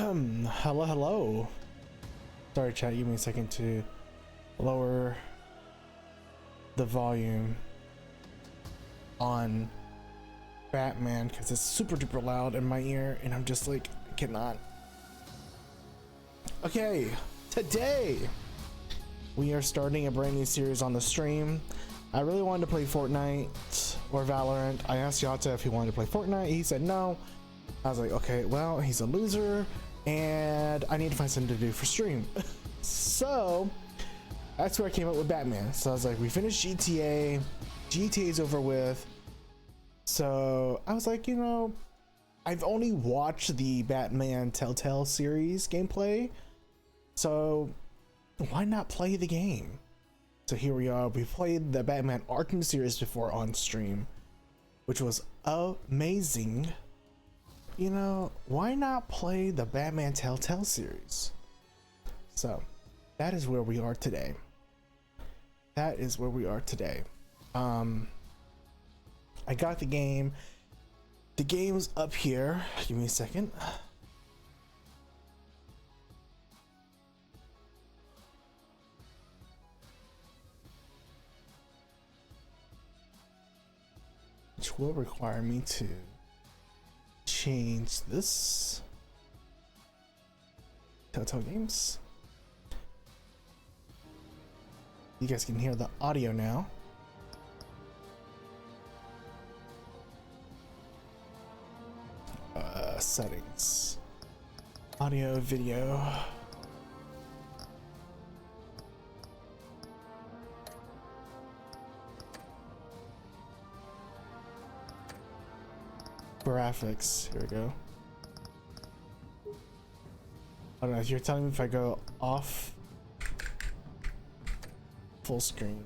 Hello, hello. Sorry, chat. Give me a second to lower the volume on Batman because it's super duper loud in my ear, and I'm just like, I cannot. Okay, today we are starting a brand new series on the stream. I really wanted to play Fortnite or Valorant. I asked Yata if he wanted to play Fortnite. He said no. I was like, okay, well, he's a loser and I need to find something to do for stream. So that's where I came up with Batman. So I was like, we finished GTA. GTA's over with. So I was like, you know, I've only watched the Batman Telltale series gameplay. So why not play the game? So here we are. We played the Batman Arkham series before on stream, which was amazing. You know, why not play the Batman Telltale series? So that is where we are today. That is where we are today. I got the game. The game's up here. Give me a second. Which will require me to change this. Telltale Games. You guys can hear the audio now. Settings. Audio, video. Graphics. Here we go. I don't know if you're telling me if I go off full screen.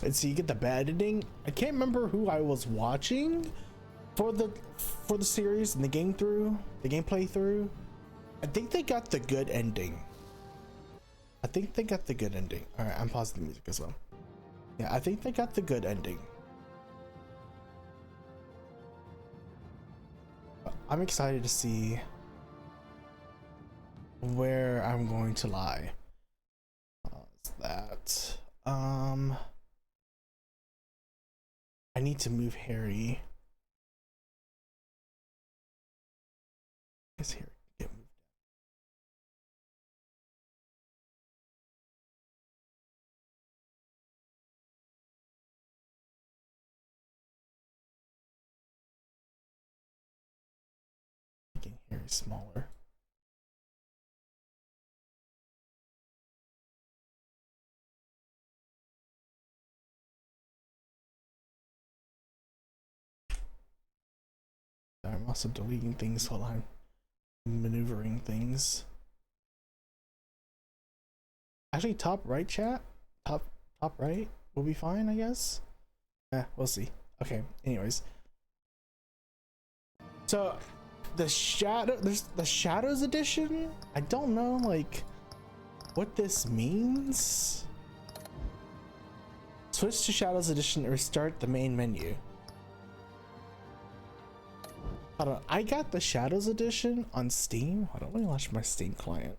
And so you get the bad ending. I can't remember who I was watching for the series and the gameplay through. I think they got the good ending. I think they got the good ending. All right, I'm pausing the music as well. Yeah, I think they got the good ending. I'm excited to see where I'm going to lie. What's that? I need to move Harry. Is Harry get moved? Making Harry smaller. I'm also deleting things while I'm maneuvering things. Actually, top right chat, top right will be fine, I guess. We'll see. Okay. Anyways, so there's the Shadows edition. I don't know like what this means. Switch to Shadows edition or restart the main menu. Hold on, I got the Shadows edition on Steam. Hold on, let me launch my Steam client.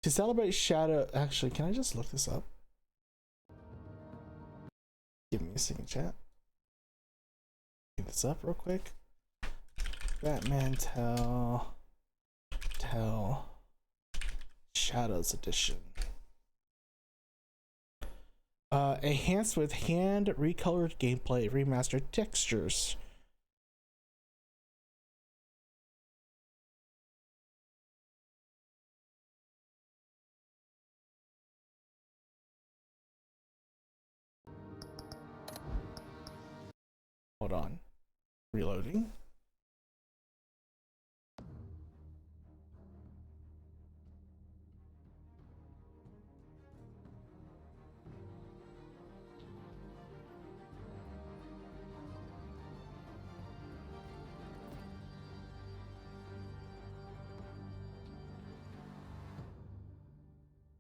To celebrate Shadow, actually, can I just look this up? Give me a second, chat. Get this up real quick. Batman Tell Shadows edition. Enhanced with hand recolored gameplay, remastered textures. Hold on. Reloading.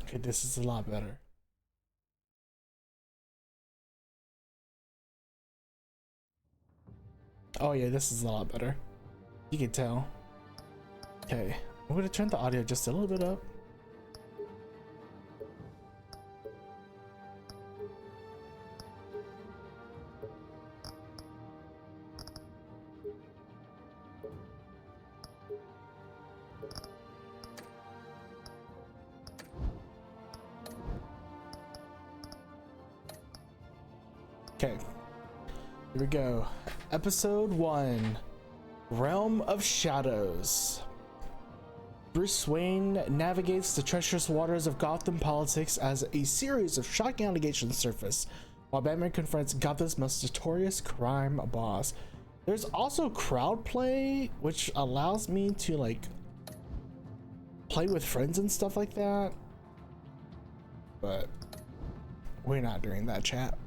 Okay, this is a lot better. Oh yeah, this is a lot better. You can tell. Okay, I'm gonna turn the audio just a little bit up. Okay, here we go. Episode 1, Realm of Shadows. Bruce Wayne navigates the treacherous waters of Gotham politics as a series of shocking allegations surface, while Batman confronts Gotham's most notorious crime boss. There's also crowd play, which allows me to like play with friends and stuff like that, but we're not doing that, chat.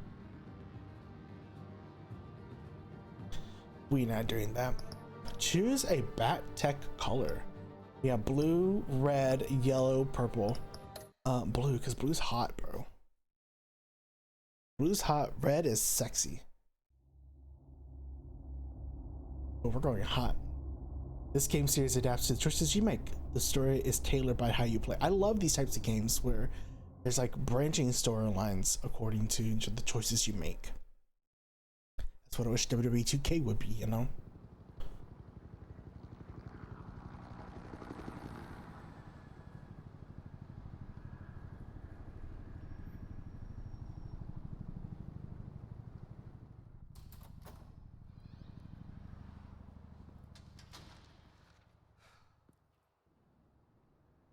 We're not doing that. Choose a bat tech color. We have blue, red, yellow, purple. Blue, because blue's hot, bro. Blue's hot, red is sexy. But we're going hot. This game series adapts to the choices you make. The story is tailored by how you play. I love these types of games where there's like branching storylines according to the choices you make. That's what I wish WWE 2K would be, you know?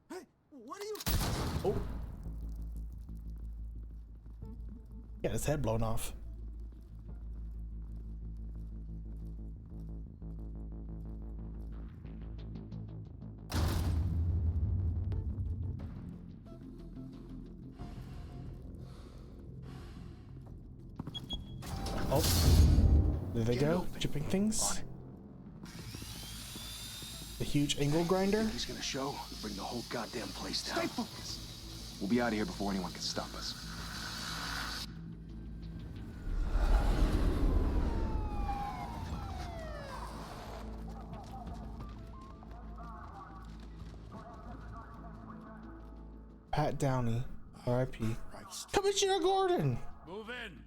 Hey, what are you? Oh. Got his head blown off. Oh, there they go, chipping things. The huge angle grinder. He's gonna show. Bring the whole goddamn place down. Stay focused. We'll be out of here before anyone can stop us. Pat Downey, R.I.P. Commissioner Gordon. Move in.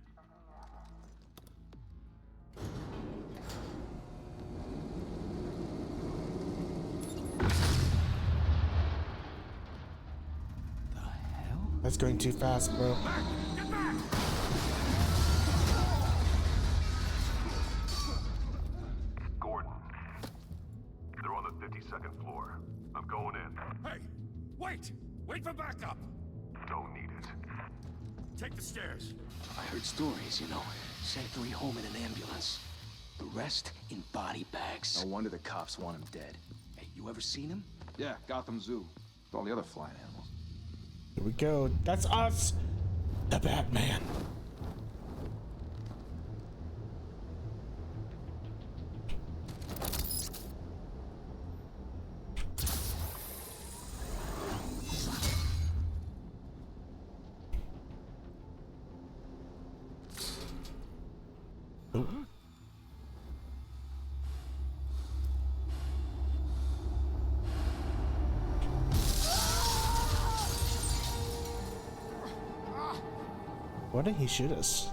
That's going too fast, bro. Get back! Gordon. They're on the 52nd floor. I'm going in. Hey, wait! Wait for backup! Don't need it. Take the stairs. I heard stories, you know. Sent 3 home in an ambulance. The rest in body bags. No wonder the cops want him dead. Hey, you ever seen him? Yeah, Gotham Zoo. With all the other flying animals. Here we go. That's us, the Batman. Oh. Why didn't he shoot us?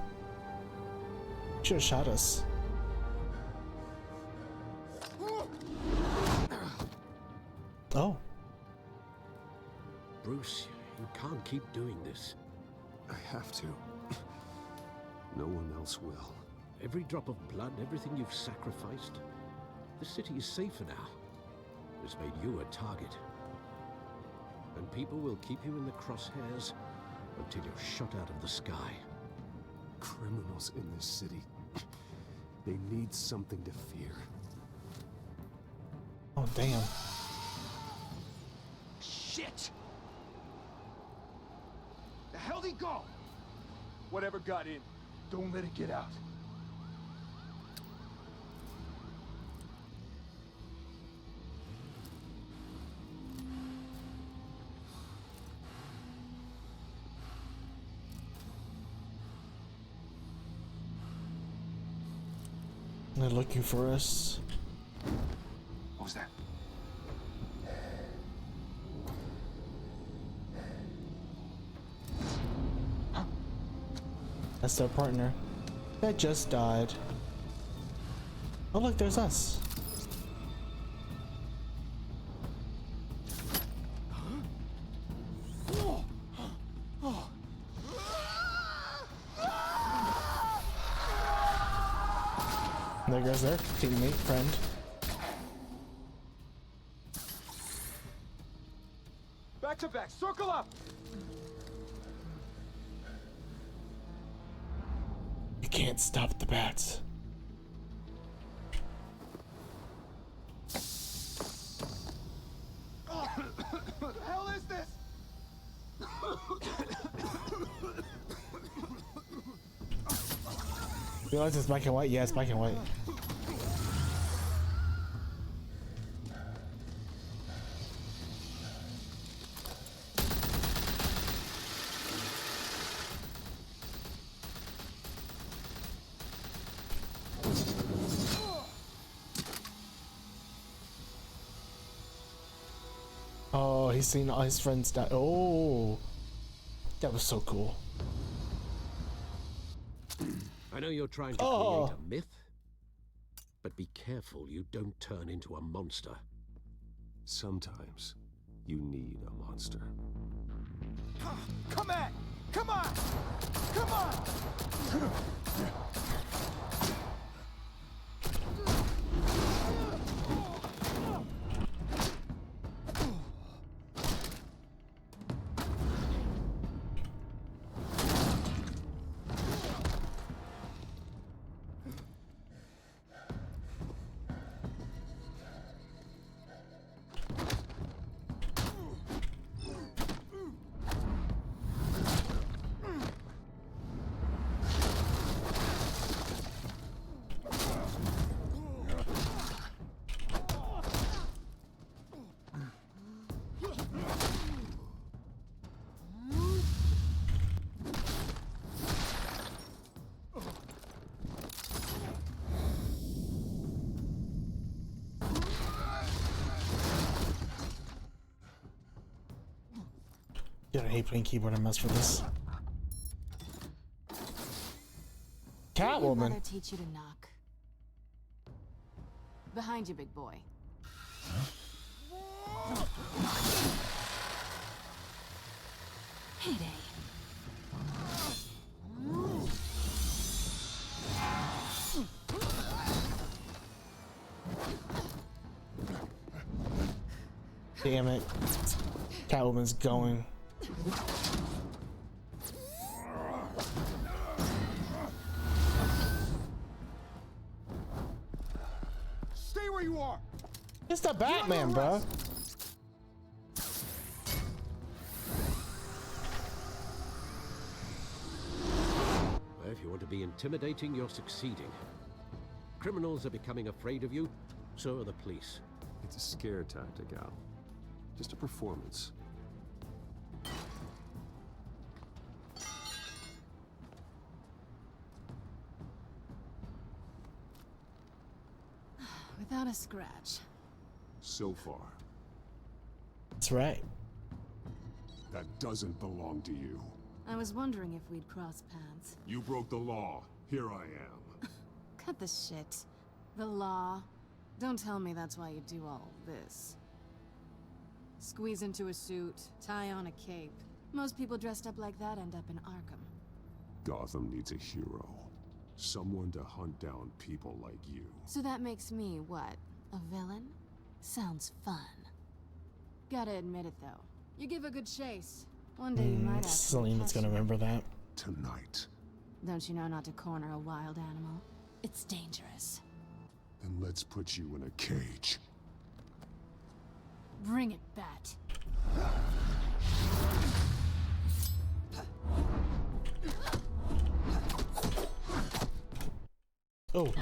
Should have shot us. Oh. Bruce, you can't keep doing this. I have to. No one else will. Every drop of blood, everything you've sacrificed. The city is safer now. It's made you a target. And people will keep you in the crosshairs until you're shot out of the sky. Criminals in this city. They need something to fear. Oh, damn. Shit! The hell'd he go? Whatever got in, don't let it get out. They're looking for us. What was that? That's their partner. That just died. Oh look, there's us. There goes their teammate, friend. Back to back, circle up! You can't stop the bats. What the hell is this? You realize it's black and white? Yeah, it's black and white. Oh, he's seen all his friends die. Oh, that was so cool. I know you're trying to create a myth, but be careful you don't turn into a monster. Sometimes you need a monster. Come at! Come on! Come on! Dude, I hate playing keyboard and mouse for this. Catwoman. Mother teach you to knock. Behind you, big boy. Heyday. Damn it. Catwoman's going. Stay where you are! It's the Batman, bro. Well, if you want to be intimidating, you're succeeding. Criminals are becoming afraid of you, so are the police. It's a scare tactic, Al. Just a performance. Without a scratch. So far. That's right. That doesn't belong to you. I was wondering if we'd cross paths. You broke the law. Here I am. Cut the shit. The law. Don't tell me that's why you do all this. Squeeze into a suit, tie on a cape. Most people dressed up like that end up in Arkham. Gotham needs a hero. Someone to hunt down people like you. So that makes me, what? A villain? Sounds fun. Gotta admit it, though. You give a good chase. One day you might ask Selena's gonna remember that. Tonight. Don't you know not to corner a wild animal? It's dangerous. Then let's put you in a cage. Bring it, Bat. Oh.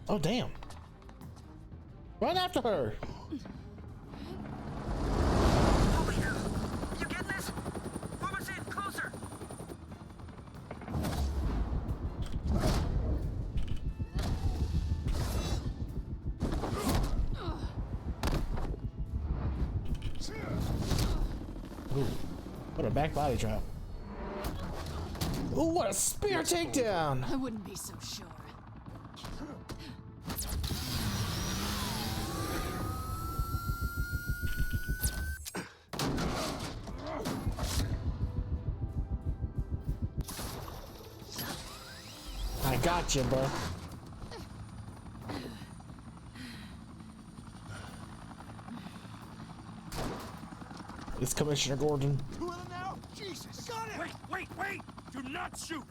Oh, damn. Run after her. Over here. You getting this? Move us in closer. Ooh, what a back body drop. Ooh, what a spear takedown. I wouldn't be so sure. I got you, bro. It's Commissioner Gordon. Two of them now? Jesus! Got it! Wait! Do not shoot!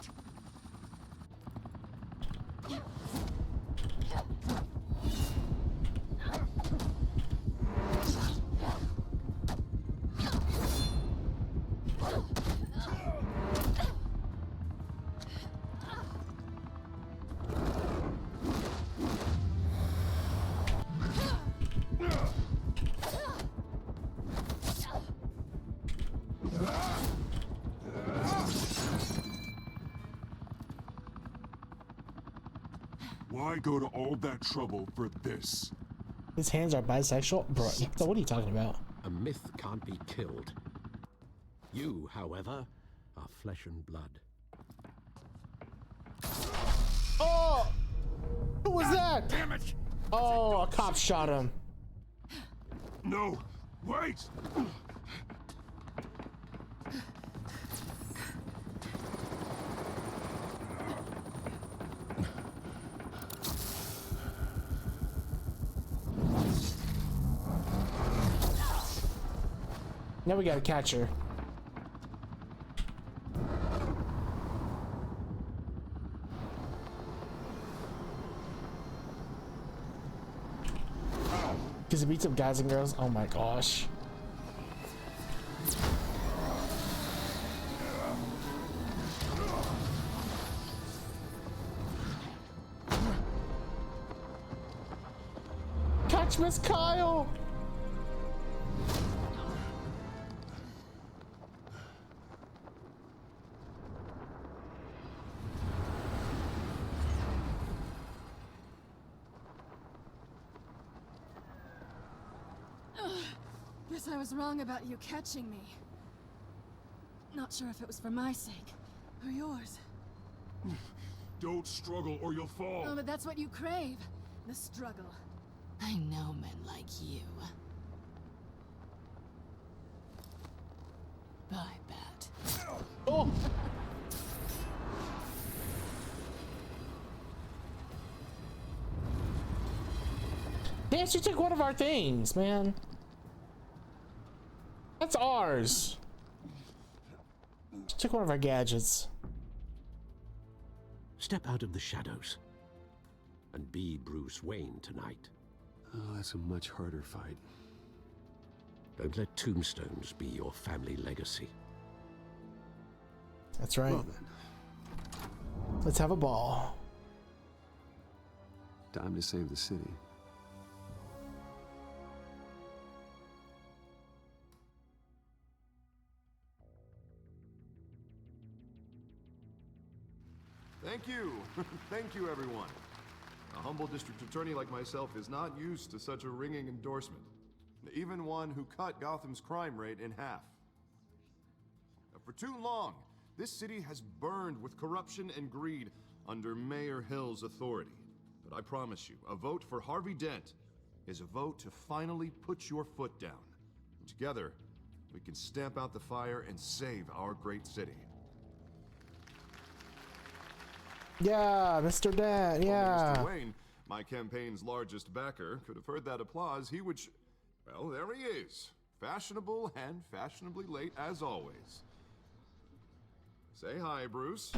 Why go to all that trouble for this? His hands are bisexual? Bro, what are you talking about? A myth can't be killed. You, however, are flesh and blood. Oh! Who was that? Damn it! Oh, a cop shot him. No! Wait! Now we gotta catch her. Because it beats up guys and girls. Oh my gosh. Catch Miss Kyle! Guess I was wrong about you catching me. Not sure if it was for my sake or yours. Don't struggle or you'll fall. Oh, but that's what you crave. The struggle. I know men like you. Bye, Bat. Oh! Damn, she took one of our things, man. That's ours. She took one of our gadgets. Step out of the shadows and be Bruce Wayne tonight. Oh, that's a much harder fight. Don't let tombstones be your family legacy. That's right. Well then, Let's have a ball. time to save the city. Thank you. Thank you, everyone. A humble district attorney like myself is not used to such a ringing endorsement. Even one who cut Gotham's crime rate in half. For too long, this city has burned with corruption and greed under Mayor Hill's authority. But I promise you, a vote for Harvey Dent is a vote to finally put your foot down. Together, we can stamp out the fire and save our great city. Yeah, Mr. Dent, yeah. Mr. Wayne, my campaign's largest backer, could have heard that applause, he would well, there he is. Fashionable and fashionably late as always. Say hi, Bruce.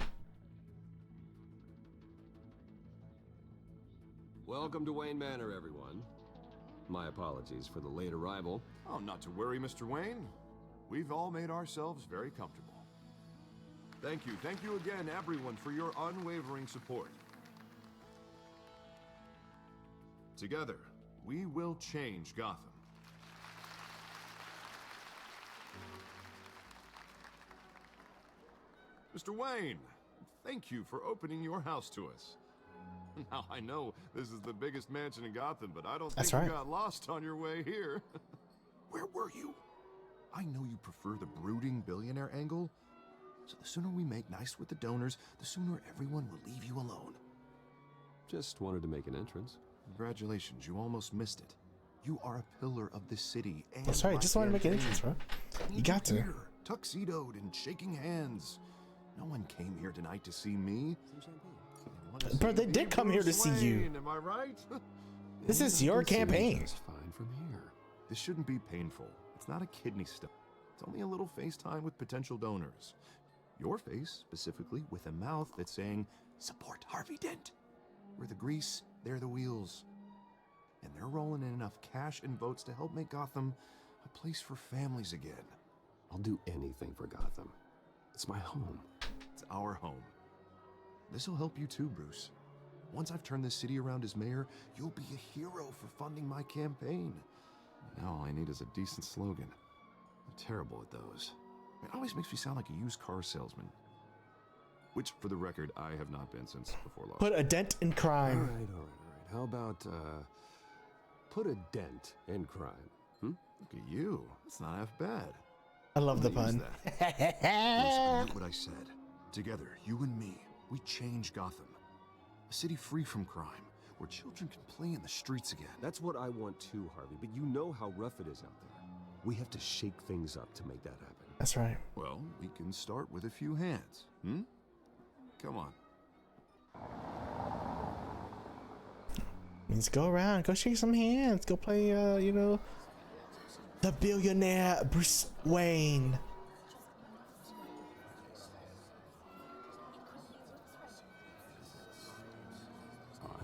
Welcome to Wayne Manor, everyone. My apologies for the late arrival. Oh, not to worry, Mr. Wayne. We've all made ourselves very comfortable. Thank you again, everyone, for your unwavering support. Together, we will change Gotham. Mr. Wayne, thank you for opening your house to us. Now, I know this is the biggest mansion in Gotham, but I don't think you got lost on your way here. Where were you? I know you prefer the brooding billionaire angle, so the sooner we make nice with the donors, the sooner everyone will leave you alone. Just wanted to make an entrance. Congratulations, you almost missed it. You are a pillar of this city and That's right, just wanted to make an entrance, bro. You got to. Here, tuxedoed and shaking hands. No one came here tonight to see me. Bro, they did come here to see you. Am I right? This is your campaign. Fine from here. This shouldn't be painful. It's not a kidney stone. It's only a little FaceTime with potential donors. Your face, specifically, with a mouth that's saying, support Harvey Dent. We're the grease, they're the wheels. And they're rolling in enough cash and votes to help make Gotham a place for families again. I'll do anything for Gotham. It's my home. It's our home. This'll help you too, Bruce. Once I've turned this city around as mayor, you'll be a hero for funding my campaign. Now all I need is a decent slogan. I'm terrible at those. It always makes me sound like a used car salesman. Which, for the record, I have not been since before law. Put a dent in crime. All right. How about, put a dent in crime? Look at you. That's not half bad. I love the pun. Listen, what I said. Together, you and me, we change Gotham. A city free from crime, where children can play in the streets again. That's what I want too, Harvey, but you know how rough it is out there. We have to shake things up to make that happen. That's right. Well, we can start with a few hands, Come on. Let's go around, go shake some hands, go play, the billionaire Bruce Wayne.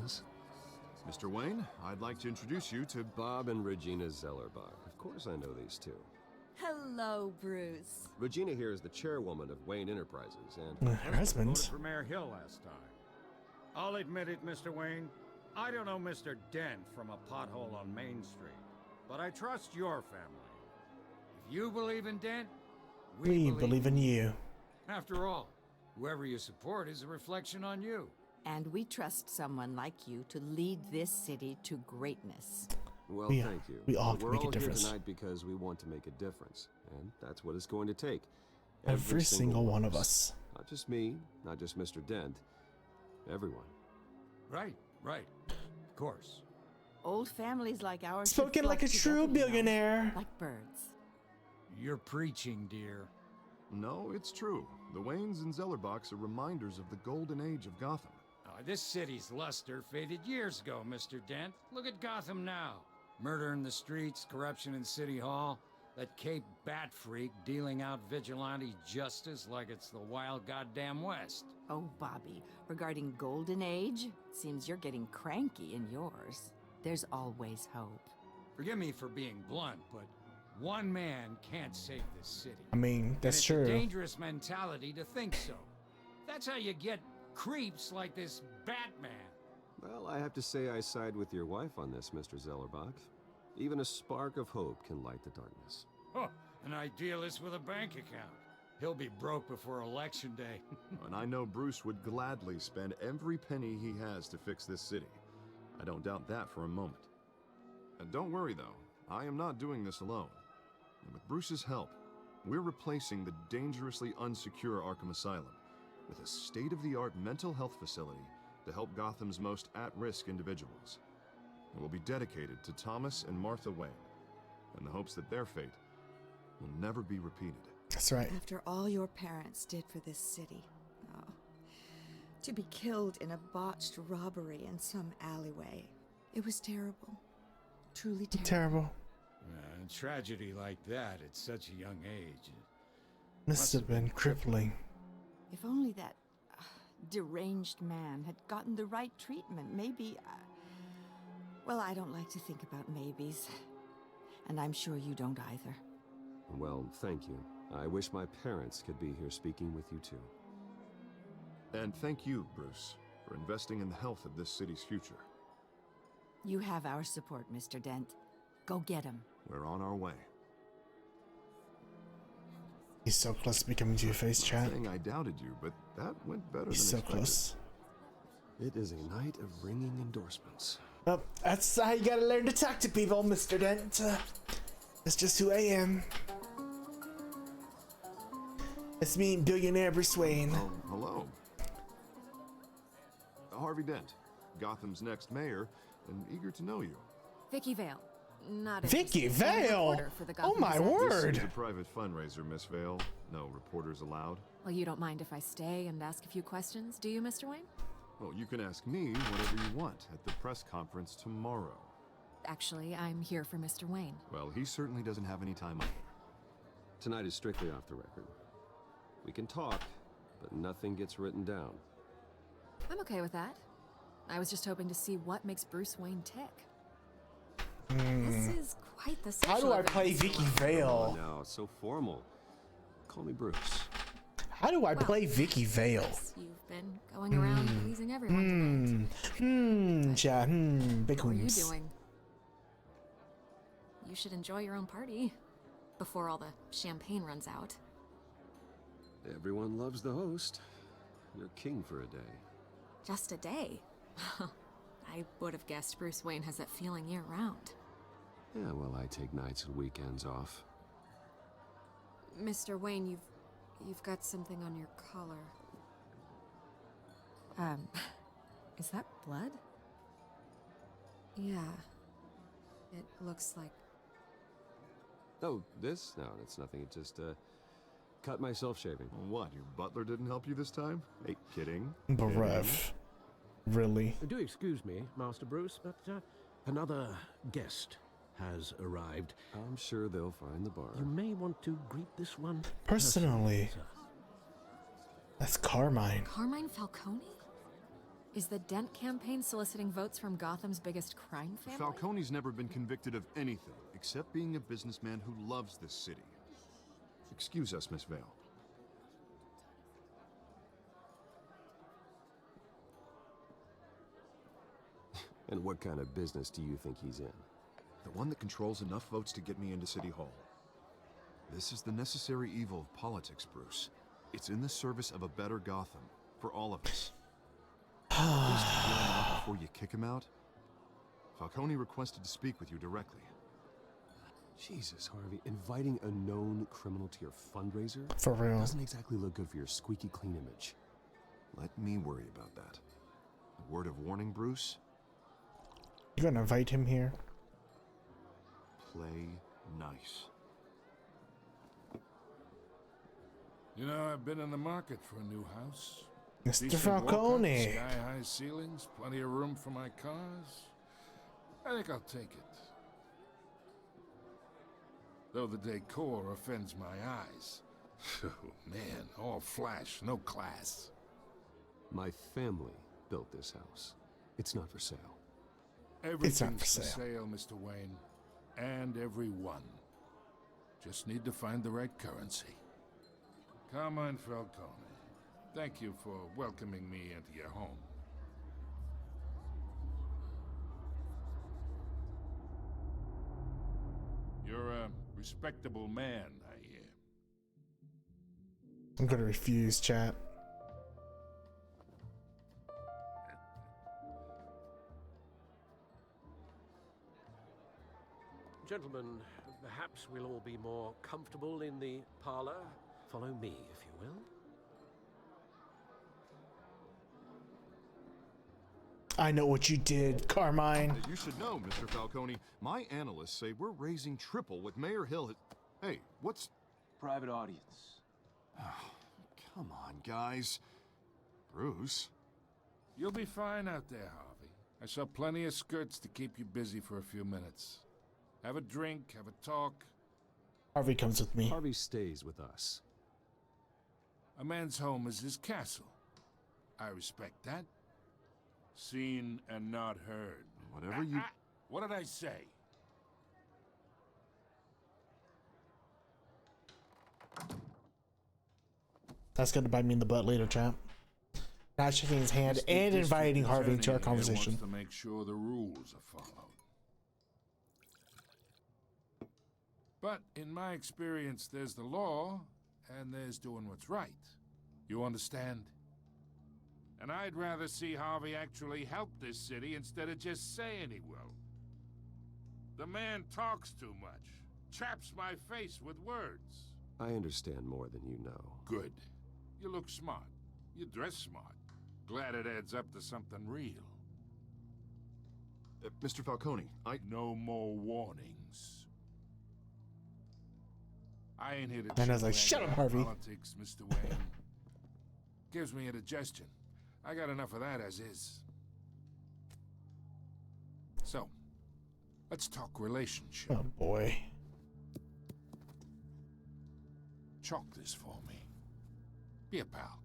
Oz? Mr. Wayne, I'd like to introduce you to Bob and Regina Zellerbach. Of course I know these two. Hello, Bruce. Regina here is the chairwoman of Wayne Enterprises, and her husband voted for Mayor Hill last time. I'll admit it, Mr. Wayne. I don't know Mr. Dent from a pothole on Main Street, but I trust your family. If you believe in Dent, we believe in you. After all, whoever you support is a reflection on you. And we trust someone like you to lead this city to greatness. Well, thank you. We all We're make a all here difference. tonight because we want to make a difference, and that's what it's going to take. Every single one of us. Not just me, not just Mr. Dent. Everyone. Right. Of course. Old families like ours Spoken should like a flock true together, you know, billionaire. like birds. You're preaching, dear. No, it's true. The Waynes and Zellerbachs are reminders of the golden age of Gotham. This city's luster faded years ago, Mr. Dent. Look at Gotham now. Murder in the streets, corruption in City Hall, that Cape Bat freak dealing out vigilante justice like it's the wild goddamn West. Oh, Bobby, regarding Golden Age, seems you're getting cranky in yours. There's always hope. Forgive me for being blunt, but one man can't save this city. I mean, that's it's true. a dangerous mentality to think so. That's how you get creeps like this Batman. Well, I have to say I side with your wife on this, Mr. Zellerbach. Even a spark of hope can light the darkness. Oh, an idealist with a bank account. He'll be broke before Election Day. And I know Bruce would gladly spend every penny he has to fix this city. I don't doubt that for a moment. And don't worry, though. I am not doing this alone. And with Bruce's help, we're replacing the dangerously unsecure Arkham Asylum with a state-of-the-art mental health facility to help Gotham's most at-risk individuals. It will be dedicated to Thomas and Martha Wayne, in the hopes that their fate will never be repeated. That's right. After all your parents did for this city, to be killed in a botched robbery in some alleyway, it was terrible. Truly terrible. Terrible. Tragedy like that at such a young age. Must have been crippling. If only that deranged man had gotten the right treatment, maybe... well, I don't like to think about maybes. And I'm sure you don't either. Well, thank you. I wish my parents could be here speaking with you too. And thank you, Bruce, for investing in the health of this city's future. You have our support, Mr. Dent. Go get him. We're on our way. He's so close to becoming Two-Face, Not chat. saying I doubted you, but that went better He's than so expected. close. It is a night of ringing endorsements. Well, that's how you gotta learn to talk to people, Mr. Dent. That's just who I am. It's me, billionaire Bruce Wayne. Oh, hello. Harvey Dent, Gotham's next mayor, and eager to know you. Vicky Vale. Not Vicky interested. I'm a Vale? reporter for the Oh Gotham my Gazette. word! This is a private fundraiser, Miss Vale. No reporters allowed. Well, you don't mind if I stay and ask a few questions, do you, Mr. Wayne? Well, you can ask me whatever you want at the press conference tomorrow. Actually, I'm here for Mr. Wayne. Well, he certainly doesn't have any time either. Tonight is strictly off the record. We can talk, but nothing gets written down. I'm okay with that. I was just hoping to see what makes Bruce Wayne tick. This is quite the social How do I event, play Mr. Vicky Wayne. Vale? Oh, no, it's so formal. Call me Bruce. How do I play Vicky Vale? You've been going around pleasing everyone tonight. Chat, big What are you wings. doing? You should enjoy your own party before all the champagne runs out. Everyone loves the host. You're king for a day. Just a day. I would have guessed Bruce Wayne has that feeling year-round. Yeah, well, I take nights and weekends off. Mr. Wayne, you've got something on your collar. Is that blood? Yeah. It looks like... Oh, this? No, it's nothing. It just, cut myself shaving. What, your butler didn't help you this time? Hey, kidding. Bruv. Really? Do excuse me, Master Bruce, but another guest has arrived. I'm sure they'll find the bar. You may want to greet this one Personally. sir. That's Carmine. Carmine Falcone? Is the Dent campaign soliciting votes from Gotham's biggest crime family? Falcone's never been convicted of anything except being a businessman who loves this city. Excuse us, Miss Vale. And what kind of business do you think he's in? The one that controls enough votes to get me into City Hall. This is the necessary evil of politics, Bruce. It's in the service of a better Gotham, for all of us. At least hear him out before you kick him out. Falcone requested to speak with you directly. Jesus, Harvey, inviting a known criminal to your fundraiser? For real. Doesn't exactly look good for your squeaky clean image. Let me worry about that. A word of warning, Bruce. You gonna invite him here? Play nice. You know, I've been in the market for a new house. Mr. Decent Falcone. walk-up, sky-high ceilings, plenty of room for my cars. I think I'll take it. Though the decor offends my eyes. Oh, man, all flash, no class. My family built this house. It's not for sale. Everything's for for sale. sale, Mr. Wayne. And everyone. Just need to find the right currency. Carmine Falcone, thank you for welcoming me into your home. You're a respectable man, I hear. I'm gonna refuse, chat. Gentlemen, perhaps we'll all be more comfortable in the parlor. Follow me, if you will. I know what you did, Carmine. You should know, Mr. Falcone, my analysts say we're raising triple what Mayor Hill has... Hey, what's... Private audience. Come on, guys. Bruce? You'll be fine out there, Harvey. I saw plenty of skirts to keep you busy for a few minutes. Have a drink, have a talk. Harvey comes with me. Harvey stays with us. A man's home is his castle. I respect that. Seen and not heard. Whatever you... What did I say? That's gonna bite me in the butt later, chat. not shaking his hand, Mr. and inviting District Harvey into our Attorney here conversation. wants to make sure the rules are followed. But in my experience, there's the law, and there's doing what's right. You understand? And I'd rather see Harvey actually help this city instead of just saying he will. The man talks too much, chaps my face with words. I understand more than you know. Good. You look smart. You dress smart. Glad it adds up to something real. Mr. Falcone, No more warnings. I ain't here to And I was like, shut up, Harvey. politics, Mr. Wayne. Gives me indigestion. I got enough of that as is. So, let's talk relationship. Oh boy. Chalk this for me. Be a pal.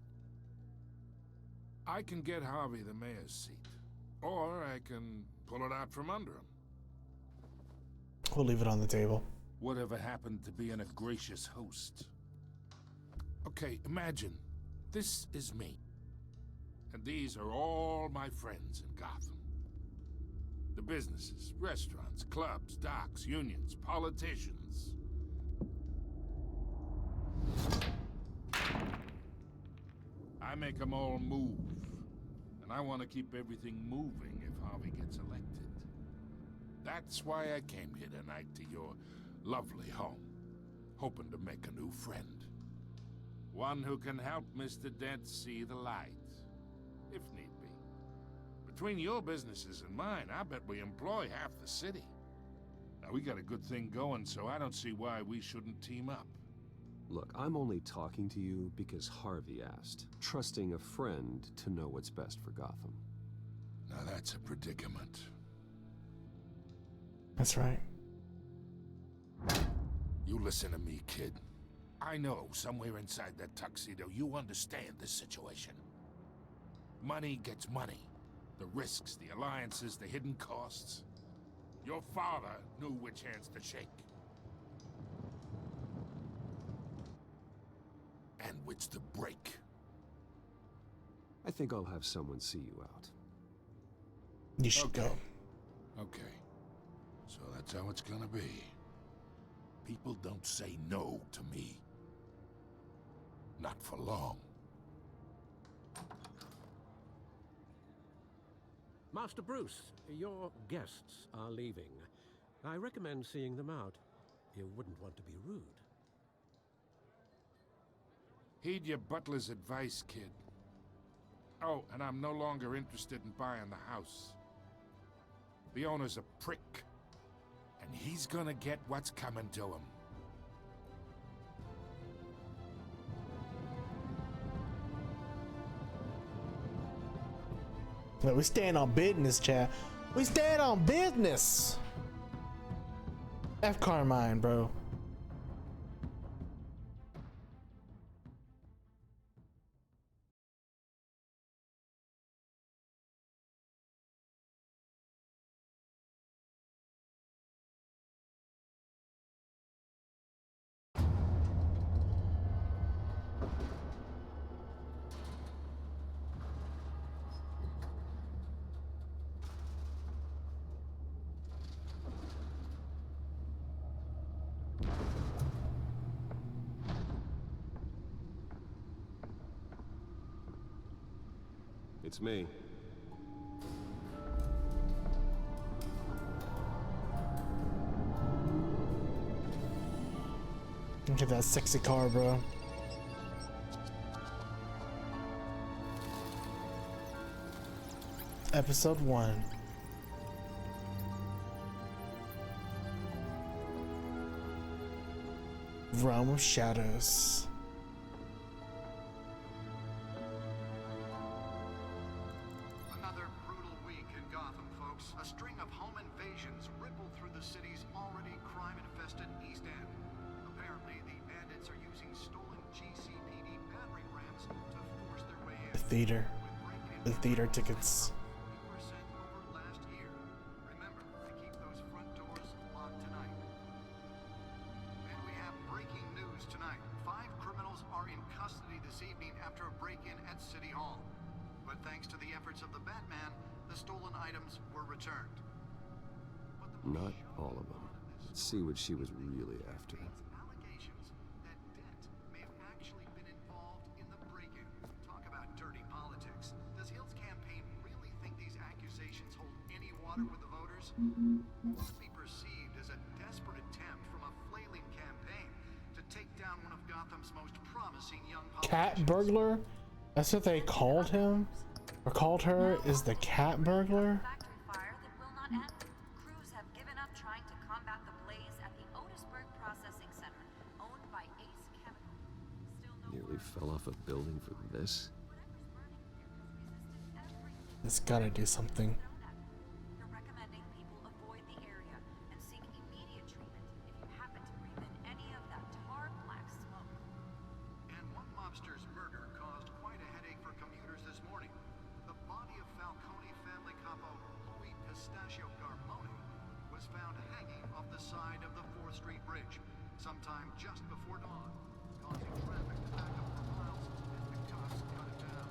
I can get Harvey the mayor's seat, or I can pull it out from under him. We'll leave it on the table. Whatever happened to being a gracious host? Okay, imagine this is me, and these are all my friends in Gotham. The businesses, restaurants, clubs, docks, unions, politicians. I make them all move, and I want to keep everything moving if Harvey gets elected. That's why I came here tonight to your lovely home, hoping to make a new friend. One who can help Mr. Dent see the light, if need be. Between your businesses and mine, I bet we employ half the city. Now, we got a good thing going, so I don't see why we shouldn't team up. Look, I'm only talking to you because Harvey asked, trusting a friend to know what's best for Gotham. Now that's a predicament. That's right. You listen to me, kid. I know somewhere inside that tuxedo you understand this situation. Money gets money. The risks, the alliances, the hidden costs. Your father knew which hands to shake. And which to break. I think I'll have someone see you out. You should go. Okay. So that's how it's gonna be. People don't say no to me. Not for long. Master Bruce, your guests are leaving. I recommend seeing them out. You wouldn't want to be rude. Heed your butler's advice, kid. Oh, and I'm no longer interested in buying the house. The owner's a prick. And he's gonna get what's coming to him. But we stand on business, chat. We stand on business. F Carmine, bro. It's me. Look at that sexy car, bro. Episode 1. Realm of Shadows. Another brutal week in Gotham, folks. A string of home invasions rippled through the city's already crime-infested East End. Apparently, the bandits are using stolen GCPD battering rams to force their way in. The theater. The theater tickets. Over last year. Remember to keep those front doors locked tonight. And we have breaking news tonight. 5 criminals are in custody this evening after a break-in at City Hall. thanks to the efforts of the Batman, the stolen items were returned. Not all of them. Let's see what she was really after. Allegations that Dent may have actually been involved in the break-in. Talk about dirty politics. Does Hill's campaign really think these accusations hold any water with the voters? What would be perceived as a desperate attempt from a flailing campaign to take down one of Gotham's most promising young Cat politicians? burglar? That's what they called him? Or called her? Is the cat burglar? Factory fire that will not end. Crews have given up trying to combat the blaze at the Otisburg Processing Center, owned by Ace Chemical. Still no Nearly fell off a building for this. It's gotta do something. They're recommending people avoid the area and seek immediate treatment if you happen to breathe in any of that tar black smoke. And one mobster's murder caused quite a headache for commuters this morning. The body of Falcone family capo Louis Pistachio Garmone was found hanging off the side of the 4th Street Bridge sometime just before dawn, causing traffic to back up for miles as the cops cut it down.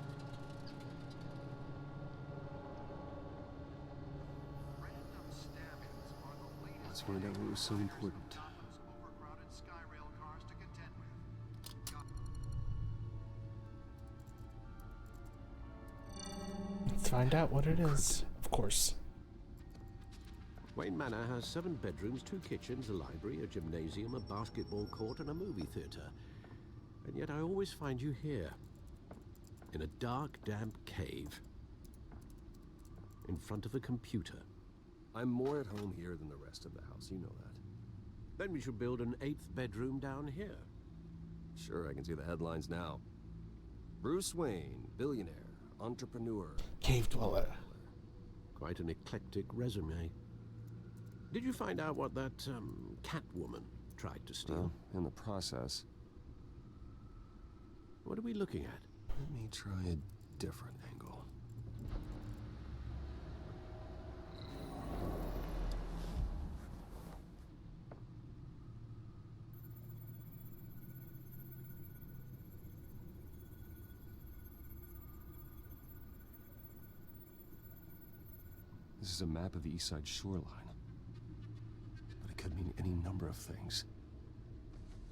Random stabbings are the latest. Let's find out what was so important. Gotham's overcrowded Skyrail cars to contend with. Let's find out what it is. Of course. Wayne Manor has 7 bedrooms, 2 kitchens, a library, a gymnasium, a basketball court, and a movie theater. And yet I always find you here, in a dark, damp cave, in front of a computer. I'm more at home here than the rest of the house, you know that. Then we should build an 8th bedroom down here. Sure, I can see the headlines now. Bruce Wayne, billionaire, entrepreneur. Cave dweller. Quite an eclectic resume. Did you find out what that, Catwoman tried to steal? Well, in the process. What are we looking at? Let me try a different angle. This is a map of the East Side shoreline. But it could mean any number of things.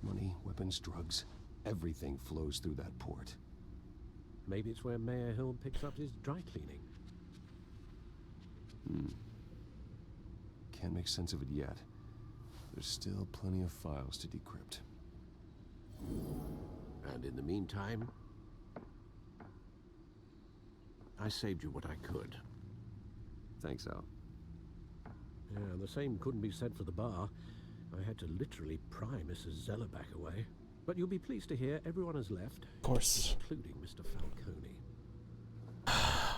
Money, weapons, drugs, everything flows through that port. Maybe it's where Mayor Hill picks up his dry cleaning. Can't make sense of it yet. There's still plenty of files to decrypt. And in the meantime, I saved you what I could. Thanks, Al. Yeah, the same couldn't be said for the bar. I had to literally pry Mrs. Zellerback away. But you'll be pleased to hear everyone has left. Of course. Including Mr. Falcone.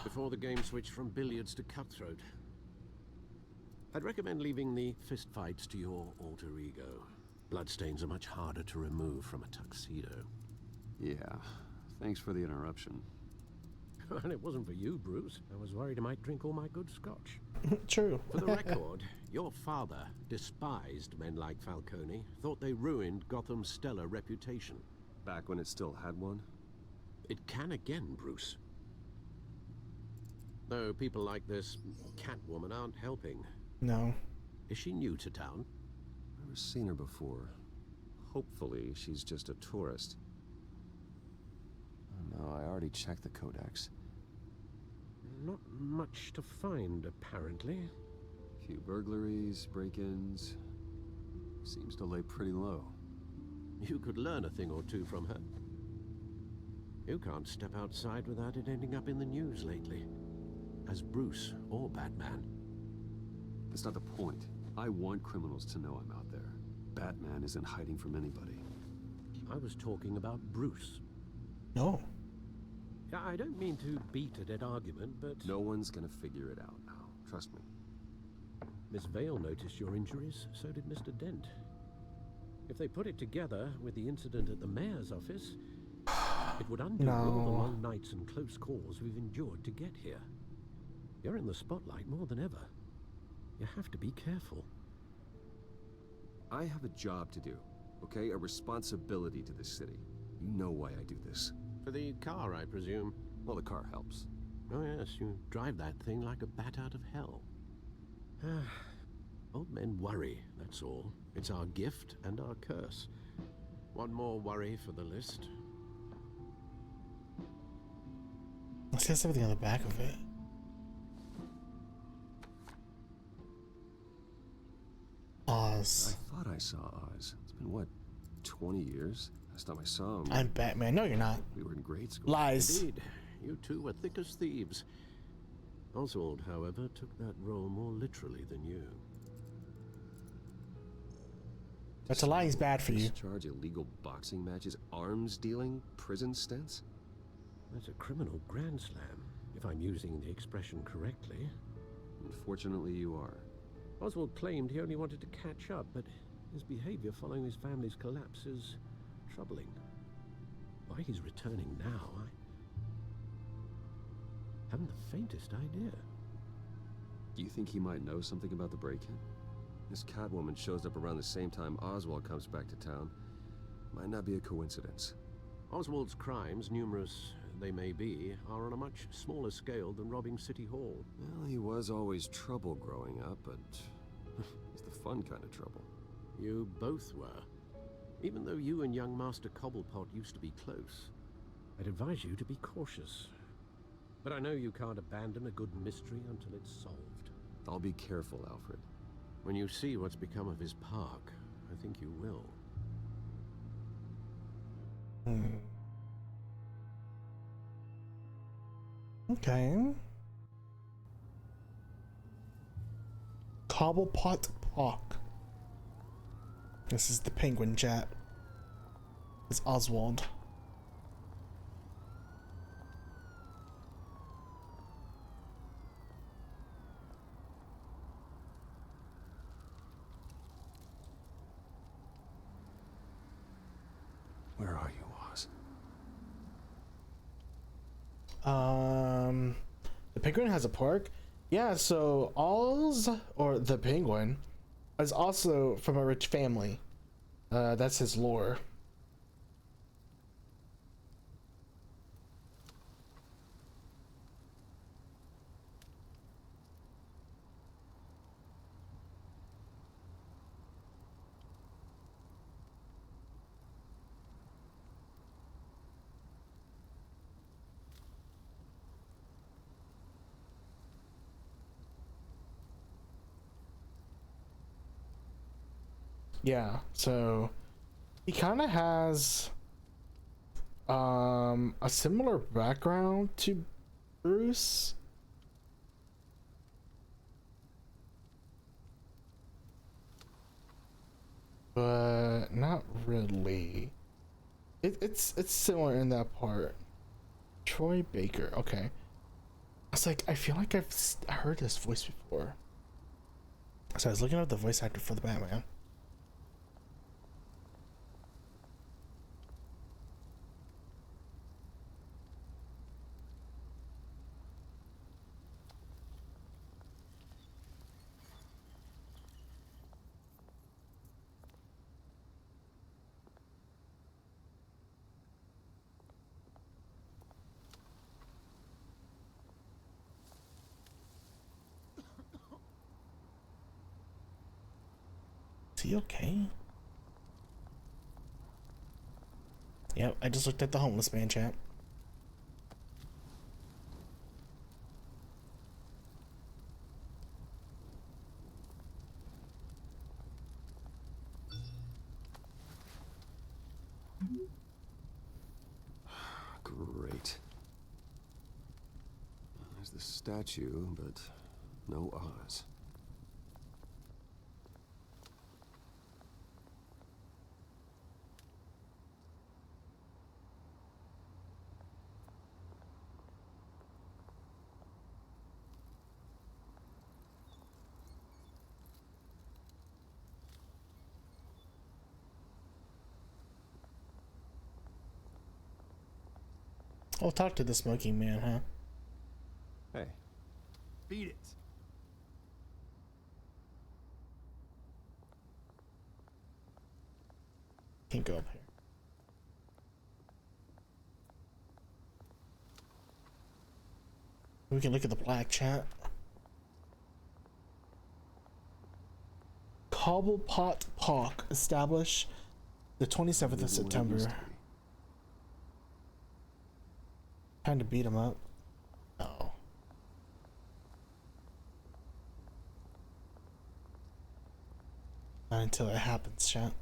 Before the game switched from billiards to cutthroat. I'd recommend leaving the fistfights to your alter ego. Bloodstains are much harder to remove from a tuxedo. Yeah, thanks for the interruption. And it wasn't for you, Bruce. I was worried I might drink all my good scotch. True. For the record, your father despised men like Falcone, thought they ruined Gotham's stellar reputation. Back when it still had one? It can again, Bruce. Though people like this Catwoman aren't helping. No. Is she new to town? Never seen her before. Hopefully, she's just a tourist. Oh, no, I already checked the codex. Not much to find, apparently. Few burglaries, break-ins. Seems to lay pretty low. You could learn a thing or two from her. You can't step outside without it ending up in the news lately. As Bruce or Batman. That's not the point. I want criminals to know I'm out there. Batman isn't hiding from anybody. I was talking about Bruce. No. Yeah, I don't mean to beat a dead argument, but... No one's gonna figure it out now. Trust me. Miss Vale noticed your injuries, so did Mr. Dent. If they put it together with the incident at the mayor's office, it would undo all the long nights and close calls we've endured to get here. You're in the spotlight more than ever. You have to be careful. I have a job to do, okay? A responsibility to this city. You know why I do this. For the car, I presume. Well, the car helps. Oh yes, you drive that thing like a bat out of hell. Old men worry, that's all. It's our gift and our curse. One more worry for the list. Let's get everything on the back of it. Oz. I thought I saw Oz. It's been, what, 20 years? Last time I saw him... I'm Batman. No, you're not. We were in grade school. Lies. Indeed. You two were thick as thieves. Oswald, however, took that role more literally than you. That's a lie. He's bad for you. Discharge illegal boxing matches, arms dealing, prison stints? That's a criminal grand slam, if I'm using the expression correctly. Unfortunately, you are. Oswald claimed he only wanted to catch up, but his behavior following his family's collapse is troubling. Why he's returning now, I haven't the faintest idea. Do you think he might know something about the break-in? This Catwoman shows up around the same time Oswald comes back to town. Might not be a coincidence. Oswald's crimes, numerous they may be, are on a much smaller scale than robbing City Hall. Well, he was always trouble growing up, but it's the fun kind of trouble. You both were. Even though you and young Master Cobblepot used to be close, I'd advise you to be cautious. But I know you can't abandon a good mystery until it's solved. I'll be careful, Alfred. When you see what's become of his park, I think you will. Okay. Cobblepot Park. This is the penguin chat. It's Oswald. Where are you, Oz? The penguin has a park. Yeah, so Oz, or the penguin, is also from a rich family. That's his lore. Yeah, so he kind of has a similar background to Bruce. But not really. It's similar in that part. Troy Baker, okay. I was like, I feel like I've heard this voice before. So I was looking up the voice actor for the Batman. Is he okay? Yep, I just looked at the homeless man chat. Great. There's the statue, but no Oz. I'll talk to the smoking man, huh? Hey. Beat it. Can't go up here. We can look at the plaque, chat. Cobblepot Park, established the 27th of September. Time to beat him up. Oh. Not until it happens, chat.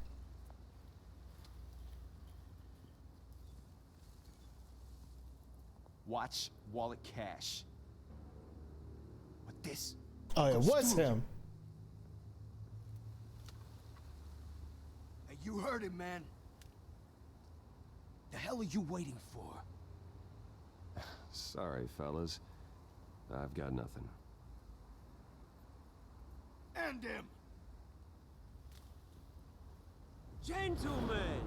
Watch wallet cash. But this. Oh, it was him. Hey, you heard it, man. The hell are you waiting for? Sorry, fellas. I've got nothing. End him! Gentlemen!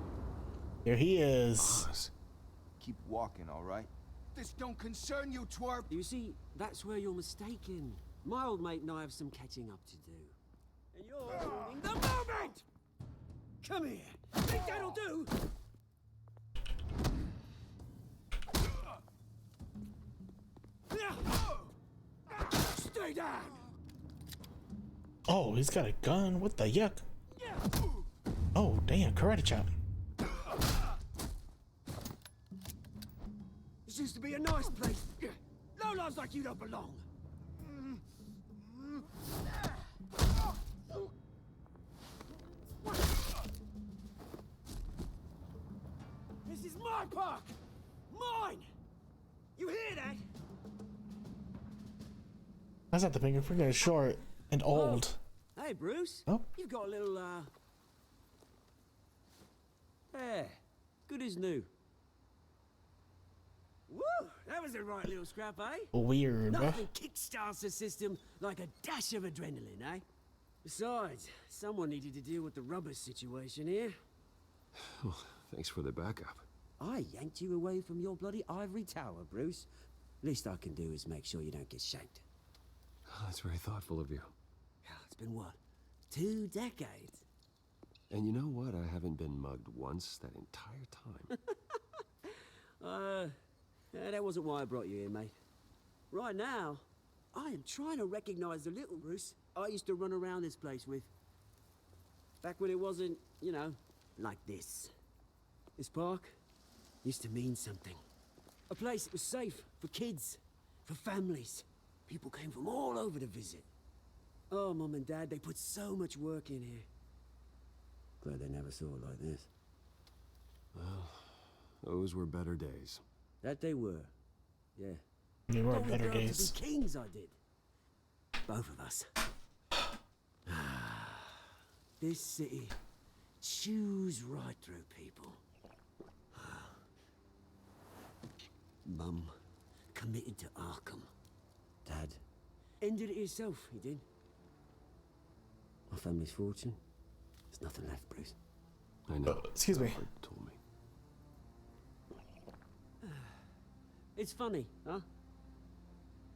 Here he is. Keep walking, all right? This don't concern you, twerp! You see, that's where you're mistaken. My old mate and I have some catching up to do. And you're ruining the moment! Come here! Think that'll do? Stay down! Oh, he's got a gun. What the yuck? Oh, damn, karate chop. This used to be a nice place. No lives like you don't belong. This is my park! Mine! You hear that? That's not the finger. Finger is short and old. Oh. Hey, Bruce. Oh. You've got a little, Yeah, good as new. Woo! That was a right little scrap, eh? Weird, bruh. Nothing kickstarts the system like a dash of adrenaline, eh? Besides, someone needed to deal with the rubber situation here. Oh, thanks for the backup. I yanked you away from your bloody ivory tower, Bruce. Least I can do is make sure you don't get shanked. Oh, that's very thoughtful of you. It's been what? 2 decades? And you know what? I haven't been mugged once that entire time. That wasn't why I brought you here, mate. Right now, I am trying to recognize the little Bruce I used to run around this place with. Back when it wasn't, you know, like this. This park used to mean something. A place that was safe for kids, for families. People came from all over to visit. Oh, Mum and Dad, they put so much work in here. Glad they never saw it like this. Well, those were better days. That they were. Yeah. They were But we better grew up days. to be kings, I did. Both of us. This city chews right through people. Mum committed to Arkham. Dad ended it himself, he did. My family's fortune. There's nothing left, Bruce. I know. Excuse me. Howard told me. It's funny, huh?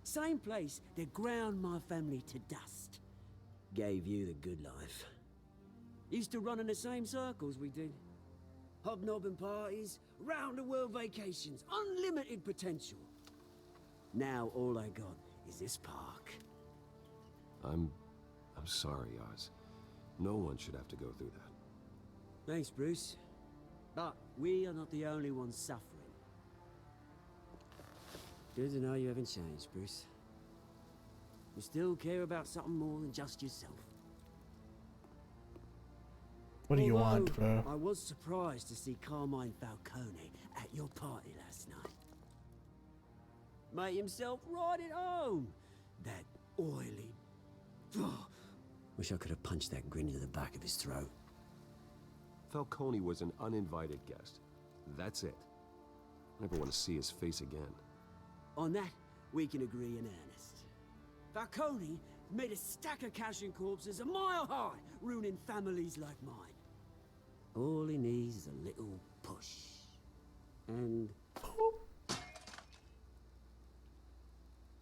Same place that ground my family to dust. Gave you the good life. Used to run in the same circles we did. Hobnobbing parties, round-the-world vacations, unlimited potential. Now all I got is this park. I'm sorry, Oz. No one should have to go through that. Thanks, Bruce. But we are not the only ones suffering. Good to know you haven't changed, Bruce. You still care about something more than just yourself. What do you Although, want, bro? I was surprised to see Carmine Falcone at your party last night. Made himself right at home. That oily... Wish I could have punched that grin into the back of his throat. Falcone was an uninvited guest. That's it. I never want to see his face again. On that, we can agree in earnest. Falcone made a stack of cash and corpses a mile high, ruining families like mine. All he needs is a little push. And...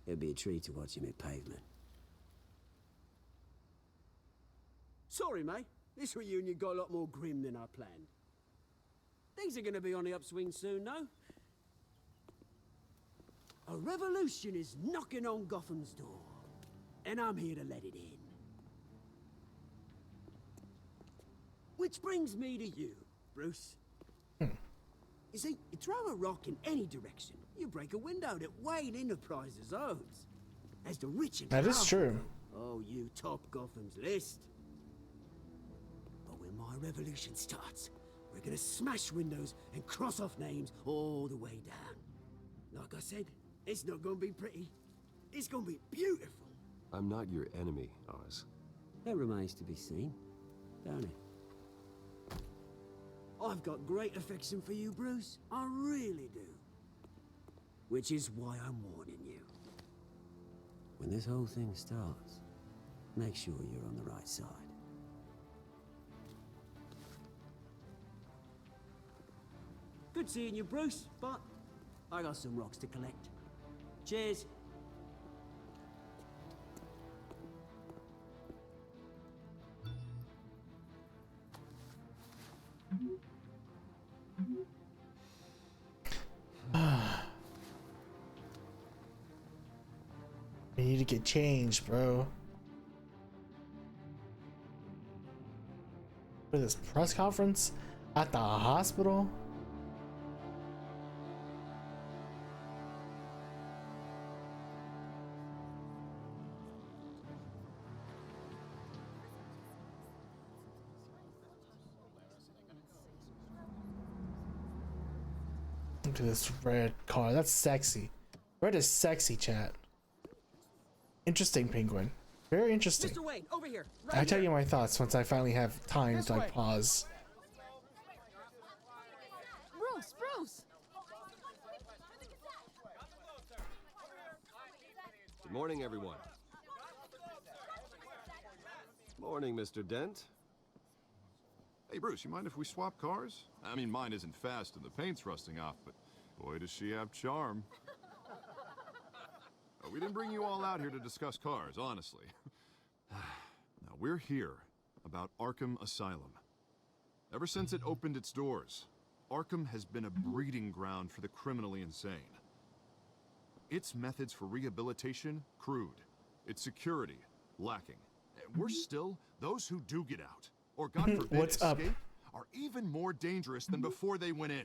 it'd be a treat to watch him hit pavement. Sorry, mate. This reunion got a lot more grim than I planned. Things are gonna be on the upswing soon, no? A revolution is knocking on Gotham's door, and I'm here to let it in. Which brings me to you, Bruce. You see, you throw a rock in any direction, you break a window that Wayne Enterprises owns. As the rich and that is powerful, true. oh, you top Gotham's list. But when my revolution starts, we're gonna smash windows and cross off names all the way down. Like I said, it's not gonna be pretty. It's gonna be beautiful. I'm not your enemy, Oz. That remains to be seen, don't it? I've got great affection for you, Bruce. I really do. Which is why I'm warning you. When this whole thing starts, make sure you're on the right side. Good seeing you, Bruce, but I got some rocks to collect. Cheers. We need to get changed, bro. For this press conference at the hospital? Look at this red car. That's sexy. Red is sexy, chat. Interesting, Penguin. Very interesting. Mr. Wayne, over here. I'll tell you my thoughts once I finally have time to like pause. Bruce! Good morning, everyone. Morning, Mr. Dent. Hey, Bruce, you mind if we swap cars? I mean, mine isn't fast and the paint's rusting off, but boy, does she have charm. We didn't bring you all out here to discuss cars, honestly. Now, we're here about Arkham Asylum. Ever since it opened its doors, Arkham has been a breeding ground for the criminally insane. Its methods for rehabilitation, crude. Its security, lacking. And we're still, those who do get out, or God forbid What's up? escape, are even more dangerous than before they went in.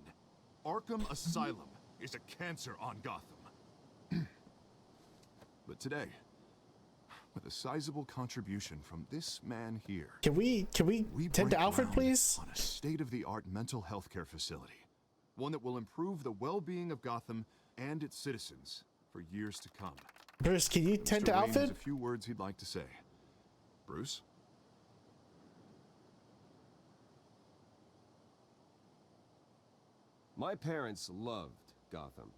Arkham Asylum is a cancer on Gotham. But today, with a sizable contribution from this man here, Can we tend to Alfred, ground please? on a state-of-the-art mental health care facility, one that will improve the well-being of Gotham and its citizens for years to come. Bruce, can you tend to Mr. Wayne has Alfred? a few words he'd like to say. Bruce? My parents loved Gotham.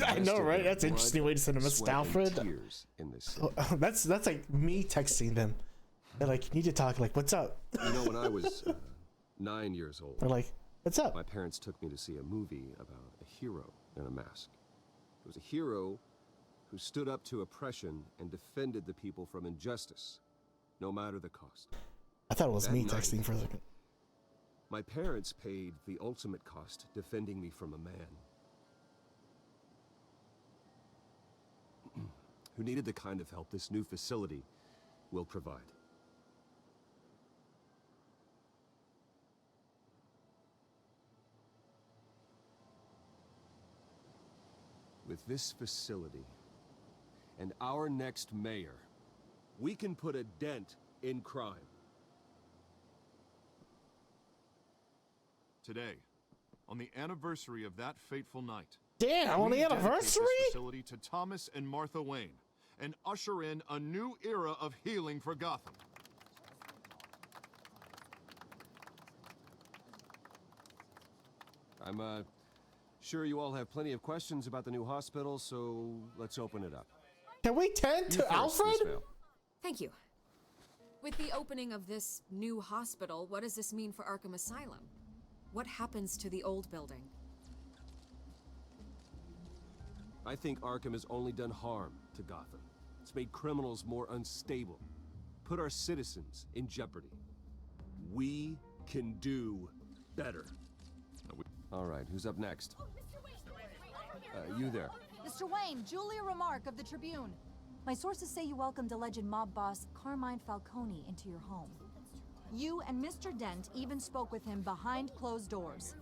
I know, right? That's an interesting way to send a message to Alfred. Tears in this city. That's like me texting them. They're like, you need to talk. Like, what's up? You know, when I was 9 years old, They're like, what's up? my parents took me to see a movie about a hero in a mask. It was a hero who stood up to oppression and defended the people from injustice, no matter the cost. I thought it was That me night, texting for a second. My parents paid the ultimate cost defending me from a man who needed the kind of help this new facility will provide. With this facility and our next mayor, we can put a dent in crime. Today, on the anniversary of that fateful night, Damn, on we the dedicate this anniversary? facility to Thomas and Martha Wayne and usher in a new era of healing for Gotham. I'm sure you all have plenty of questions about the new hospital, so let's open it up. Can we tend You to first, Alfred? Miss Vale. Thank you. With the opening of this new hospital, what does this mean for Arkham Asylum? What happens to the old building? I think Arkham has only done harm to Gotham. It's made criminals more unstable, put our citizens in jeopardy. We can do better. All right, who's up next? You there. Mr. Wayne, Julia Remark of the Tribune. My sources say you welcomed alleged mob boss Carmine Falcone into your home. You and Mr. Dent even spoke with him behind closed doors.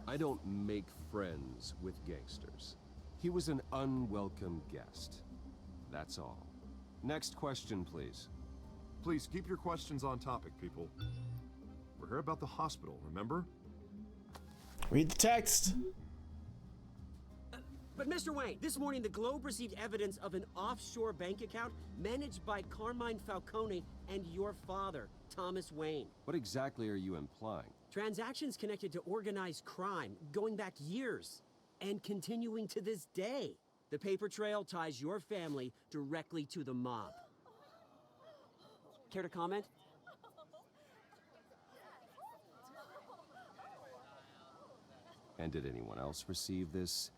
I don't make friends with gangsters. He was an unwelcome guest. That's all. Next question, please. Please keep your questions on topic, people. We're here about the hospital, remember? Read the text. But Mr. Wayne, this morning the Globe received evidence of an offshore bank account managed by Carmine Falcone and your father, Thomas Wayne. What exactly are you implying? Transactions connected to organized crime, going back years, and continuing to this day. The paper trail ties your family directly to the mob. Care to comment? And did anyone else receive this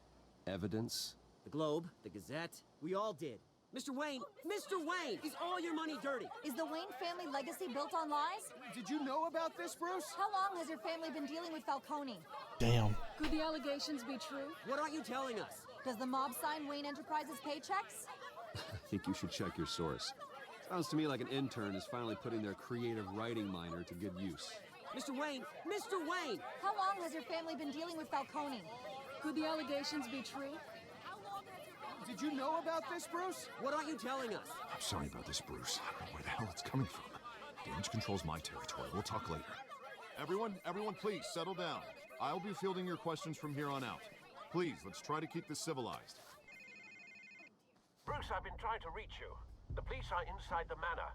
evidence? The Globe, the Gazette, we all did. Mr. Wayne, is all your money dirty? Is the Wayne family legacy built on lies? Did you know about this, Bruce? How long has your family been dealing with Falcone? Damn. Could the allegations be true? What aren't you telling us? Does the mob sign Wayne Enterprises paychecks? I think you should check your source. Sounds to me like an intern is finally putting their creative writing minor to good use. Mr. Wayne! How long has your family been dealing with Falcone? Could the allegations be true? Did you know about this, Bruce? What aren't you telling us? I'm sorry about this, Bruce. I don't know where the hell it's coming from. Damage control's my territory. We'll talk later. Everyone, please, settle down. I'll be fielding your questions from here on out. Please, let's try to keep this civilized. Bruce, I've been trying to reach you. The police are inside the manor.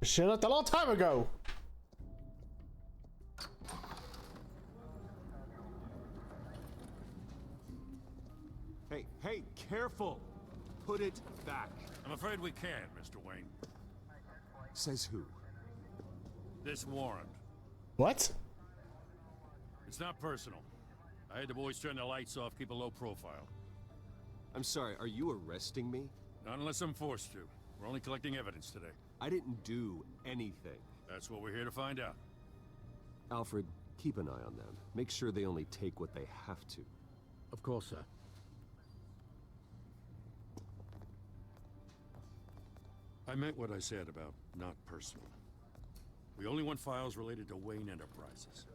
Shit left a long time ago. Hey, careful! Put it back. I'm afraid we can't, Mr. Wayne. Says who? This warrant. What? It's not personal. I had the boys turn the lights off, keep a low profile. I'm sorry, are you arresting me? Not unless I'm forced to. We're only collecting evidence today. I didn't do anything. That's what we're here to find out. Alfred, keep an eye on them. Make sure they only take what they have to. Of course, sir. I meant what I said about not personal. We only want files related to Wayne Enterprises.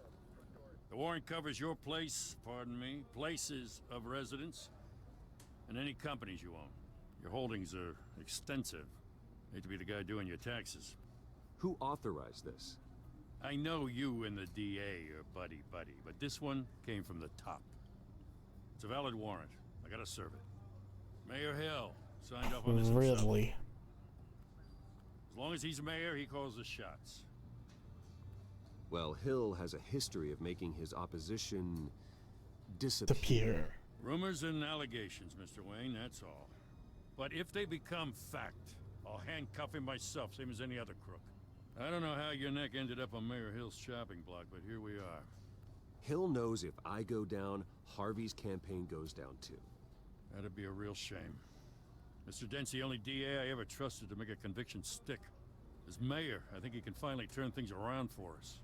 The warrant covers your place, pardon me, places of residence, and any companies you own. Your holdings are extensive. Hate to be the guy doing your taxes. Who authorized this? I know you and the DA are buddy-buddy, but this one came from the top. It's a valid warrant. I gotta serve it. Mayor Hill signed up on this himself. Really? As long as he's mayor, he calls the shots. Well, Hill has a history of making his opposition disappear. Rumors and allegations, Mr. Wayne, that's all. But if they become fact, I'll handcuff him myself, same as any other crook. I don't know how your neck ended up on Mayor Hill's chopping block, but here we are. Hill knows if I go down, Harvey's campaign goes down too. That'd be a real shame. Mr. Dent's the only DA I ever trusted to make a conviction stick. As mayor, I think he can finally turn things around for us.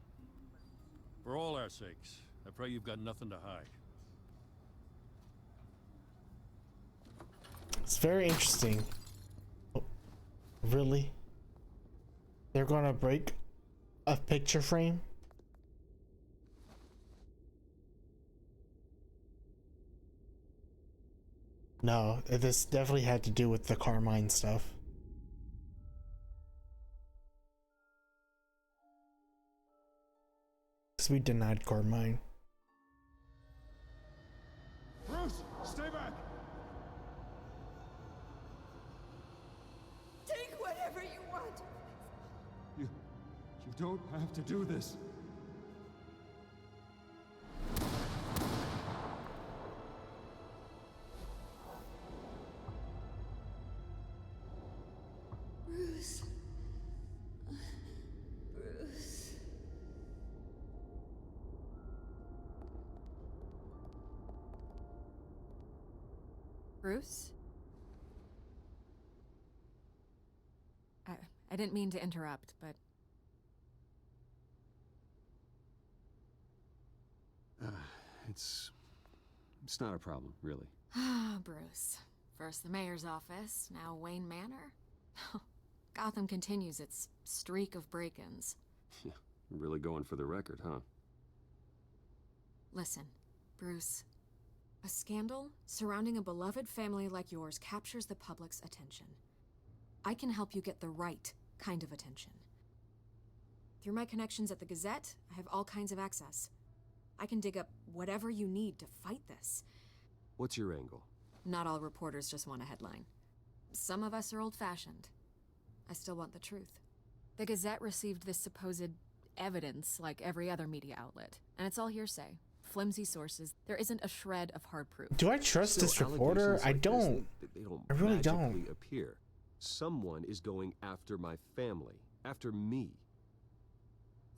For all our sakes, I pray you've got nothing to hide. It's very interesting. Oh, really? They're gonna break a picture frame? No, this definitely had to do with the Carmine stuff. Because we denied Carmine. Bruce, stay back! Take whatever you want. You don't have to do this. Bruce. Bruce. Bruce? I didn't mean to interrupt, but It's not a problem, really. Ah, Bruce. First the mayor's office, now Wayne Manor. Gotham continues its streak of break-ins. Yeah, really going for the record, huh? Listen, Bruce. A scandal surrounding a beloved family like yours captures the public's attention. I can help you get the right kind of attention. Through my connections at the Gazette, I have all kinds of access. I can dig up whatever you need to fight this. What's your angle? Not all reporters just want a headline. Some of us are old-fashioned. I still want the truth. The Gazette received this supposed evidence like every other media outlet, and it's all hearsay. Flimsy sources. There isn't a shred of hard proof. Do I trust Still, this reporter? allegations I like don't. This, they don't I really magically don't. appear. Someone is going after my family, after me.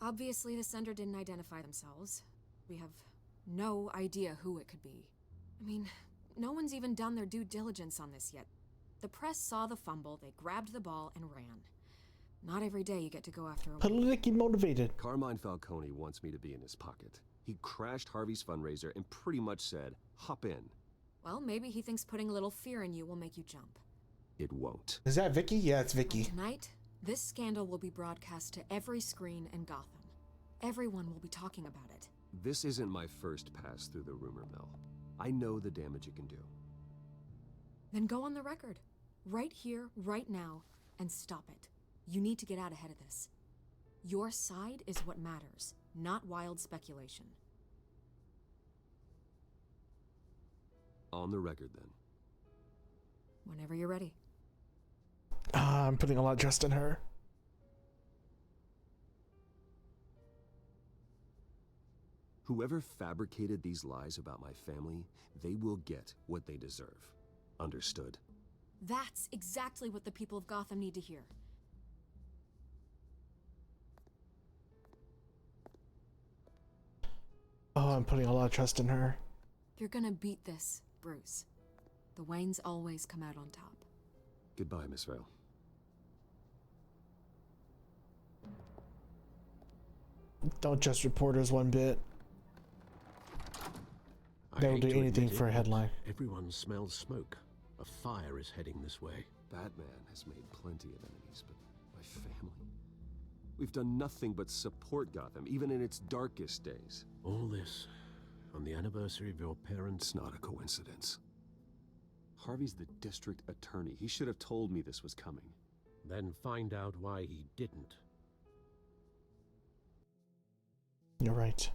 Obviously, the sender didn't identify themselves. We have no idea who it could be. I mean, no one's even done their due diligence on this yet. The press saw the fumble, they grabbed the ball and ran. Not every day you get to go after a Politically motivated. Carmine Falcone wants me to be in his pocket. He crashed Harvey's fundraiser and pretty much said, hop in. Well, maybe he thinks putting a little fear in you will make you jump. It won't. Is that Vicky? Yeah, it's Vicky. And tonight, this scandal will be broadcast to every screen in Gotham. Everyone will be talking about it. This isn't my first pass through the rumor mill. I know the damage it can do. Then go on the record. Right here, right now, and stop it. You need to get out ahead of this. Your side is what matters, not wild speculation. On the record, then. Whenever you're ready. I'm putting a lot of trust in her. Whoever fabricated these lies about my family, they will get what they deserve. Understood? That's exactly what the people of Gotham need to hear. Oh, I'm putting a lot of trust in her. You're gonna beat this, Bruce. The Waynes always come out on top. Goodbye, Miss Vale. Don't trust reporters one bit. They'll do anything for a headline. Everyone smells smoke. A fire is heading this way. Batman has made plenty of enemies, but my family... We've done nothing but support Gotham, even in its darkest days. All this on the anniversary of your parents'... It's not a coincidence. Harvey's the district attorney. He should have told me this was coming. Then find out why he didn't. You're right.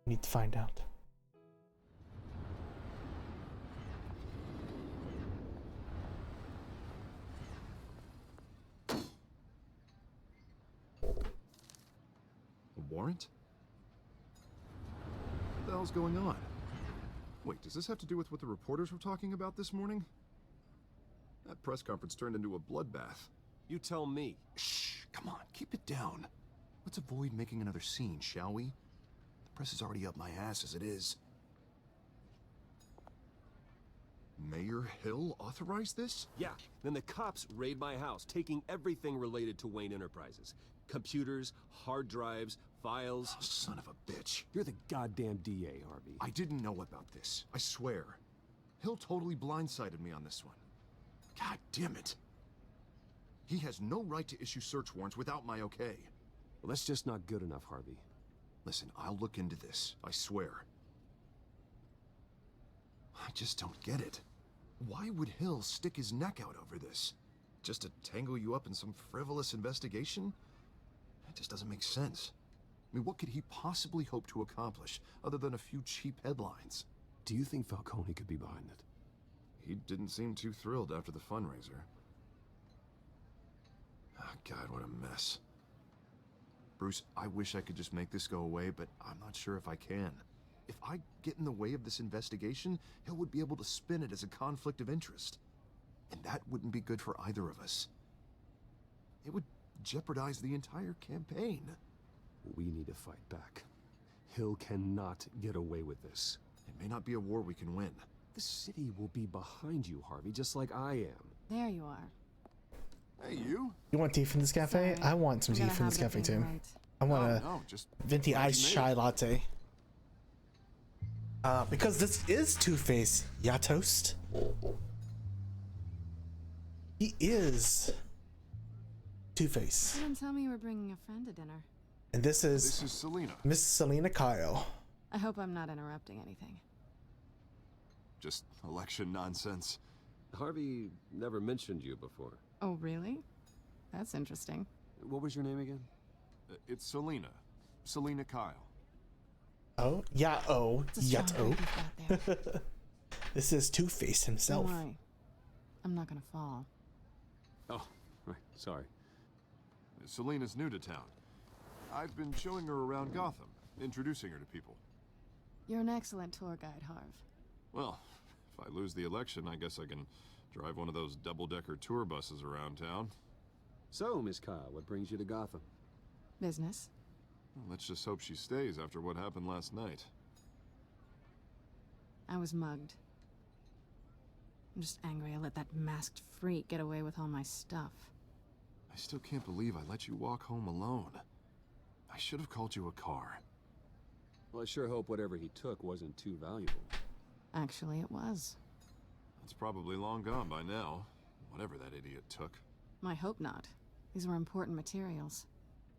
Need to find out. A warrant? What the hell's going on? Wait, does this have to do with what the reporters were talking about this morning? That press conference turned into a bloodbath. You tell me. Shh, come on, keep it down. Let's avoid making another scene, shall we? The press is already up my ass as it is. Mayor Hill authorized this? Yeah, then the cops raid my house, taking everything related to Wayne Enterprises. Computers, hard drives, files. Oh, son of a bitch. You're the goddamn DA, Harvey. I didn't know about this, I swear. Hill totally blindsided me on this one. God damn it. He has no right to issue search warrants without my okay. Well, that's just not good enough, Harvey. Listen, I'll look into this, I swear. I just don't get it. Why would Hill stick his neck out over this? Just to tangle you up in some frivolous investigation? It just doesn't make sense. I mean, what could he possibly hope to accomplish other than a few cheap headlines? Do you think Falcone could be behind it? He didn't seem too thrilled after the fundraiser. Oh, God, what a mess. Bruce, I wish I could just make this go away, but I'm not sure if I can. If I get in the way of this investigation, Hill would be able to spin it as a conflict of interest. And that wouldn't be good for either of us. It would jeopardize the entire campaign. We need to fight back. Hill cannot get away with this. It may not be a war we can win. The city will be behind you, Harvey, just like I am. There you are. Hey, you. You want tea from this cafe? Sorry. I want some tea from this cafe too. I want a No, just venti glad you iced made chai it. latte. Because this is Two-Face, Yatoast. He is Two-Face. You didn't tell me you were bringing a friend to dinner. And this is Selena. Miss Selena Kyle. I hope I'm not interrupting anything. Just election nonsense. Harvey never mentioned you before. Oh, really? That's interesting. What was your name again? It's Selena. Selena Kyle. Oh, yeah, oh, It's a strong Yato. break you've got there. This is Two-Face himself. Don't worry. I'm not gonna fall. Oh, right. Sorry. Selena's new to town. I've been showing her around Gotham, introducing her to people. You're an excellent tour guide, Harv. Well, if I lose the election, I guess I can drive one of those double-decker tour buses around town. So, Miss Kyle, what brings you to Gotham? Business. Well, let's just hope she stays after what happened last night. I was mugged. I'm just angry I let that masked freak get away with all my stuff. I still can't believe I let you walk home alone. I should have called you a car. Well, I sure hope whatever he took wasn't too valuable. Actually, it was. It's probably long gone by now, whatever that idiot took. I hope not. These were important materials.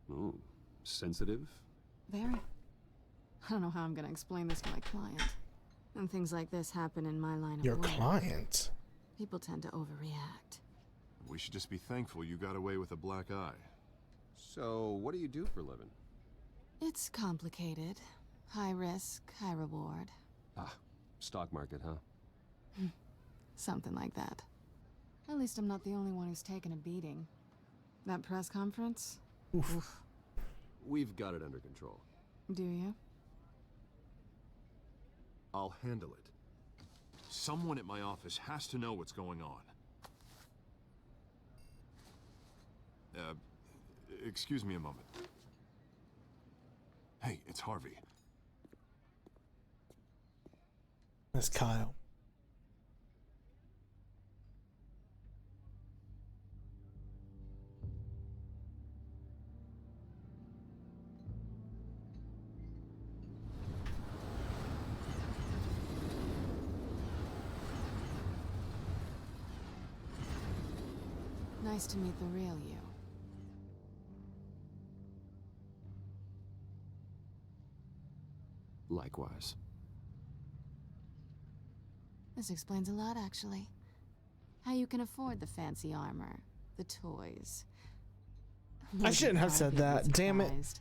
Ooh, sensitive? Very. I don't know how I'm gonna explain this to my client. And things like this happen in my line of Your work. client? People tend to overreact. We should just be thankful you got away with a black eye. So, what do you do for a living? It's complicated. High risk, high reward. Ah, stock market, huh? Something like that. At least I'm not the only one who's taken a beating. That press conference? Oof. We've got it under control. Do you? I'll handle it. Someone at my office has to know what's going on. Excuse me a moment. Hey, it's Harvey. Miss Kyle. Nice to meet the real you. Likewise. This explains a lot, actually. How you can afford the fancy armor, the toys. I shouldn't have said that. Damn it. Surprised.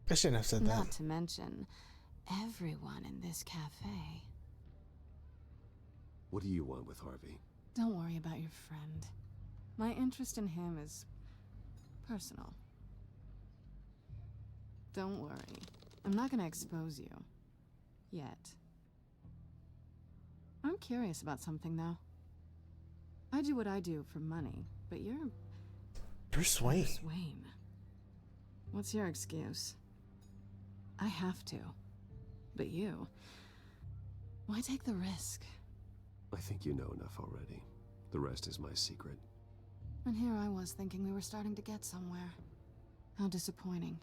I shouldn't have said Not that. to mention, everyone in this cafe. What do you want with Harvey? Don't worry about your friend. My interest in him is personal. Don't worry. I'm not gonna expose you. Yet. I'm curious about something, though. I do what I do for money, but you're Bruce Wayne. Bruce Wayne. What's your excuse? I have to. But you... why take the risk? I think you know enough already. The rest is my secret. And here I was thinking we were starting to get somewhere. How disappointing.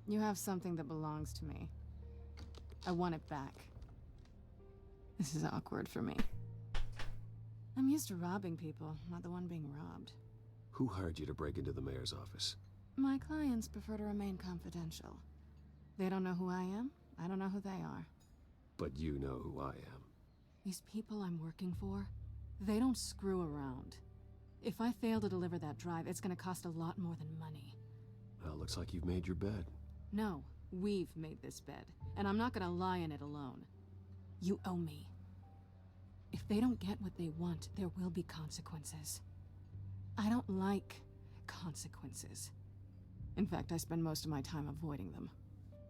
You have something that belongs to me. I want it back. This is awkward for me. I'm used to robbing people, not the one being robbed. Who hired you to break into the mayor's office? My clients prefer to remain confidential. They don't know who I am, I don't know who they are. But you know who I am. These people I'm working for, they don't screw around. If I fail to deliver that drive, it's gonna cost a lot more than money. Well, looks like you've made your bed. No, we've made this bed, and I'm not gonna lie in it alone. You owe me. If they don't get what they want, there will be consequences. I don't like consequences. In fact, I spend most of my time avoiding them.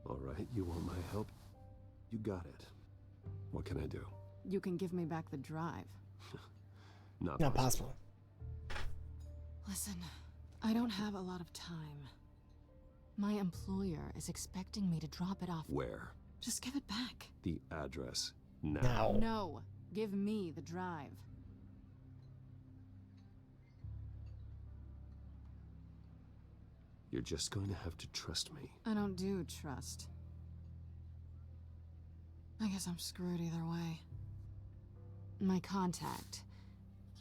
All right, you want my help? You got it. What can I do? You can give me back the drive. Not possible. Listen, I don't have a lot of time. My employer is expecting me to drop it off. Where? Just give it back. The address. Now. No, give me the drive. You're just going to have to trust me. I don't do trust. I guess I'm screwed either way. My contact.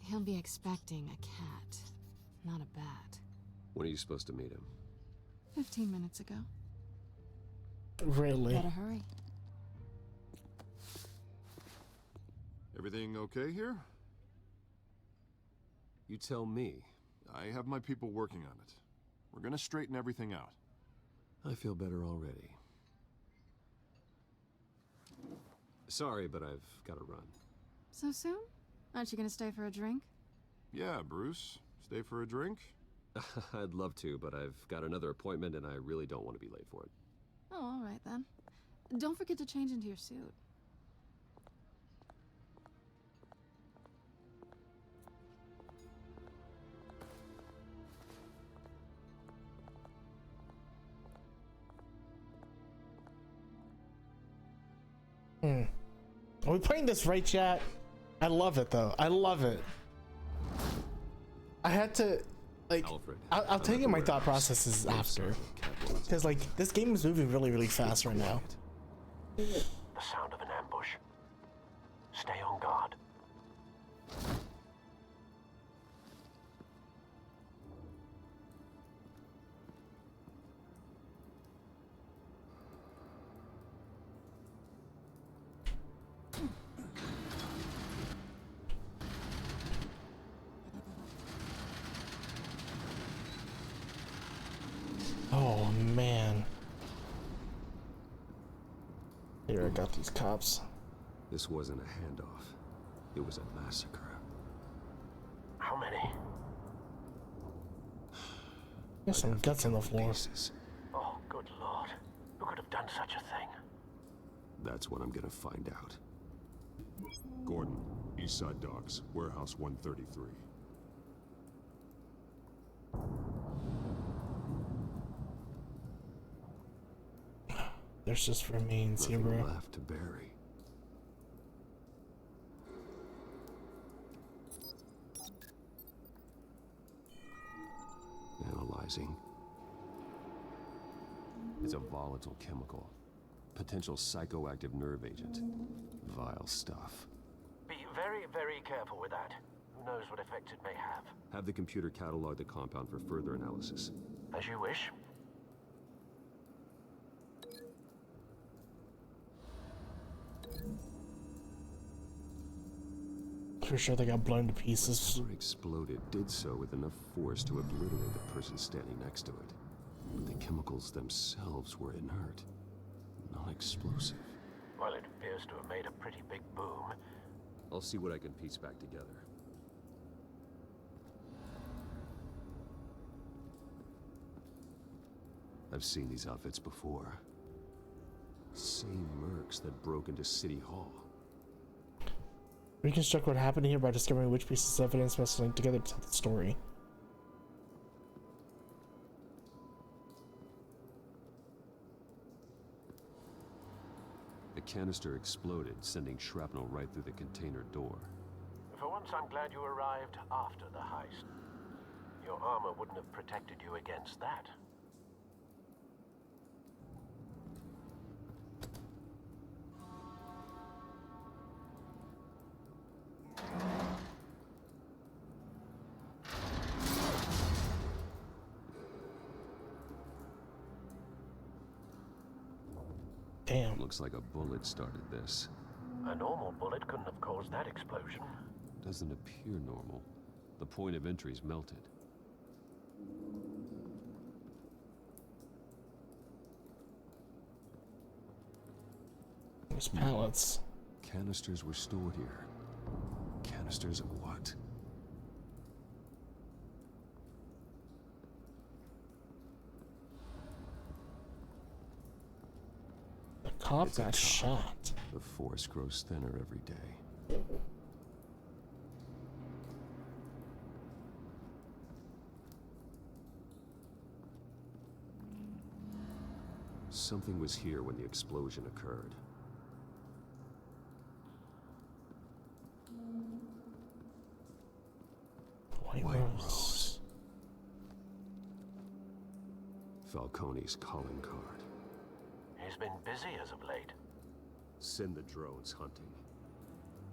He'll be expecting a cat, not a bat. When are you supposed to meet him? 15 minutes ago. Really? Better hurry. Everything okay here? You tell me. I have my people working on it. We're gonna straighten everything out. I feel better already. Sorry, but I've got to run. So soon? Aren't you gonna stay for a drink? Yeah, Bruce. Stay for a drink? I'd love to, but I've got another appointment and I really don't want to be late for it. Oh, all right then. Don't forget to change into your suit. Are we playing this right, chat? I love it though. I love it. I had to, like, Alfred, I'll tell you my thought processes after, because like this game is moving really, really fast right now. The sound of an ambush. Stay on guard. Oh man. Here, I got these cops. This wasn't a handoff. It was a massacre. How many? There's some guts on the floor. Oh, good lord. Who could have done such a thing? That's what I'm gonna find out. Gordon, Eastside Docks, Warehouse 133. There's just remains here, Nothing bro. left to bury. Analyzing. It's a volatile chemical. Potential psychoactive nerve agent. Vile stuff. Be very, very careful with that. Who knows what effects it may have. Have the computer catalog the compound for further analysis. As you wish. For sure they got blown to pieces. Whatever exploded did so with enough force to obliterate the person standing next to it. But the chemicals themselves were inert, non-explosive. Well, it appears to have made a pretty big boom. I'll see what I can piece back together. I've seen these outfits before. Same mercs that broke into City Hall. Reconstruct what happened here by discovering which pieces of evidence must link together to tell the story. The canister exploded, sending shrapnel right through the container door. For once, I'm glad you arrived after the heist. Your armor wouldn't have protected you against that. Damn. Looks like a bullet started this. A normal bullet couldn't have caused that explosion. Doesn't appear normal. The point of entry's melted. There's pallets. Canisters were stored here. Canisters of what? The cop got shot. The force grows thinner every day. Something was here when the explosion occurred. White Rose. Falcone's calling card. He's been busy as of late. Send the drones hunting.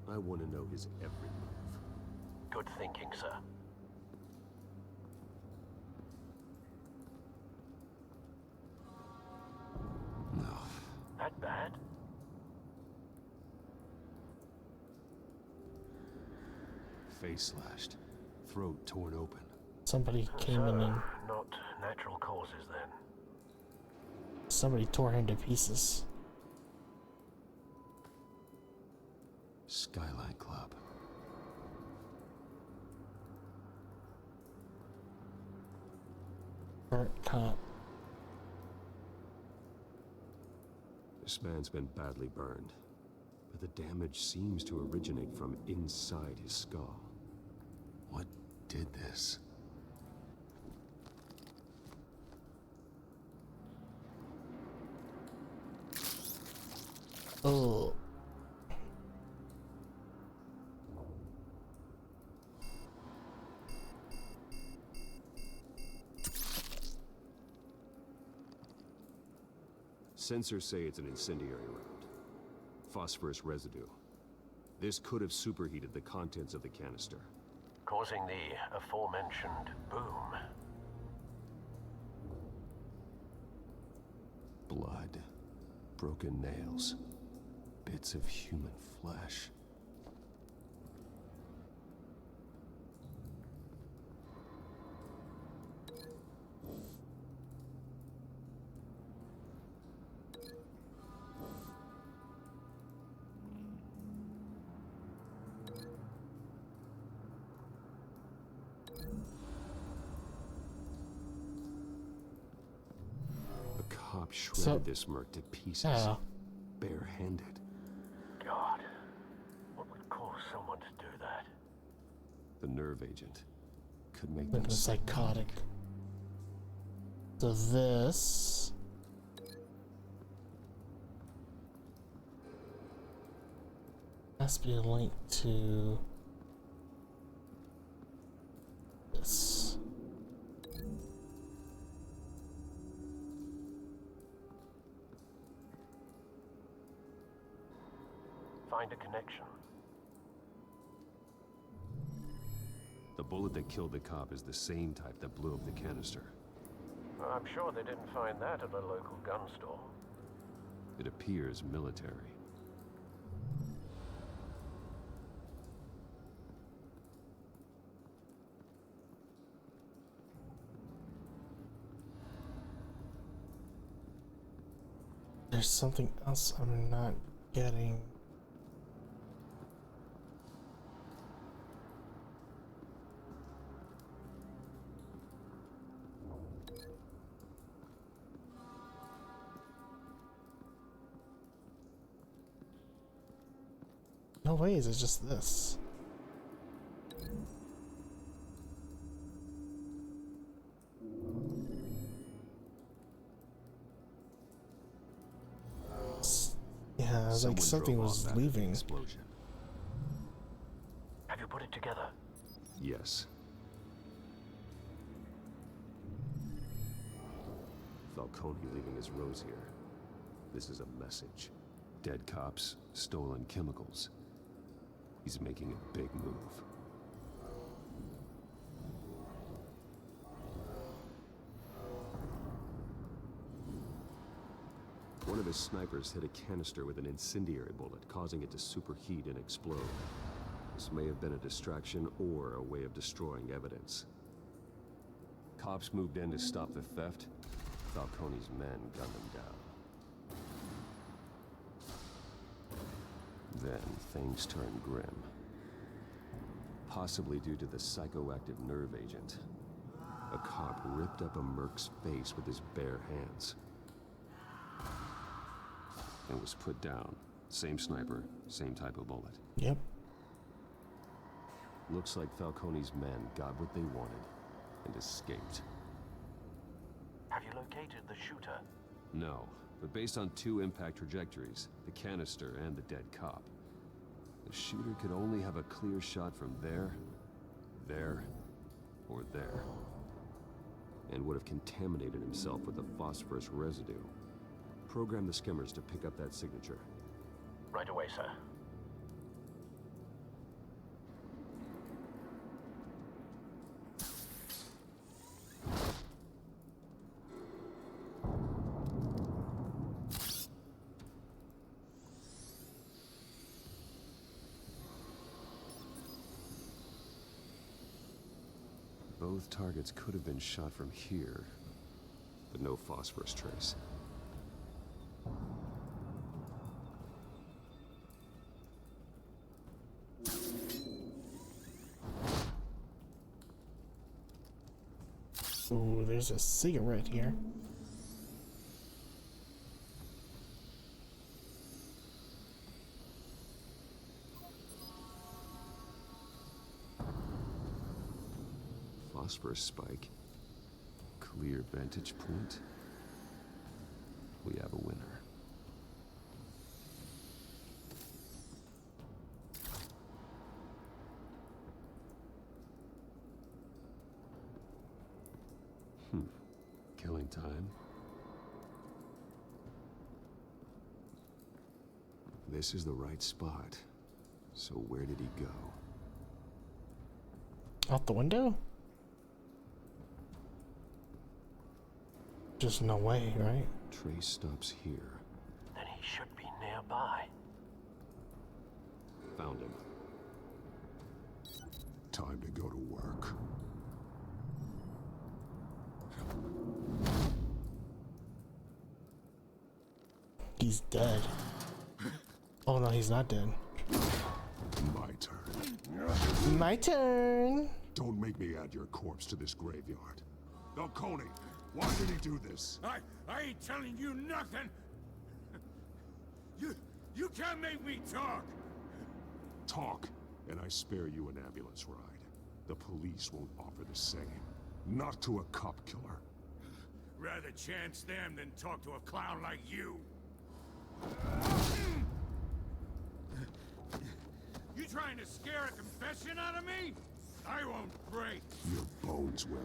I want to know his every move. Good thinking, sir. No. That bad? Face slashed. Throat torn open. Somebody came in and Not natural causes, then. somebody tore him to pieces. Skyline Club. Burnt cop. This man's been badly burned, but the damage seems to originate from inside his skull. What did this? Oh. Sensors say it's an incendiary round. Phosphorus residue. This could have superheated the contents of the canister, Causing the aforementioned boom. blood, broken nails, bits of human flesh. Shredded this merc to pieces, barehanded. God, what would cause someone to do that? The nerve agent could make Like them a psychotic. So this has to be linked to this. Find a connection. The bullet that killed the cop is the same type that blew up the canister. I'm sure they didn't find that at a local gun store. It appears military. There's something else I'm not getting. No ways, it's just this. Yeah, it was like something was leaving. Explosion. Have you put it together? Yes. Falcone leaving his rose here. This is a message. Dead cops, stolen chemicals. He's making a big move. One of his snipers hit a canister with an incendiary bullet, causing it to superheat and explode. This may have been a distraction or a way of destroying evidence. Cops moved in to stop the theft. Falcone's men gunned them down. Then things turned grim. Possibly due to the psychoactive nerve agent. A cop ripped up a merc's face with his bare hands. And was put down. Same sniper, same type of bullet. Yep. Looks like Falcone's men got what they wanted and escaped. Have you located the shooter? No, but based on two impact trajectories, the canister and the dead cop, the shooter could only have a clear shot from there, or there. and would have contaminated himself with the phosphorus residue. Program the skimmers to pick up that signature. Right away, sir. Both targets could have been shot from here, but no phosphorus trace. Ooh, there's a cigarette here. Phosphorus spike. Clear vantage point. We have a winner. Killing time. This is the right spot. So where did he go? Out the window? Just no way, right? Trace stops here. Then he should be nearby. Found him. Time to go to work. He's dead. Oh no, he's not dead. My turn. My turn. Don't make me add your corpse to this graveyard. Falcone, why did he do this? I ain't telling you nothing. You can't make me talk. Talk, and I spare you an ambulance ride. The police won't offer the same. Not to a cop killer. Rather chance them than talk to a clown like you. You trying to scare a confession out of me? I won't break. Your bones will.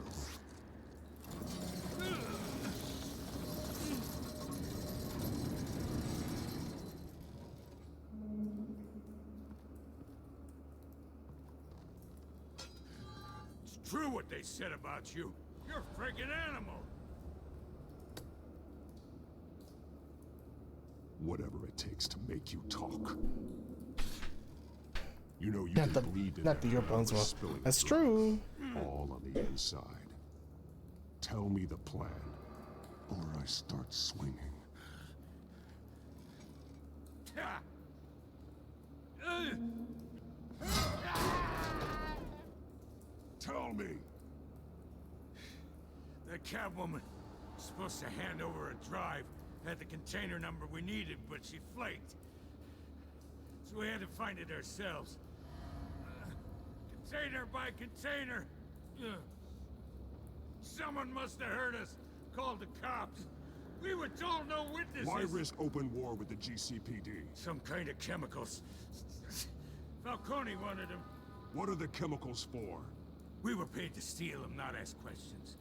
It's true what they said about you. You're a freaking animal. Whatever it takes to make you talk. You know you Not can bleed to not the death your without bones will. spilling That's blood. true. All on the inside. Tell me the plan, or I start swinging. Tell me. The Catwoman was supposed to hand over a drive, had the container number we needed, but she flaked. So we had to find it ourselves. Container by container. Someone must have heard us, called the cops. We were told no witnesses. Why risk open war with the GCPD? Some kind of chemicals. Falcone wanted them. What are the chemicals for? We were paid to steal them, not ask questions.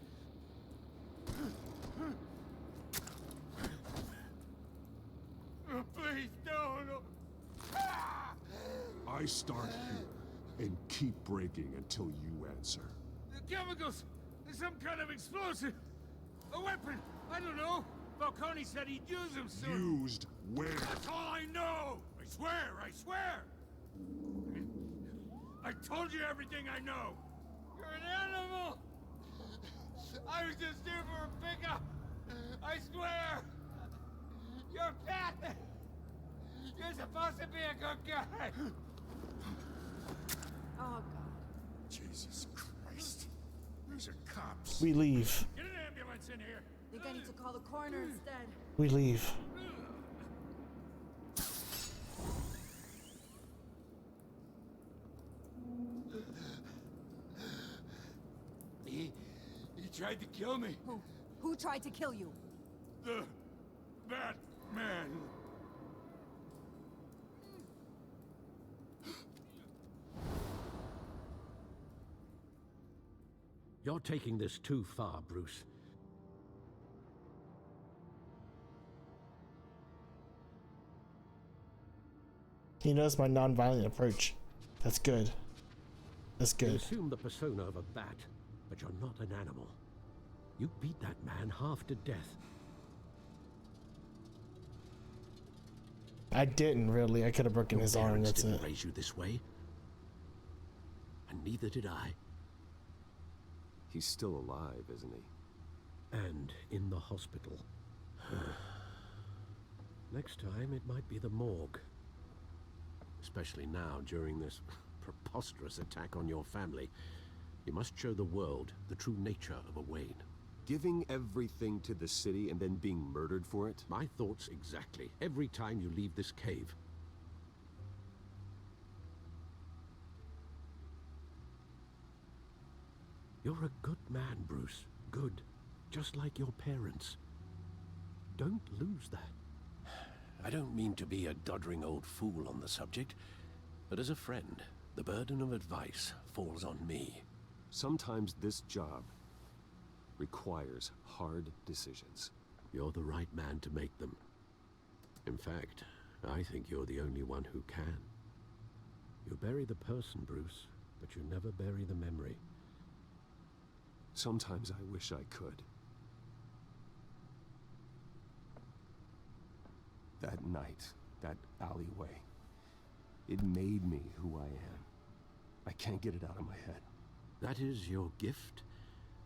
Please, no. I start here and keep breaking until you answer. The chemicals! There's some kind of explosive! A weapon! I don't know! Falcone said he'd use them soon! Used where? That's all I know! I swear! I told you everything I know! You're an animal! I was just here for a pickup! I swear! You're a pet! You're supposed to be a good guy! Oh, God. Jesus Christ. These are cops. We leave. Get an ambulance in here. Think I need to call the coroner instead. We leave. He tried to kill me. Who tried to kill you? The Batman. You're taking this too far, Bruce. He knows my non-violent approach. That's good. That's You good. assume the persona of a bat, but you're not an animal. You beat that man half to death. I didn't really. I could have broken his arm. That's didn't it. raise you this way, and neither did I. He's still alive, isn't he? And in the hospital. Next time, it might be the morgue. Especially now, during this preposterous attack on your family. You must show the world the true nature of a Wayne. Giving everything to the city and then being murdered for it? My thoughts exactly. Every time you leave this cave. You're a good man, Bruce. Good. Just like your parents. Don't lose that. I don't mean to be a doddering old fool on the subject, but as a friend, the burden of advice falls on me. Sometimes this job requires hard decisions. You're the right man to make them. In fact, I think you're the only one who can. You bury the person, Bruce, but you never bury the memory. Sometimes I wish I could. That night, that alleyway, it made me who I am. I can't get it out of my head. That is your gift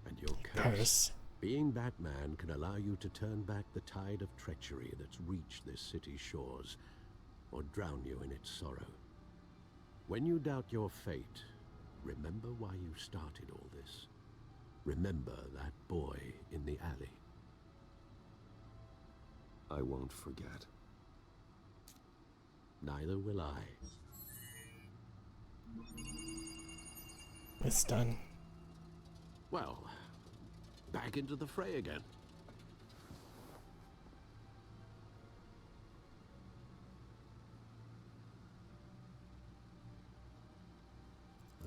and your Curse. Being Batman can allow you to turn back the tide of treachery that's reached this city's shores, or drown you in its sorrow. When you doubt your fate, remember why you started all this. Remember that boy in the alley. I won't forget. Neither will I. It's done. Well, back into the fray again.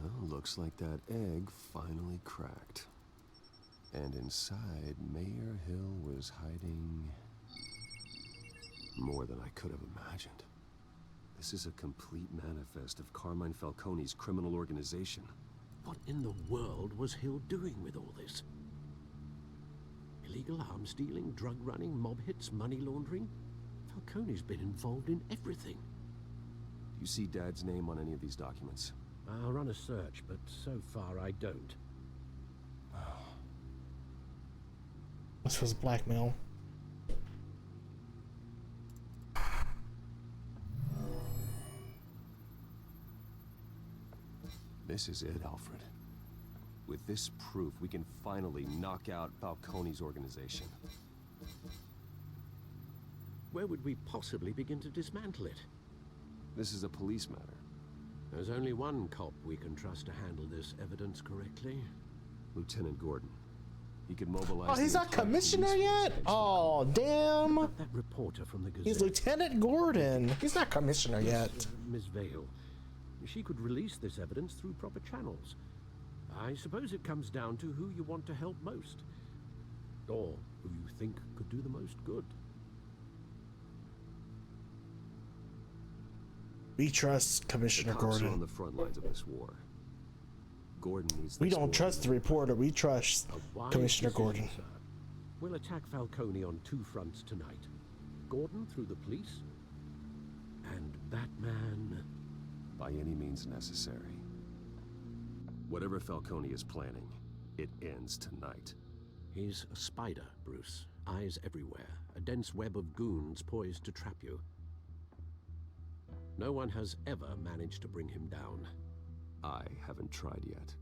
Well, looks like that egg finally cracked. And inside, Mayor Hill was hiding more than I could have imagined. This is a complete manifest of Carmine Falcone's criminal organization. What in the world was Hill doing with all this? Illegal arms dealing, drug running, mob hits, money laundering? Falcone's been involved in everything. Do you see Dad's name on any of these documents? I'll run a search, but so far I don't. This was blackmail. This is it, Alfred. With this proof, we can finally knock out Falcone's organization. Where would we possibly begin to dismantle it? This is a police matter. There's only one cop we can trust to handle this evidence correctly. Lieutenant Gordon. He could mobilize. Oh, he's not commissioner yet? Oh, damn. That reporter from the Gazette. He's Lieutenant Gordon. He's not commissioner yet. Ms. Vale. She could release this evidence through proper channels. I suppose it comes down to who you want to help most. Or who you think could do the most good. We trust Commissioner Gordon. On the front lines of this war. Gordon needs. We don't trust the reporter. We trust Commissioner Gordon. Sir. We'll attack Falcone on two fronts tonight. Gordon through the police, and Batman by any means necessary. Whatever Falcone is planning, it ends tonight. He's a spider, Bruce. Eyes everywhere. A dense web of goons poised to trap you. No one has ever managed to bring him down. I haven't tried yet.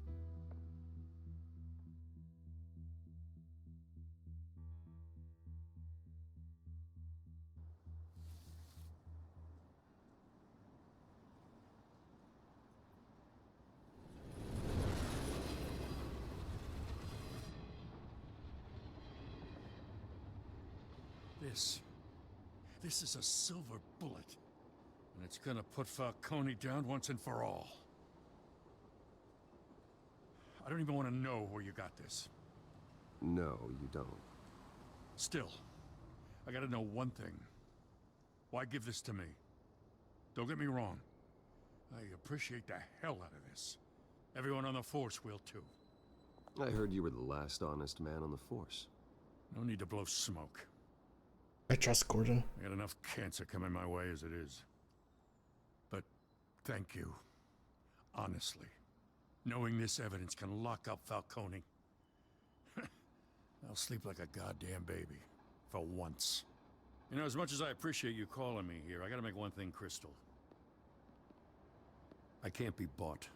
This is a silver bullet. And it's gonna put Falcone down once and for all. I don't even want to know where you got this. No, you don't. Still, I gotta know one thing. Why give this to me? Don't get me wrong. I appreciate the hell out of this. Everyone on the force will too. I heard you were the last honest man on the force. No need to blow smoke. I trust Gordon. I got enough cancer coming my way as it is. But thank you. Honestly. Knowing this evidence can lock up Falcone. I'll sleep like a goddamn baby. For once. You know, as much as I appreciate you calling me here, I gotta make one thing crystal. I can't be bought.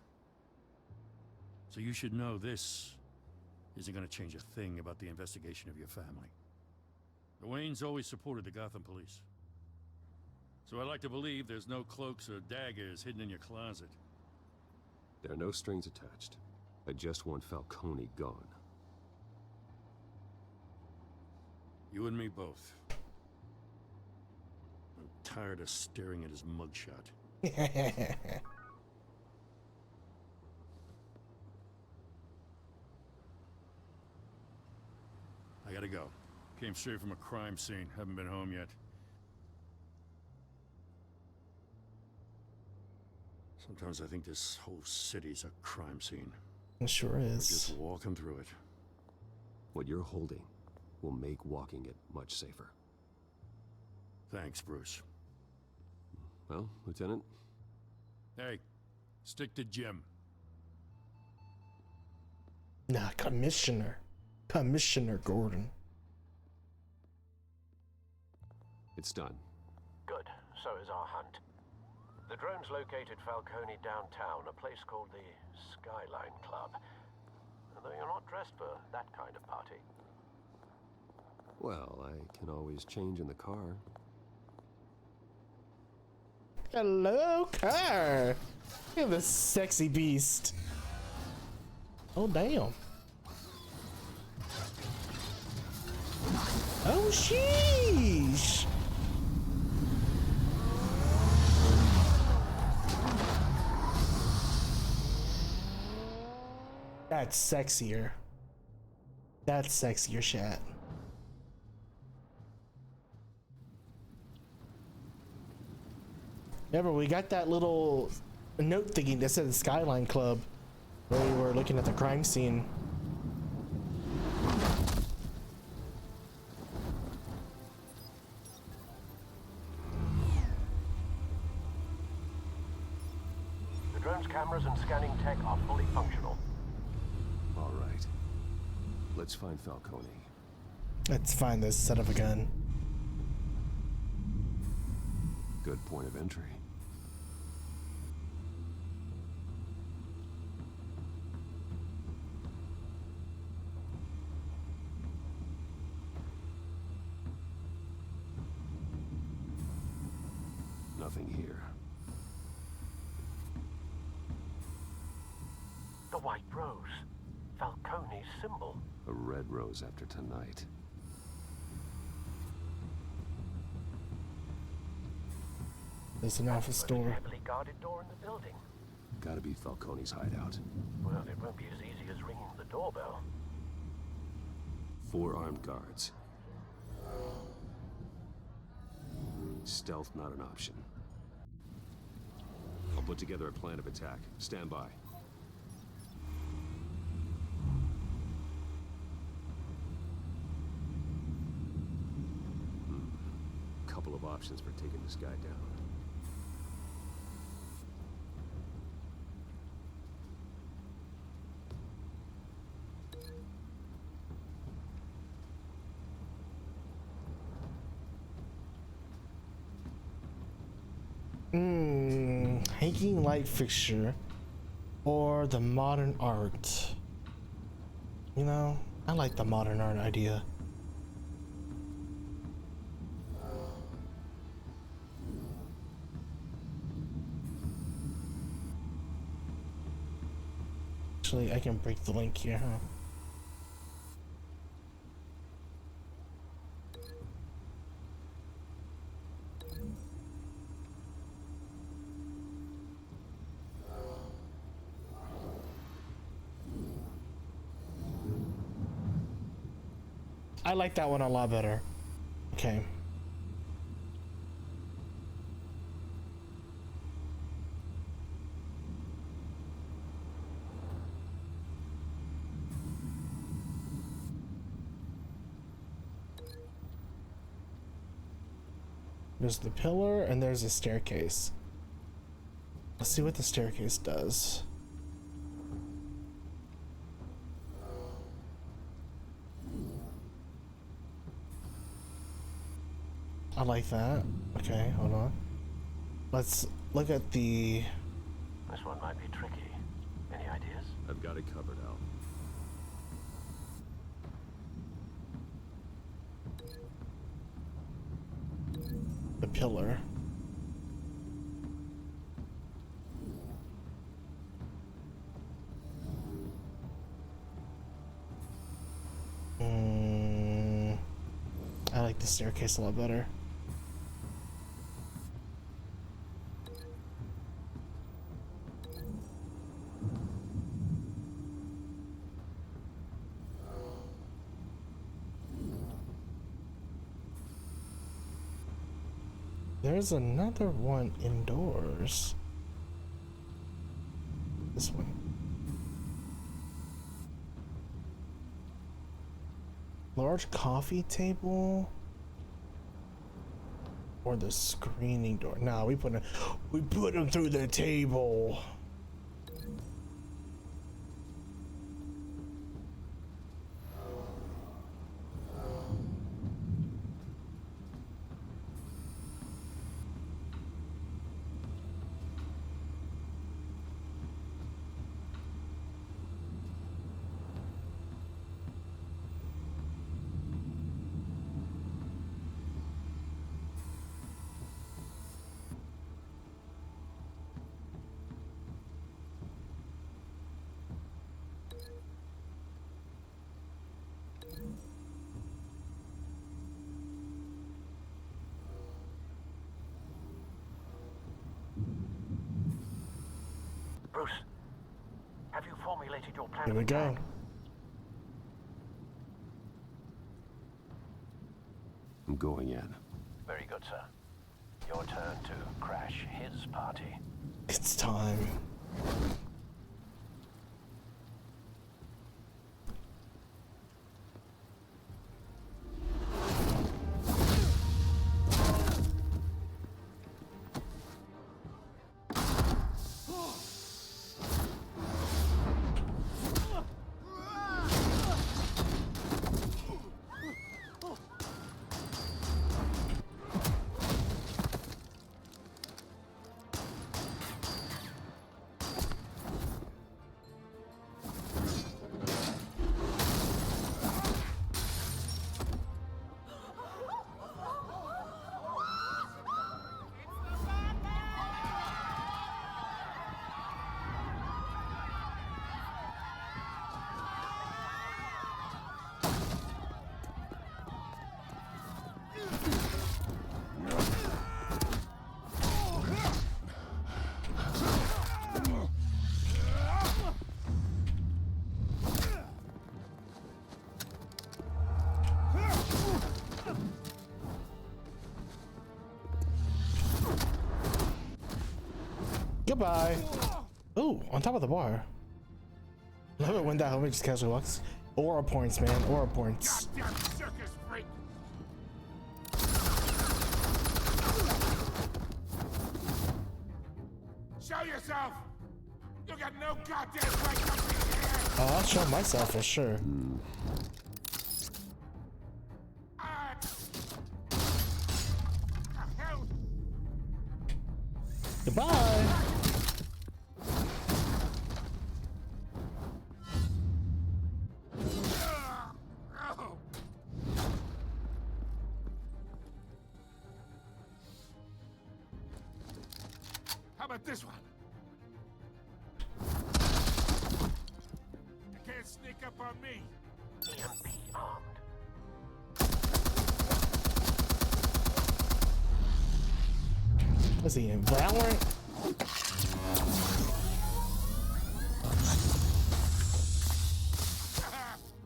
So you should know this isn't gonna change a thing about the investigation of your family. The Waynes always supported the Gotham police. So I like to believe there's no cloaks or daggers hidden in your closet. There are no strings attached. I just want Falcone gone. You and me both. I'm tired of staring at his mugshot. I gotta go. Came straight from a crime scene. Haven't been home yet. Sometimes I think this whole city's a crime scene. It sure We're is. just walking through it. What you're holding will make walking it much safer. Thanks, Bruce. Well, Lieutenant? Hey, stick to Jim. Nah, Commissioner. Commissioner Gordon. It's done. Good. So is our hunt. The drones located Falcone downtown, a place called the Skyline Club. Though you're not dressed for that kind of party. Well, I can always change in the car. Hello, car. Look at this sexy beast. Oh, damn. Oh, sheesh. That's sexier. That's sexier shit. Remember, we got that little note thingy that said the Skyline Club where we were looking at the crime scene. The drone's cameras and scanning tech are fully functional. All right. Let's find Falcone. Let's find this son of a gun. Good point of entry. Nothing here. The white rose. Falcone's symbol. A red rose after tonight. There's an office door. Heavily guarded door in the building. Gotta be Falcone's hideout. Well, it won't be as easy as ringing the doorbell. 4 armed guards. Stealth not an option. I'll put together a plan of attack. Stand by. Couple of options for taking this guy down. Hanging light fixture or the modern art. You know, I like the modern art idea. Actually, I can break the link here, huh? I like that one a lot better. Okay. There's the pillar and there's a staircase. Let's see what the staircase does. I like that. Okay, hold on. Let's look at the... This one might be tricky. Any ideas? I've got it covered, Al. The pillar. I like the staircase a lot better. There's another one indoors. This one. Large coffee table. Or the screening door. Nah, we put him through the table. Bruce, have you formulated your plan? Here we go. I'm going in. Very good, sir. Your turn to crash his party. It's time. Goodbye. Oh, on top of the bar. Love it when that homie just casually walks. Aura points, man. Aura points. Goddamn circus freak! Show yourself! You got no goddamn right to be here! Oh, I'll show myself for sure. Goodbye. How about this one? You can't sneak up on me. EMP armed. Was he in Valorant?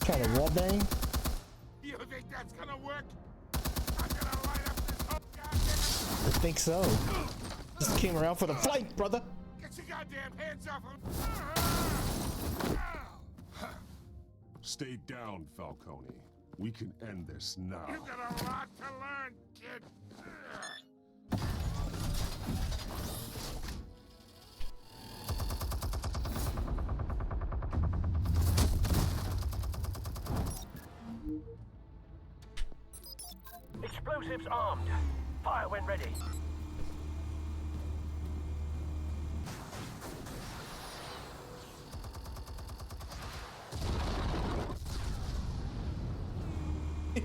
Trying to wallbang? You think that's gonna work? I'm gonna light up this whole goddamn... I think so. Just came around for the fight, brother. Get your goddamn hands off him! Stay down, Falcone. We can end this now. You got a lot to learn, kid. ships armed. Fire when ready.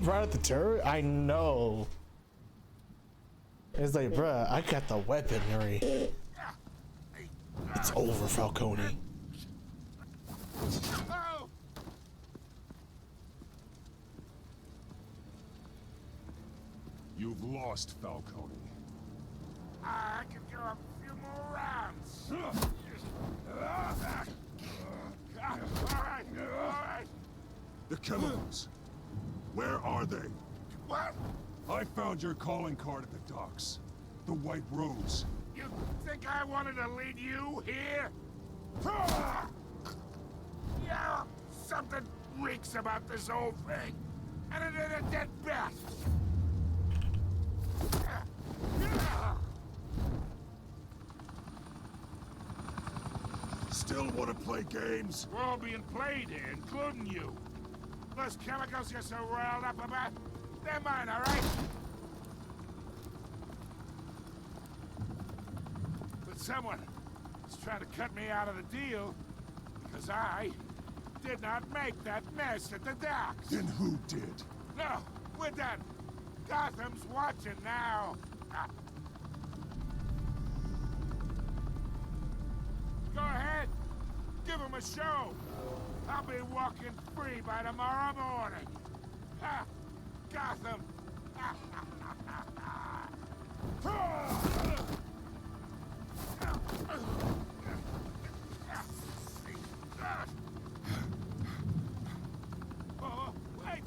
Right at the turret? I know. It's like, bruh, I got the weaponry. It's over, Falcone. You've lost, Falcone. I can go a few more rounds. All right. The chemicals. Where are they? What? I found your calling card at the docks. The White Rose. You think I wanted to lead you here? Yeah, something reeks about this whole thing. And it ain't a dead bat. Still want to play games? We're all being played here, including you. Those chemicals you're so riled up about, they're mine, all right? But someone is trying to cut me out of the deal because I did not make that mess at the docks. Then who did? No, we're done. Gotham's watching now. Go ahead. Give him a show. I'll be walking free by tomorrow morning. Ha! Gotham. Oh, wait.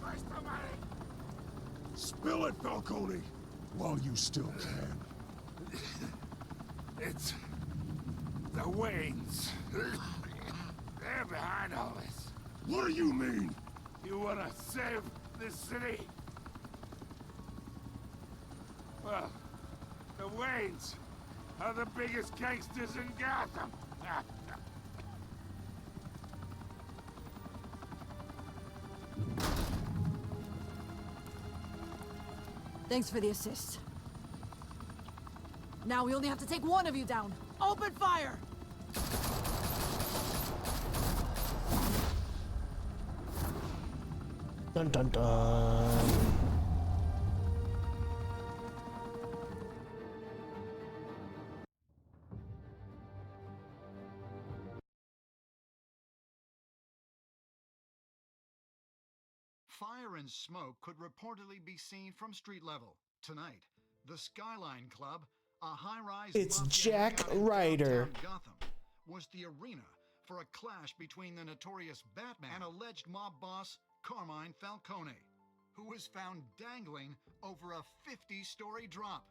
Christ almighty. Spill it, Falcone, while you still can. It's the Waynes. They're behind all this. What do you mean? You wanna save this city? Well, the Waynes are the biggest gangsters in Gotham. Thanks for the assist. Now we only have to take one of you down. Open fire! Dun dun dun. Fire and smoke could reportedly be seen from street level. Tonight, the Skyline Club, a high-rise... It's Jack Ryder. Gotham, was the arena for a clash between the notorious Batman and alleged mob boss Carmine Falcone, who was found dangling over a 50-story drop.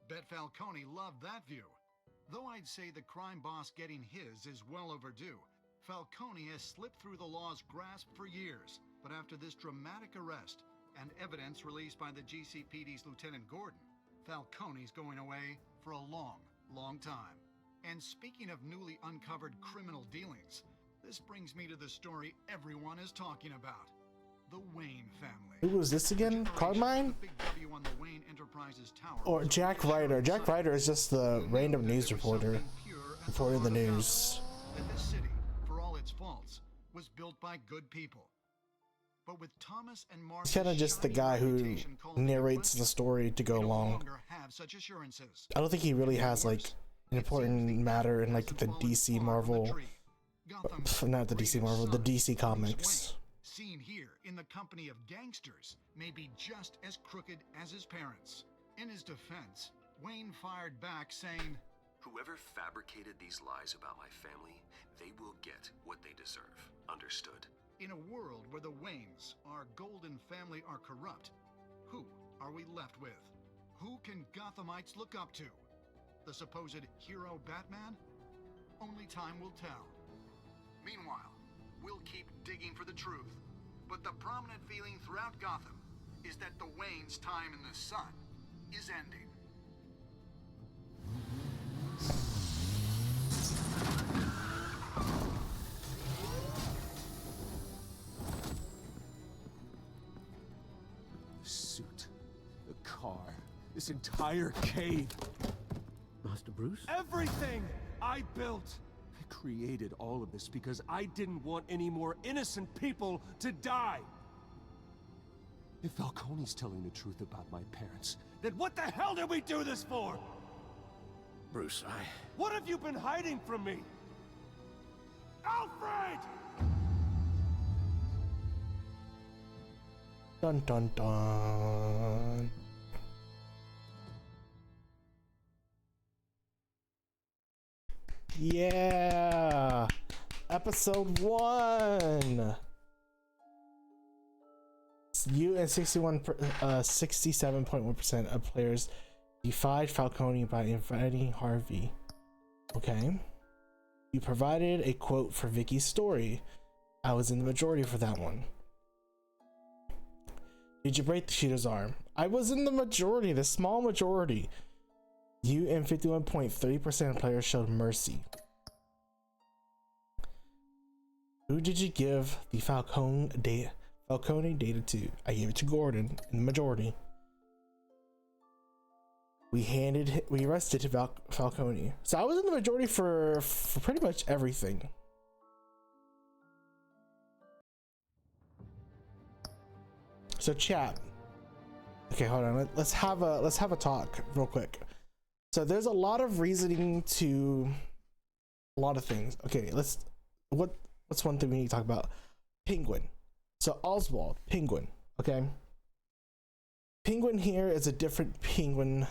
Bet Falcone loved that view. Though I'd say the crime boss getting his is well overdue, Falcone has slipped through the law's grasp for years. But after this dramatic arrest and evidence released by the GCPD's Lieutenant Gordon, Falcone's going away for a long, long time. And speaking of newly uncovered criminal dealings, this brings me to the story everyone is talking about. The Wayne family. Who was this again? Carmine? Or Jack Ryder? Jack Ryder is just the random news reporter reporting the news. That this city, for all its faults, was built by good people. But with Thomas and Martha's He's kind of just the guy who narrates the story to go along. I don't think he really has like an important matter in like the DC Marvel, not the DC Marvel, the DC comics. Seen here in the company of gangsters may be just as crooked as his parents. In his defense, Wayne fired back saying, "Whoever fabricated these lies about my family, they will get what they deserve. Understood?" In a world where the Waynes, our golden family, are corrupt, who are we left with? Who can Gothamites look up to? The supposed hero Batman? Only time will tell. Meanwhile, we'll keep digging for the truth. But the prominent feeling throughout Gotham is that the Waynes' time in the sun is ending. this entire cave. Master Bruce? Everything I built. I created all of this because I didn't want any more innocent people to die. If Falcone's telling the truth about my parents, then what the hell did we do this for? Bruce, What have you been hiding from me? Alfred! Dun dun dun. Yeah, episode 1. You and 67.1% of players defied Falcone by inviting Harvey. Okay. You provided a quote for Vicky's story. I was in the majority for that one. Did you break the shooter's arm? I was in the majority, the small majority. You and 51.3% of players showed mercy. Who did you give the Falcone data to? I gave it to Gordon in the majority. We arrested Falcone. So I was in the majority for pretty much everything. So chat. Okay, hold on. Let's have a talk real quick. So there's a lot of reasoning to a lot of things. Okay, what's one thing we need to talk about? Penguin. So Oswald, Penguin, okay? Penguin here is a different Penguin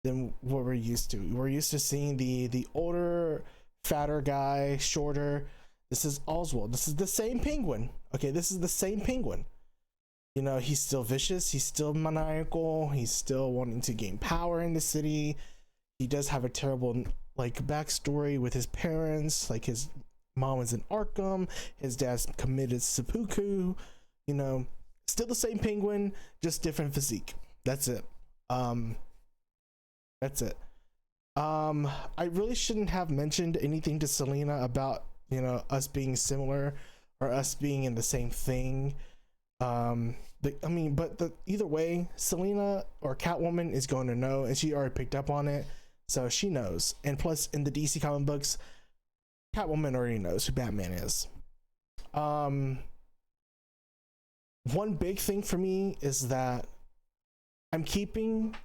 than what we're used to. We're used to seeing the older, fatter guy, shorter. This is Oswald. This is the same Penguin. Okay, this is the same Penguin. You know, he's still vicious, he's still maniacal, he's still wanting to gain power in the city. He does have a terrible backstory with his parents. Like, his mom was in Arkham, his dad's committed seppuku. You know, still the same Penguin, just different physique. That's it. That's it. I really shouldn't have mentioned anything to Selena about, you know, us being similar or us being in the same thing. Either way, Selena or Catwoman is going to know, and she already picked up on it, so she knows. And plus, in the DC comic books, Catwoman already knows who Batman is. One big thing for me is that I'm keeping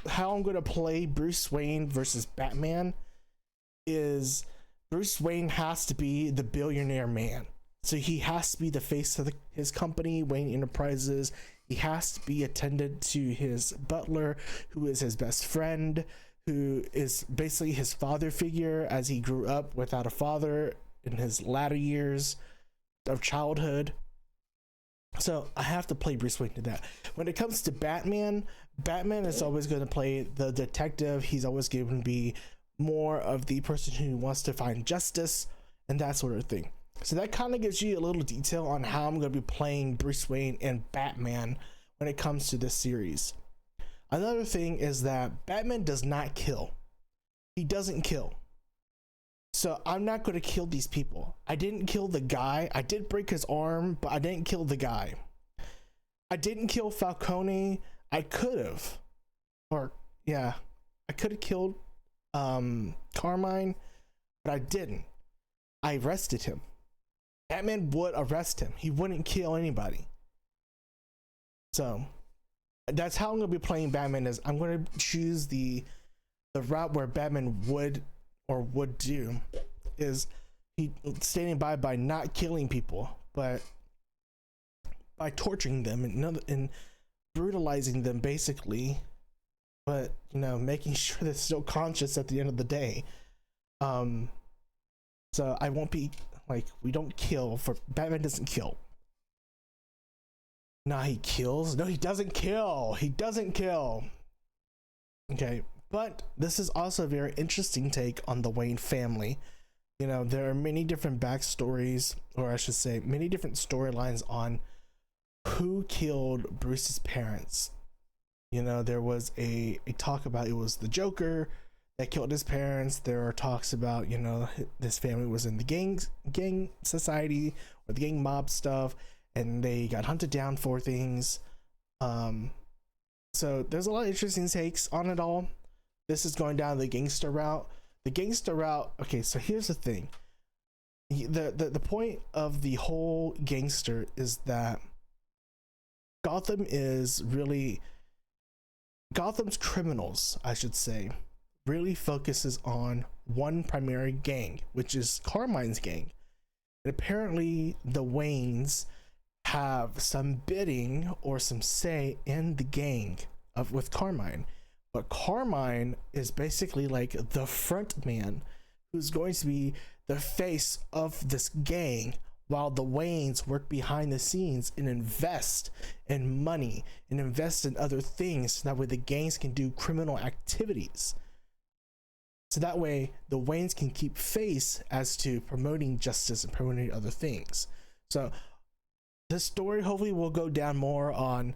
how I'm going to play Bruce Wayne versus Batman is Bruce Wayne has to be the billionaire man. So he has to be the face of his company, Wayne Enterprises. He has to be attendant to his butler, who is his best friend, who is basically his father figure as he grew up without a father in his latter years of childhood. So I have to play Bruce Wayne to that. When it comes to Batman, Batman is always going to play the detective. He's always going to be more of the person who wants to find justice and that sort of thing. So that kind of gives you a little detail on how I'm going to be playing Bruce Wayne and Batman when it comes to this series. Another thing is that Batman does not kill. He doesn't kill. So I'm not going to kill these people. I didn't kill the guy. I did break his arm, but I didn't kill the guy. I didn't kill Falcone. I could have. I could have killed Carmine, but I didn't. I arrested him. Batman would arrest him. He wouldn't kill anybody. So that's how I'm going to be playing Batman. Is I'm going to choose the route where Batman would do is he standing by not killing people, but by torturing them and brutalizing them basically, but you know, making sure they're still conscious at the end of the day. So I won't be like, we don't kill. For Batman doesn't kill. Nah, he kills. No, he doesn't kill. He doesn't kill. Okay, but this is also a very interesting take on the Wayne family. You know, there are many different backstories, or I should say, many different storylines on who killed Bruce's parents. You know, there was a talk about it was the Joker that killed his parents. There are talks about, you know, this family was in the gang society or the gang mob stuff, and they got hunted down for things. So there's a lot of interesting takes on it all. This is going down the gangster route. The gangster route. Okay, so here's the thing. The point of the whole gangster is that Gotham's criminals, I should say, really focuses on one primary gang, which is Carmine's gang. And apparently the Waynes have some bidding or some say in the gang with Carmine. But Carmine is basically like the front man who's going to be the face of this gang, while the Waynes work behind the scenes and invest in money and invest in other things, so that way the gangs can do criminal activities. So that way the Waynes can keep face as to promoting justice and promoting other things. So this story hopefully will go down more on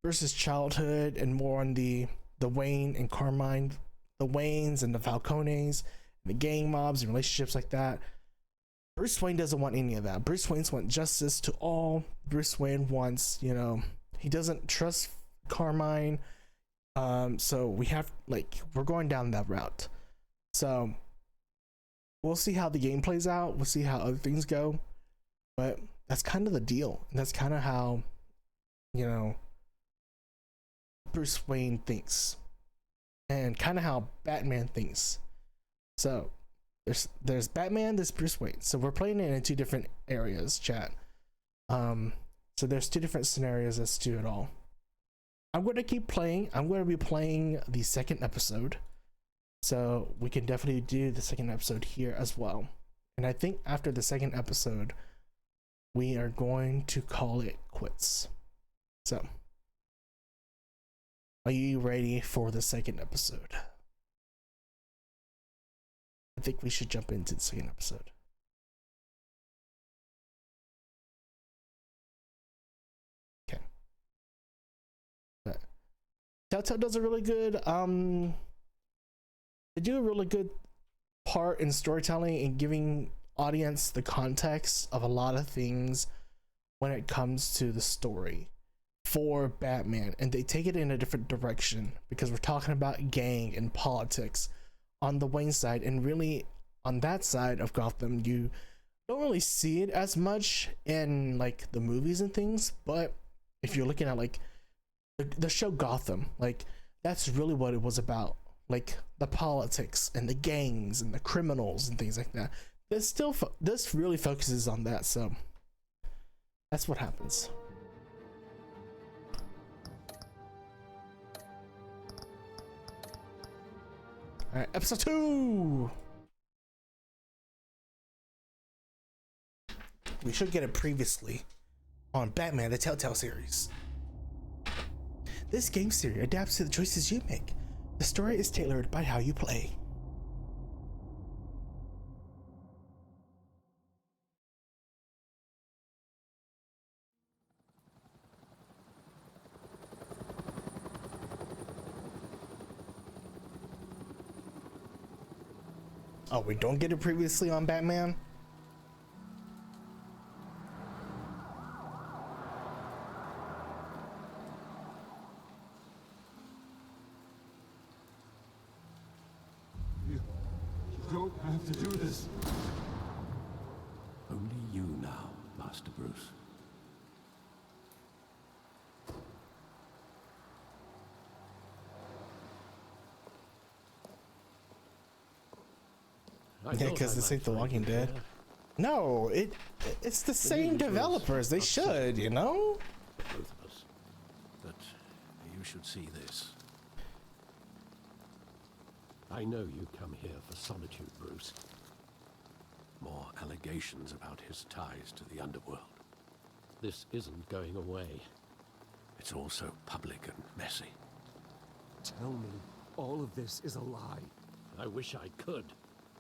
Bruce's childhood and more on the Wayne and Carmine, the Waynes and the Falcones, and the gang mobs and relationships like that. Bruce Wayne doesn't want any of that. Bruce Wayne wants justice to all. Bruce Wayne wants, he doesn't trust Carmine. So we're going down that route. So we'll see how the game plays out. We'll see how other things go. But that's kind of the deal. And that's kind of how, Bruce Wayne thinks. And kind of how Batman thinks. So there's Batman, there's Bruce Wayne. So we're playing it in two different areas, chat. So there's two different scenarios as to it all. I'm going to keep playing. I'm going to be playing the second episode. So we can definitely do the second episode here as well. And I think after the second episode, we are going to call it quits. So, are you ready for the second episode? I think we should jump into the second episode. Okay. But Telltale does a really good they do a really good part in storytelling and giving audience the context of a lot of things when it comes to the story for Batman, and they take it in a different direction because we're talking about gang and politics on the Wayne side, and really on that side of Gotham you don't really see it as much in like the movies and things, but if you're looking at like the show Gotham, like that's really what it was about, like the politics and the gangs and the criminals and things like that. This really focuses on that, so that's what happens. All right, episode 2. We should get it previously on Batman, the Telltale series. This game series adapts to the choices you make. The story is tailored by how you play. Oh, we don't get it previously on Batman? You don't have to do this. Only you now, Master Bruce. Yeah, because this ain't The Walking Dead. No, it's the same developers. They should, you know? Both of us. But you should see this. I know you come here for solitude, Bruce. More allegations about his ties to the underworld. This isn't going away. It's all so public and messy. Tell me all of this is a lie. I wish I could.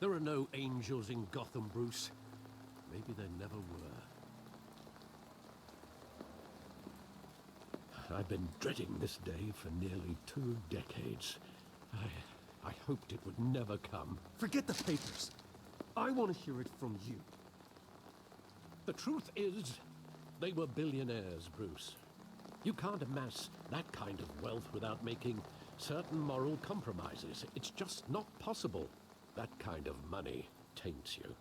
There are no angels in Gotham, Bruce. Maybe there never were. I've been dreading this day for nearly 2 decades. I hoped it would never come. Forget the papers. I want to hear it from you. The truth is, they were billionaires, Bruce. You can't amass that kind of wealth without making certain moral compromises. It's just not possible. That kind of money taints you.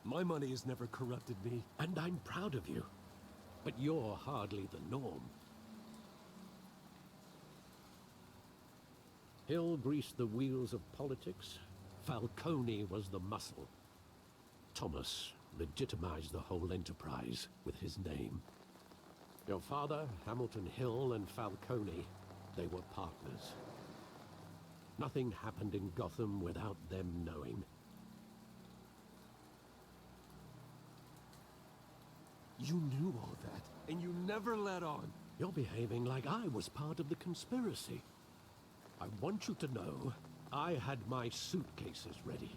My money has never corrupted me. And I'm proud of you. But you're hardly the norm. Hill greased the wheels of politics. Falcone was the muscle. Thomas legitimized the whole enterprise with his name. Your father, Hamilton Hill, and Falcone, they were partners. Nothing happened in Gotham without them knowing. You knew all that, and you never let on. You're behaving like I was part of the conspiracy. I want you to know, I had my suitcases ready.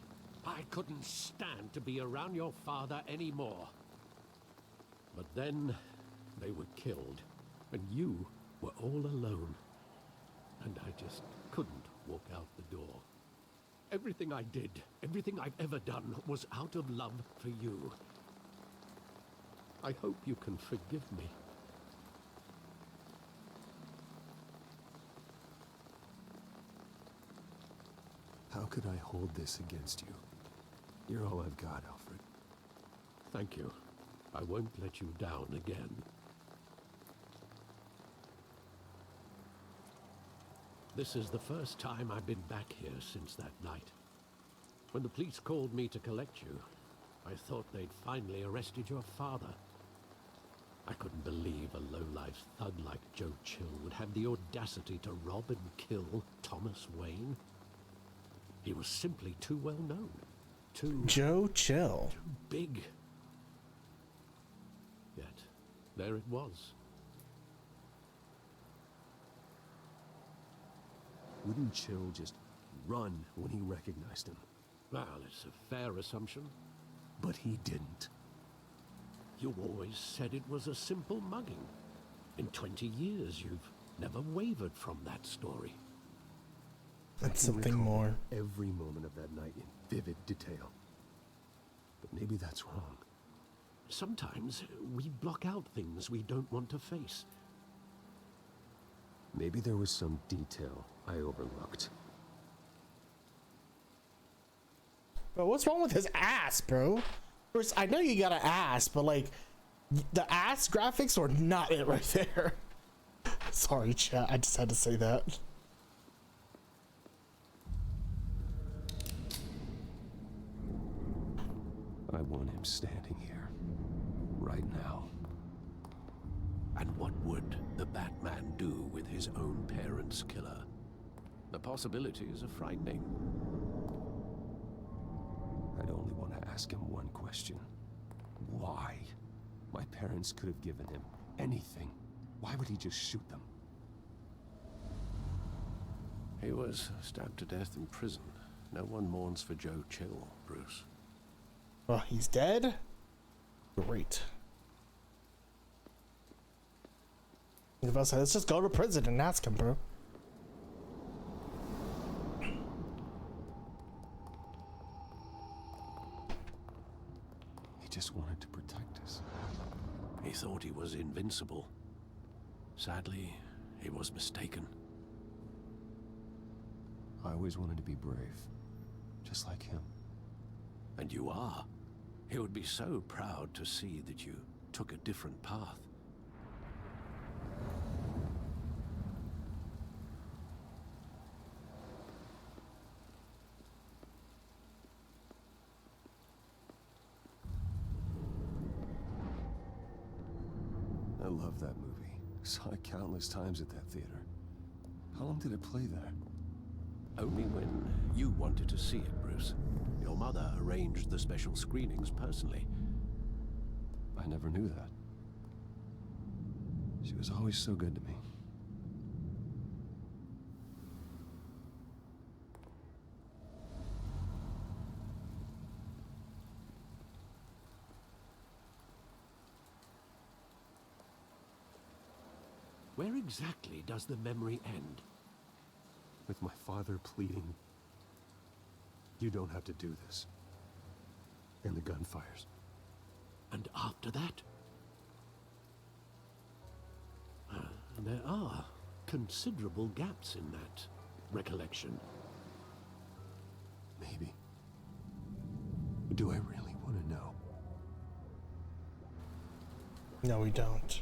I couldn't stand to be around your father anymore. But then, they were killed, and you were all alone. And I just couldn't walk out the door. Everything I did, everything I've ever done, was out of love for you. I hope you can forgive me. How could I hold this against you? You're all I've got, Alfred. Thank you. I won't let you down again. This is the first time I've been back here since that night. When the police called me to collect you, I thought they'd finally arrested your father. I couldn't believe a low-life thug like Joe Chill would have the audacity to rob and kill Thomas Wayne. He was simply too well known. Joe Chill. Too big. Yet, there it was. Wouldn't Chill just run when he recognized him? Well, it's a fair assumption. But he didn't. You always said it was a simple mugging. In 20 years, you've never wavered from that story. That's something more. Every moment of that night in vivid detail. But maybe that's wrong. Sometimes we block out things we don't want to face. Maybe there was some detail I overlooked. Bro, what's wrong with his ass, bro? First, I know you got an ass, but like, the ass graphics are not it right there. Sorry, chat. I just had to say that. I want him standing here, right now. And what would the Batman do with his own parents' killer? The possibilities are frightening. I'd only want to ask him one question. Why? My parents could have given him anything. Why would he just shoot them? He was stabbed to death in prison. No one mourns for Joe Chill, Bruce. Oh, he's dead? Great. If I said, let's just go to prison and ask him, bro. He just wanted to protect us. He thought he was invincible. Sadly, he was mistaken. I always wanted to be brave, just like him. And you are. He would be so proud to see that you took a different path. I love that movie. Saw it countless times at that theater. How long did it play there? Only when you wanted to see it, Bruce. Your mother arranged the special screenings personally. I never knew that. She was always so good to me. Where exactly does the memory end? With my father pleading, "You don't have to do this." And the gunfires. And after that? And there are considerable gaps in that recollection. Maybe. Do I really want to know? No, we don't.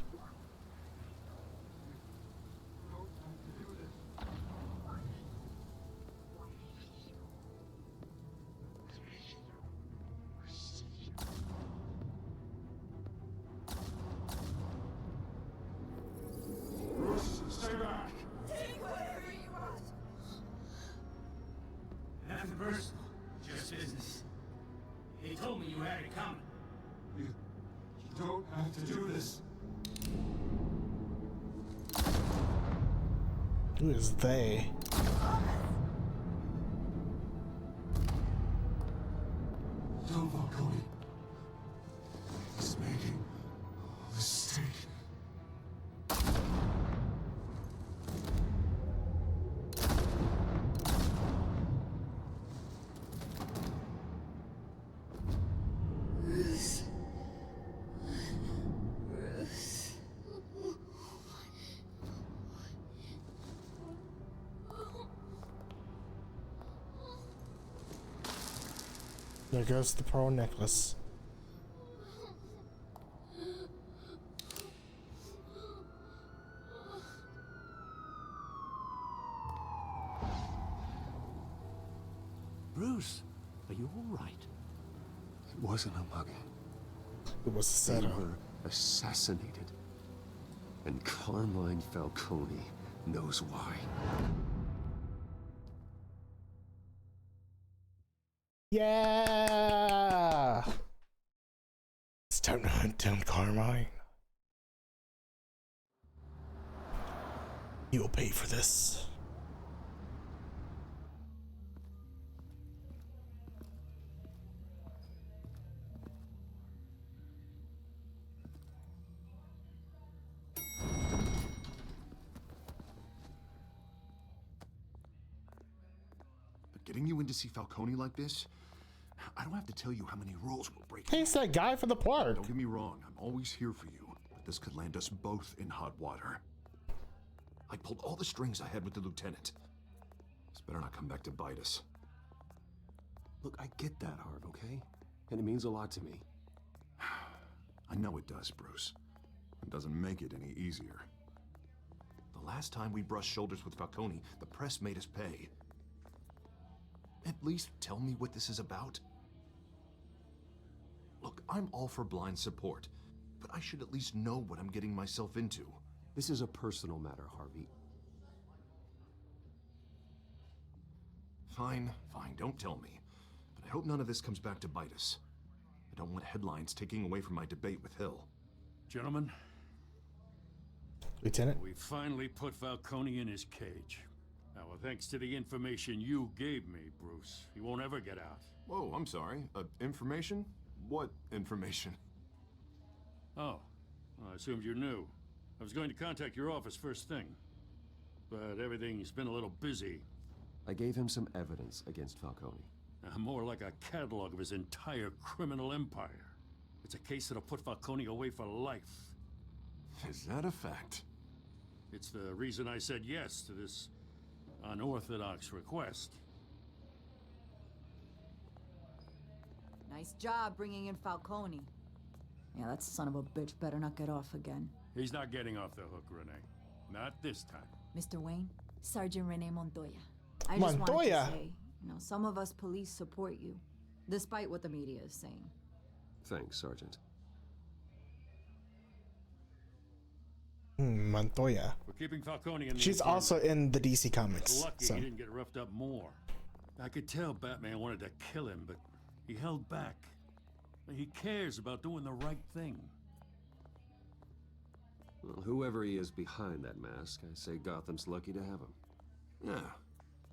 Stay back! Take whatever you want! Nothing personal, just business. He told me you had it coming. You don't have to do this. Who is they? Don't Falcone. He's making a mistake. Bruce. There goes the pearl necklace. Bruce, are you all right? It wasn't a mugging. It was a They setup. were assassinated. And Carmine Falcone knows why. Yeah! It's time to hunt down Carmine. You will pay for this. But getting you in to see Falcone like this, I don't have to tell you how many rules we'll break. He's that guy for the park. Don't get me wrong, I'm always here for you, but this could land us both in hot water. I pulled all the strings I had with the lieutenant. This better not come back to bite us. Look, I get that, Harv, okay? And it means a lot to me. I know it does, Bruce. It doesn't make it any easier. The last time we brushed shoulders with Falcone, the press made us pay. At least tell me what this is about. Look, I'm all for blind support, but I should at least know what I'm getting myself into. This is a personal matter, Harvey. Fine, don't tell me. But I hope none of this comes back to bite us. I don't want headlines taking away from my debate with Hill. Gentlemen, Lieutenant? we finally put Falcone in his cage. Now, thanks to the information you gave me, Bruce, he won't ever get out. Whoa, I'm sorry. Information? What information? Oh, well, I assumed you knew. I was going to contact your office first thing, but everything's been a little busy. I gave him some evidence against Falcone. More like a catalog of his entire criminal empire. It's a case that'll put Falcone away for life. Is that a fact? It's the reason I said yes to this unorthodox request. Nice job bringing in Falcone. Yeah, that son of a bitch better not get off again. He's not getting off the hook, Renee. Not this time. Mr. Wayne, Sergeant Renee Montoya. I just wanted to say, some of us police support you, despite what the media is saying. Thanks, Sergeant. Montoya. We're keeping Falcone in the She's also in the DC Comics. It's lucky So. he didn't get roughed up more. I could tell Batman wanted to kill him, but he held back. He cares about doing the right thing. Well, whoever he is behind that mask, I say Gotham's lucky to have him. Yeah,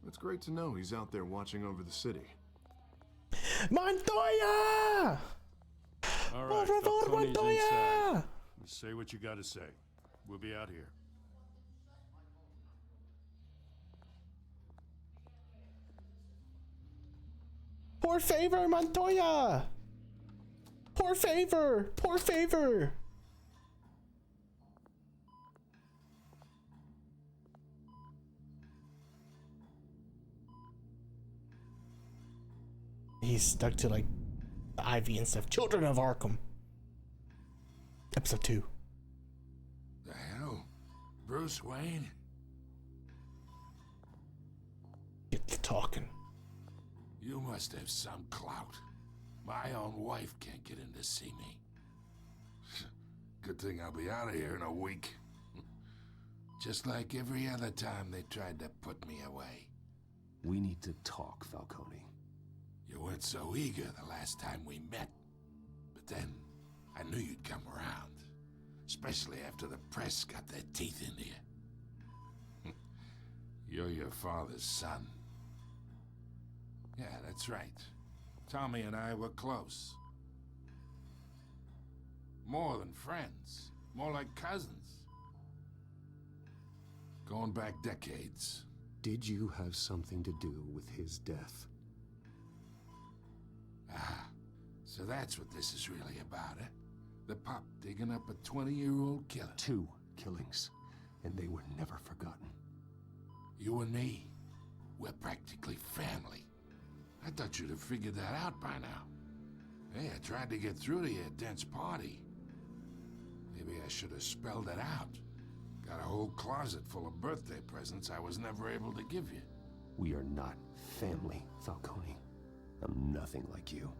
it's great to know he's out there watching over the city. Montoya! All right, Por favor, Falcone's Montoya! inside. Say what you gotta say. We'll be out here. Por favor, Montoya! Por favor! Por favor! he's stuck to like the IV and stuff. Children of Arkham. Episode 2. The hell? Bruce Wayne? Get to talking. You must have some clout. My own wife can't get in to see me. Good thing I'll be out of here in a week. Just like every other time they tried to put me away. We need to talk, Falcone. You weren't so eager the last time we met. But then, I knew you'd come around. Especially after the press got their teeth into you. You're your father's son. Yeah, that's right. Tommy and I were close. More than friends. More like cousins. Going back decades. Did you have something to do with his death? Ah, so that's what this is really about, eh? The pup digging up a 20-year-old killer. 2 killings, and they were never forgotten. You and me, we're practically family. I thought you'd have figured that out by now. Hey, I tried to get through to you at Dent's party. Maybe I should have spelled it out. Got a whole closet full of birthday presents I was never able to give you. We are not family, Falcone. I'm nothing like you.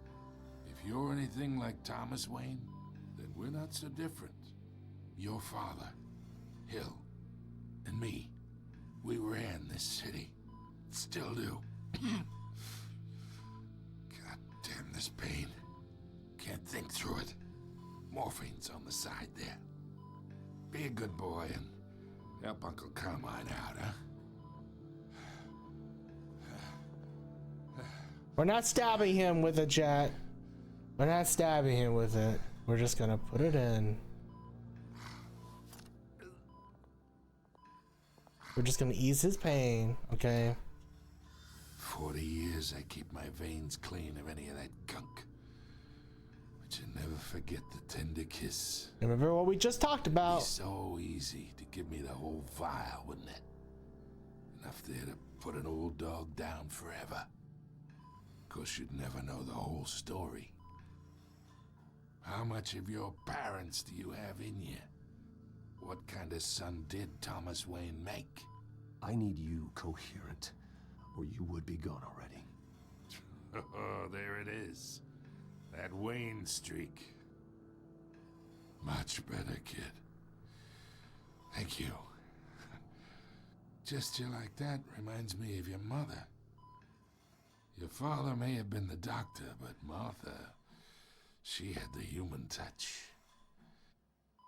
If you're anything like Thomas Wayne, then we're not so different. Your father, Hill, and me, we ran this city. Still do. God damn this pain. Can't think through it. Morphine's on the side there. Be a good boy and help Uncle Carmine out, huh? We're not stabbing him with a jet. We're not stabbing him with it. We're just gonna put it in. We're just gonna ease his pain, okay? 40 years I keep my veins clean of any of that gunk. But you never forget the tender kiss. Remember what we just talked about. It'd be so easy to give me the whole vial, wouldn't it? Enough there to put an old dog down forever. Of course, you'd never know the whole story. How much of your parents do you have in you? What kind of son did Thomas Wayne make? I need you coherent, or you would be gone already. Oh, there it is. That Wayne streak. Much better, kid. Thank you. Gesture like that reminds me of your mother. Your father may have been the doctor, but Martha, she had the human touch.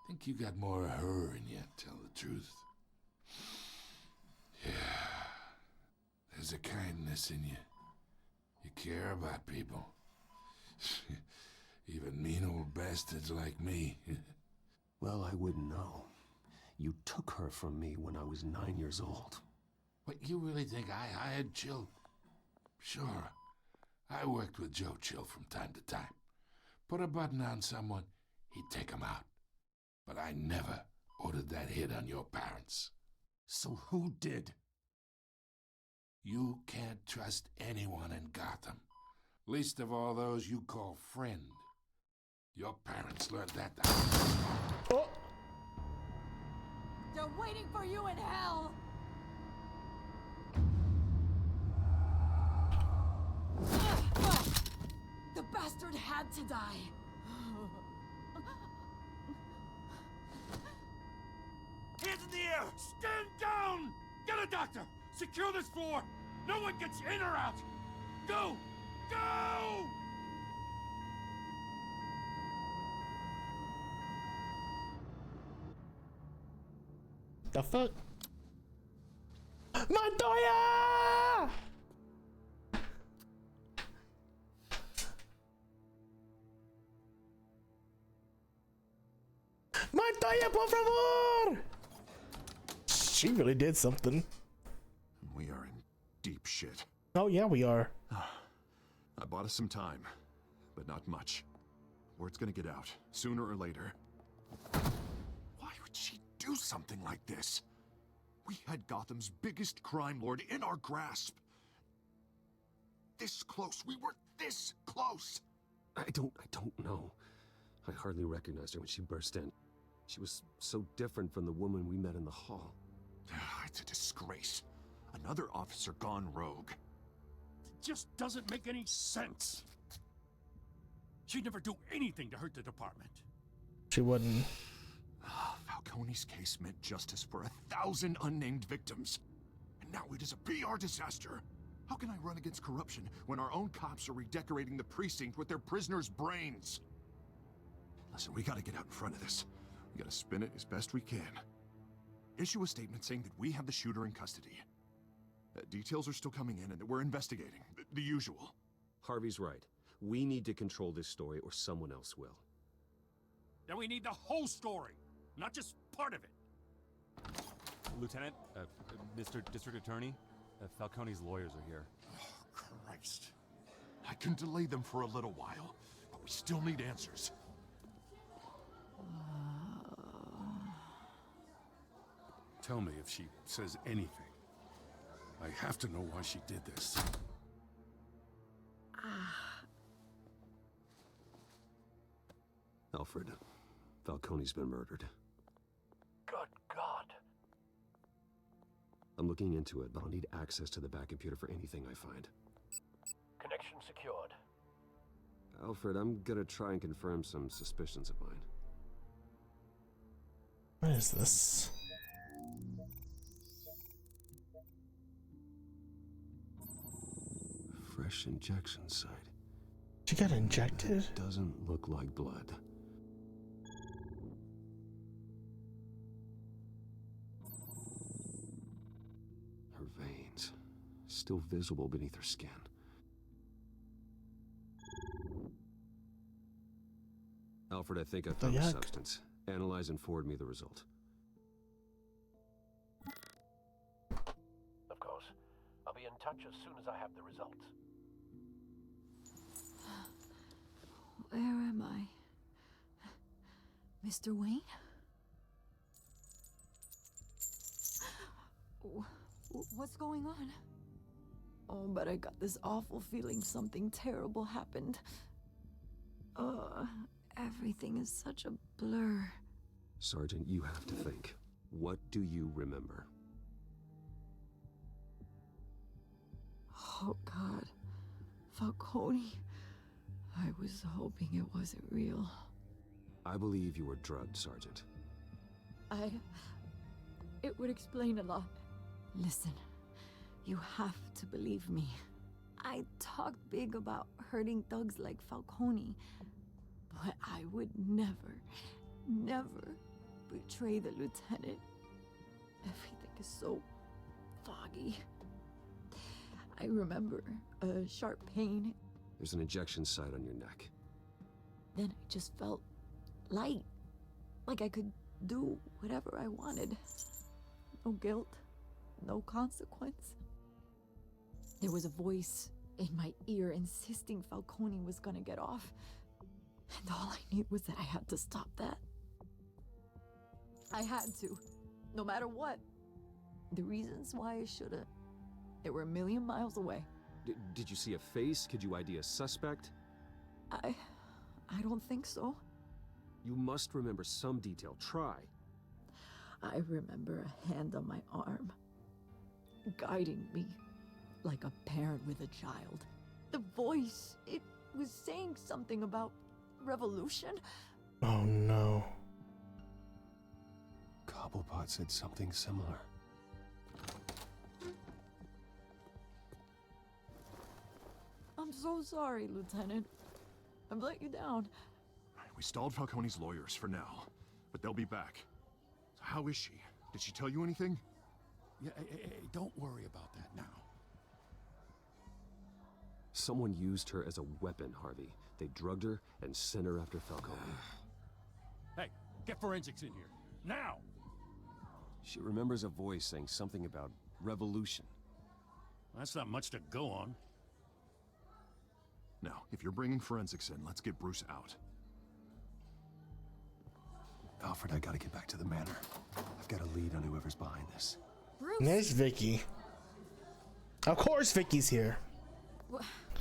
Think you got more of her in you, tell the truth. Yeah. There's a kindness in you. You care about people. Even mean old bastards like me. Well, I wouldn't know. You took her from me when I was 9 years old. What, you really think I hired Chill? Sure. I worked with Joe Chill from time to time. Put a button on someone, he'd take him out. But I never ordered that hit on your parents. So who did? You can't trust anyone in Gotham. Least of all those you call friend. Your parents learned that. Oh. They're waiting for you in hell! The bastard had to die. Hands in the air! Stand down! Get a doctor! Secure this floor! No one gets in or out! Go! Go! The fuck? Montoya! Montoya, por favor! She really did something. We are in deep shit. Oh yeah, we are. I bought us some time, but not much. Word's gonna get out, sooner or later. Why would she do something like this? We had Gotham's biggest crime lord in our grasp. this close. We were this close. I don't know. I hardly recognized her when she burst in. She was so different from the woman we met in the hall. It's a disgrace. Another officer gone rogue. It just doesn't make any sense. She'd never do anything to hurt the department. She wouldn't. Falcone's case meant justice for 1,000 unnamed victims. And now it is a PR disaster. How can I run against corruption when our own cops are redecorating the precinct with their prisoners' brains? Listen, we gotta get out in front of this. We gotta spin it as best we can. Issue a statement saying that we have the shooter in custody. Details are still coming in and that we're investigating. The usual. Harvey's right. We need to control this story or someone else will. Then we need the whole story, not just part of it. Lieutenant, Mr. District Attorney, Falcone's lawyers are here. Oh, Christ. I can delay them for a little while, but we still need answers. Tell me if she says anything. I have to know why she did this. Alfred, Falcone's been murdered. Good God. I'm looking into it, but I'll need access to the back computer for anything I find. Connection secured. Alfred, I'm gonna try and confirm some suspicions of mine. What is this? Fresh injection site. She got injected? It doesn't look like blood. Her veins, still visible beneath her skin. Alfred, I think I found the substance. Analyze and forward me the result. Of course. I'll be in touch as soon as I have the results. Where am I? Mr. Wayne? What's going on? Oh, but I got this awful feeling something terrible happened. Everything is such a blur. Sergeant, you have to think. What do you remember? Oh, God. Falcone. I was hoping it wasn't real. I believe you were drugged, Sergeant. It would explain a lot. Listen, you have to believe me. I talked big about hurting thugs like Falcone, but I would never betray the lieutenant. Everything is so foggy. I remember a sharp pain. There's an injection site on your neck. Then I just felt light. Like I could do whatever I wanted. No guilt, no consequence. There was a voice in my ear insisting Falcone was gonna get off. And all I knew was that I had to stop that. I had to, no matter what. The reasons why I should've, they were a million miles away. Did you see a face? Could you ID a suspect? I don't think so. You must remember some detail. Try. I remember a hand on my arm, guiding me like a parent with a child. The voice, it was saying something about revolution. Oh no. Cobblepot said something similar. I'm so sorry, Lieutenant. I've let you down. We stalled Falcone's lawyers for now, but they'll be back. So how is she? Did she tell you anything? Yeah, hey, don't worry about that now. Someone used her as a weapon, Harvey. They drugged her and sent her after Falcone. Hey, get forensics in here. Now! She remembers a voice saying something about revolution. That's not much to go on. Now, if you're bringing forensics in, let's get Bruce out. Alfred, I gotta get back to the manor. I've got a lead on whoever's behind this. There's Vicky. Of course Vicky's here.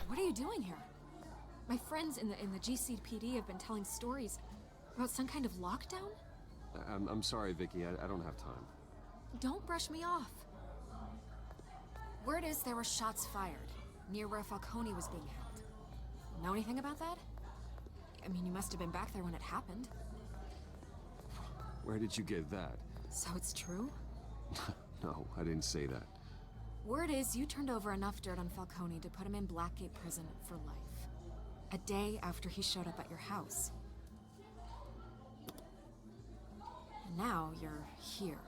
What are you doing here? My friends in the GCPD have been telling stories about some kind of lockdown? I'm sorry, Vicky. I don't have time. Don't brush me off. Word is there were shots fired near where Falcone was being held. Know anything about that? I mean, you must have been back there when it happened. Where did you get that? So it's true? No, I didn't say that. Word is you turned over enough dirt on Falcone to put him in Blackgate Prison for life. A day after he showed up at your house. And now you're here.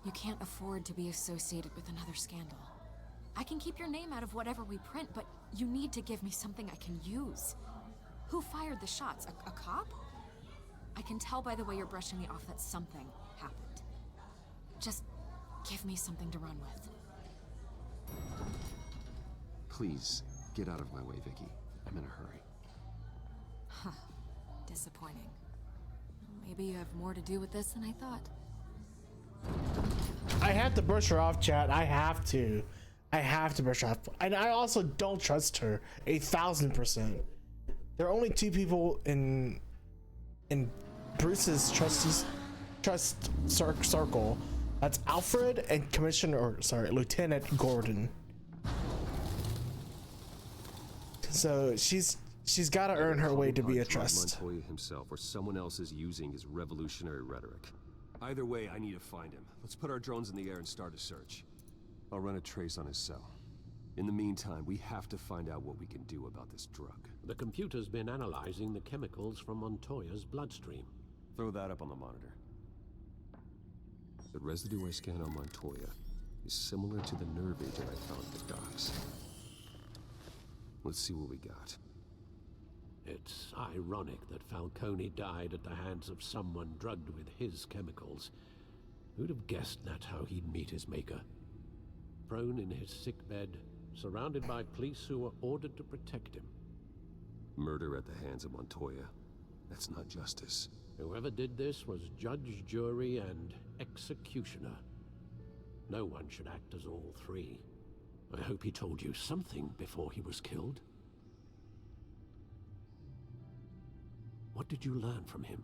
You can't afford to be associated with another scandal. I can keep your name out of whatever we print, but you need to give me something I can use. Who fired the shots? A cop? I can tell by the way you're brushing me off that something happened. Just give me something to run with. Please, get out of my way, Vicky. I'm in a hurry. Huh. Disappointing. Maybe you have more to do with this than I thought. I have to brush her off, chat. I have to brush her off. And I also don't trust her 1,000%. There are only two people in Bruce's trust circle. That's Alfred and Lieutenant Gordon. So she's got to earn her way to be a trust. Montoya himself or someone else is using his revolutionary rhetoric. Either way, I need to find him. Let's put our drones in the air and start a search. I'll run a trace on his cell. In the meantime, we have to find out what we can do about this drug. The computer's been analyzing the chemicals from Montoya's bloodstream. Throw that up on the monitor. The residue I scanned on Montoya is similar to the nerve agent I found at the docks. Let's see what we got. It's ironic that Falcone died at the hands of someone drugged with his chemicals. Who'd have guessed that's how he'd meet his maker? Prone in his sickbed, surrounded by police who were ordered to protect him. Murder at the hands of Montoya. That's not justice. Whoever did this was judge, jury, and executioner. No one should act as all three. I hope he told you something before he was killed. What did you learn from him?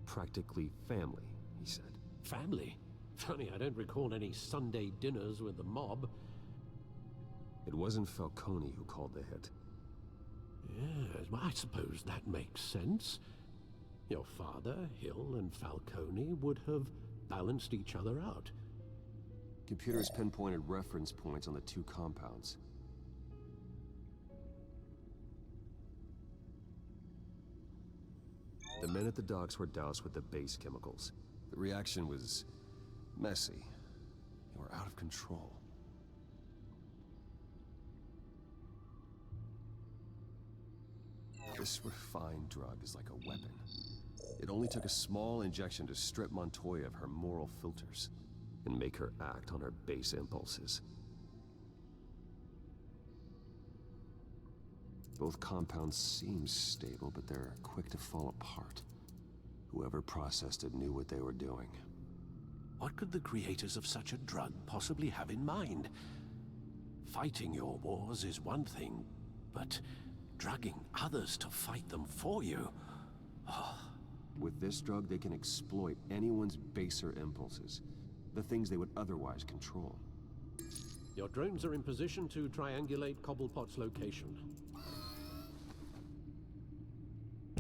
Practically family, he said. Family? Funny, I don't recall any Sunday dinners with the mob. It wasn't Falcone who called the hit. Yes, well, I suppose that makes sense. Your father, Hill, and Falcone would have balanced each other out. Computers pinpointed reference points on the two compounds. The men at the docks were doused with the base chemicals. The reaction was messy. They were out of control. This refined drug is like a weapon. It only took a small injection to strip Montoya of her moral filters and make her act on her base impulses. Both compounds seem stable, but they're quick to fall apart. Whoever processed it knew what they were doing. What could the creators of such a drug possibly have in mind? Fighting your wars is one thing, but drugging others to fight them for you? Oh. With this drug, they can exploit anyone's baser impulses, the things they would otherwise control. Your drones are in position to triangulate Cobblepot's location.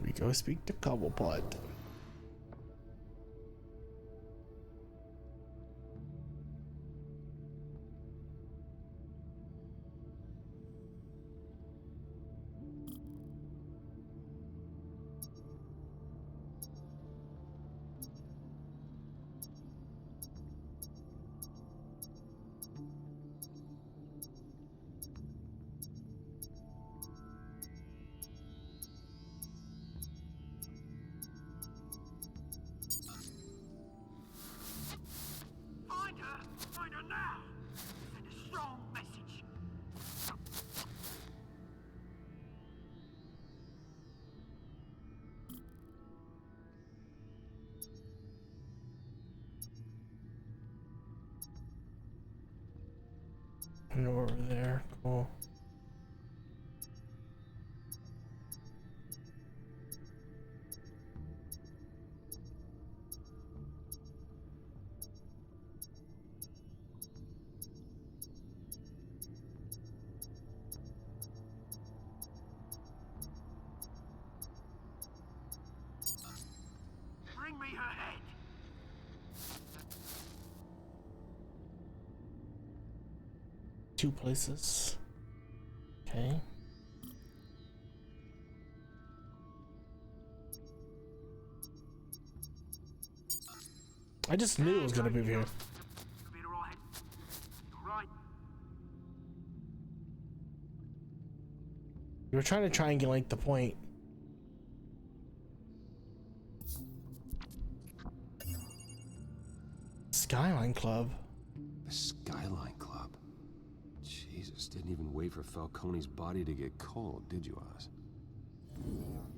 We go speak to Cobblepot. Find her now! Send a strong message. And over there, cool. 2 places. Okay. I just knew it was gonna move here. You were trying to triangulate the point. Skyline Club. The Skyline Club? Jesus, didn't even wait for Falcone's body to get cold, did you, Oz?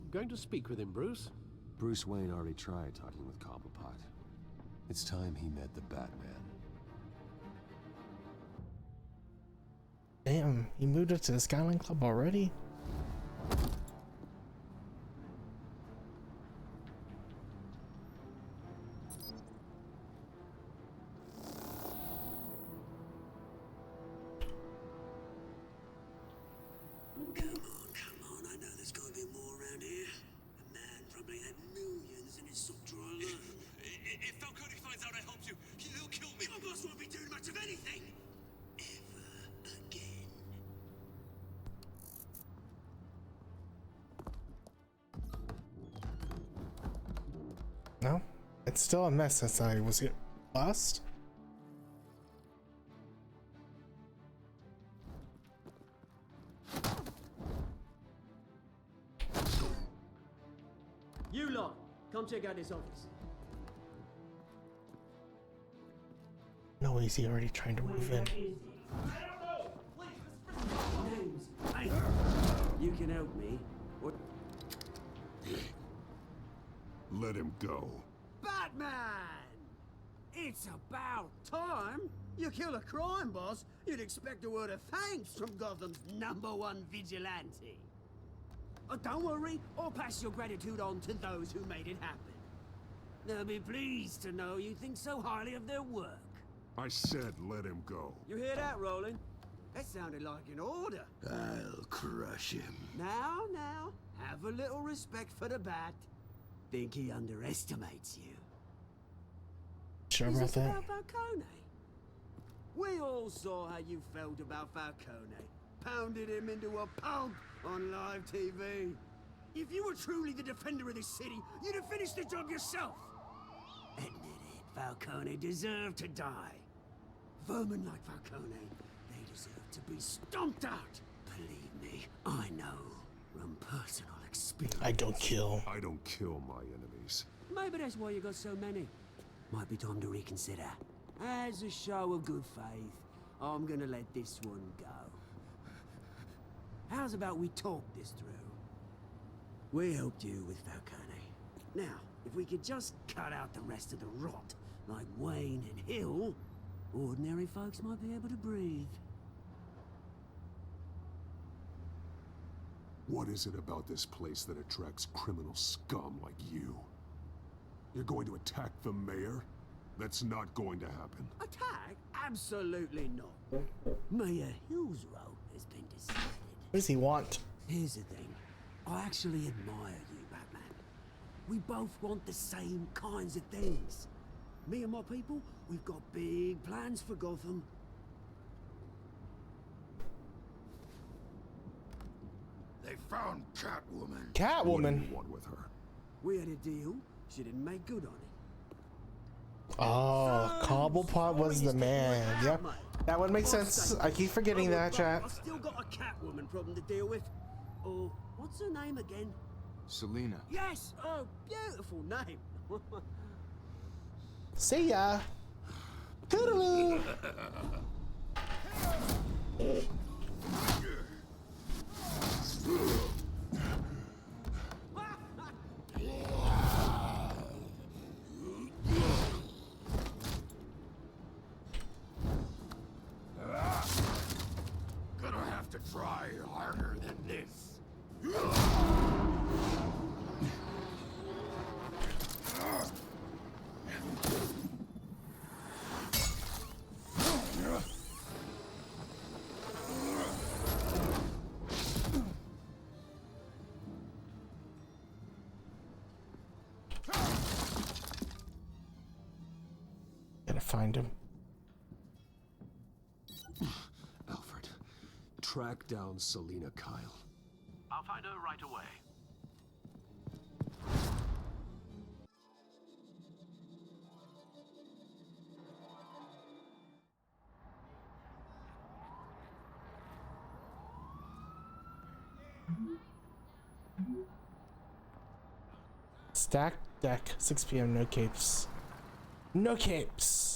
Going to speak with him, Bruce? Bruce Wayne already tried talking with Cobblepot. It's time he met the Batman. Damn, he moved it to the Skyline Club already? If Falcone finds out I helped you, he'll kill me. My boss won't be doing much of anything. Ever again. No, it's still a mess since I was here last. You lot, come check out this office. No way, is he already trying to move in? Names. Hey, you can help me. Or Let him go. Batman! It's about time. You kill a crime boss, you'd expect a word of thanks from Gotham's #1 vigilante. Don't worry, I'll pass your gratitude on to those who made it happen. They'll be pleased to know you think so highly of their work. I said let him go. You hear that, Roland? That sounded like an order. I'll crush him. Now, have a little respect for the Bat. Think he underestimates you. Sure Is about this that? about Falcone? We all saw how you felt about Falcone. Pounded him into a pulp on live TV. If you were truly the defender of this city, you'd have finished the job yourself. Admit it, Falcone deserved to die. Vermin like Falcone, they deserve to be stomped out. Believe me, I know from personal experience. I don't kill. I don't kill my enemies. Maybe that's why you got so many. Might be time to reconsider. As a show of good faith, I'm gonna let this one go. How's about we talk this through? We helped you with Falcone. Now, if we could just cut out the rest of the rot, like Wayne and Hill, ordinary folks might be able to breathe. What is it about this place that attracts criminal scum like you? You're going to attack the mayor? That's not going to happen. Attack? Absolutely not. Mayor Hill's role has been decided. What does he want? Here's the thing. I actually admire you, Batman. We both want the same kinds of things. Me and my people, we've got big plans for Gotham. They found Catwoman. Catwoman? What do you want with her? We had a deal. She didn't make good on it. Oh, Cobblepot was the man. Yep, that would make sense. I keep forgetting that, chat. I've still got a Catwoman problem to deal with. Oh, what's her name again? Selena. Yes! Oh, beautiful name. See ya. Toodaloo. Gonna have to try harder than this. Gotta find him. Alfred. track down Selina Kyle. I'll find her right away. Stack deck, 6 p.m. No capes. No capes.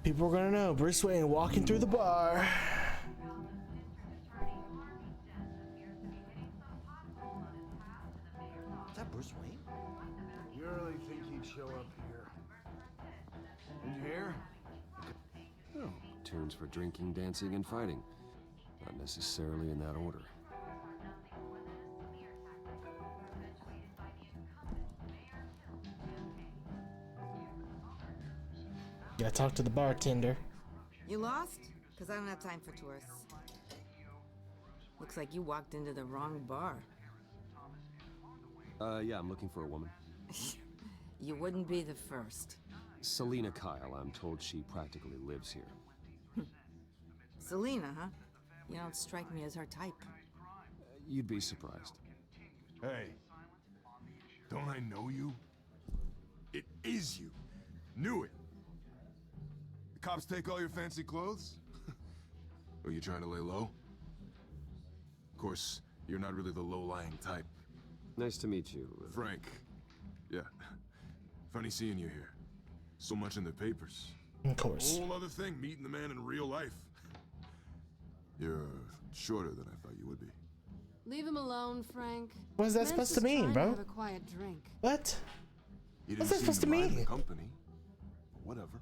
People are gonna know Bruce Wayne walking through the bar. Is that Bruce Wayne? You really think he'd show up here? Did you hear? Oh, tunes for drinking, dancing, and fighting. Not necessarily in that order. Gotta talk to the bartender. You lost? Because I don't have time for tourists. Looks like you walked into the wrong bar. Yeah, I'm looking for a woman. You wouldn't be the first. Selina Kyle, I'm told she practically lives here. Selina, huh? You don't strike me as her type. You'd be surprised. Hey, don't I know you? It is you. Knew it. The cops take all your fancy clothes? Are you trying to lay low? Of course, you're not really the low-lying type. Nice to meet you. Frank. Yeah. Funny seeing you here. So much in the papers. Of course. Whole other thing, meeting the man in real life. You're shorter than I thought you would be. Leave him alone, Frank. What is that Man's supposed to just mean, trying bro? have a quiet drink. What? You What's didn't that supposed to seem mind mean? the company. Whatever.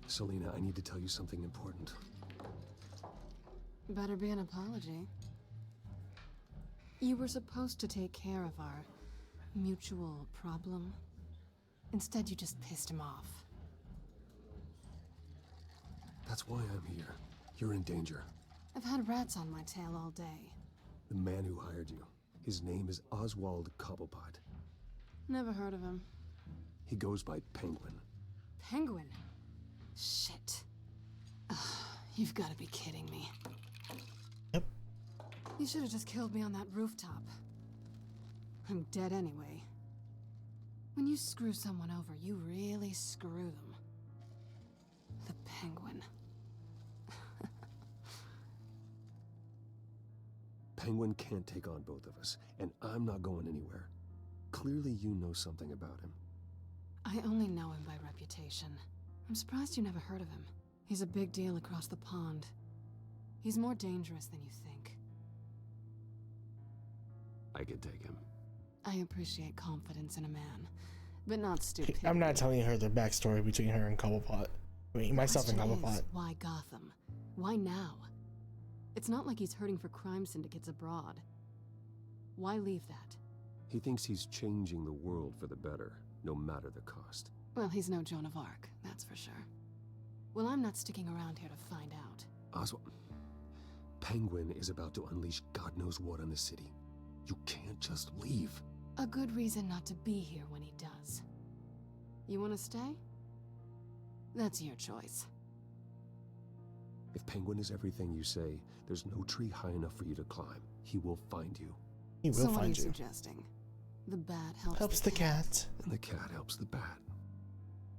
Selina, I need to tell you something important. Better be an apology. You were supposed to take care of our mutual problem. Instead, you just pissed him off. That's why I'm here. You're in danger. I've had rats on my tail all day. The man who hired you, his name is Oswald Cobblepot. Never heard of him. He goes by Penguin. Penguin? Shit. Ugh, you've got to be kidding me. Yep. You should have just killed me on that rooftop. I'm dead anyway. When you screw someone over, you really screw them. The Penguin. Penguin can't take on both of us, and I'm not going anywhere. Clearly you know something about him. I only know him by reputation. I'm surprised you never heard of him. He's a big deal across the pond. He's more dangerous than you think. I could take him. I appreciate confidence in a man, but not stupidity. I'm not telling her the backstory between her and Cobblepot. I mean, myself and Question Cobblepot. is, why Gotham? Why now? It's not like he's hurting for crime syndicates abroad. Why leave that? He thinks he's changing the world for the better, no matter the cost. Well, he's no Joan of Arc, that's for sure. Well, I'm not sticking around here to find out. Oswald, Penguin is about to unleash God knows what on the city. You can't just leave. A good reason not to be here when he does. You want to stay? That's your choice. If Penguin is everything you say, there's no tree high enough for you to climb. He will find you. He will so what are find you you. suggesting? The bat helps, Helps the cat. And the cat helps the bat.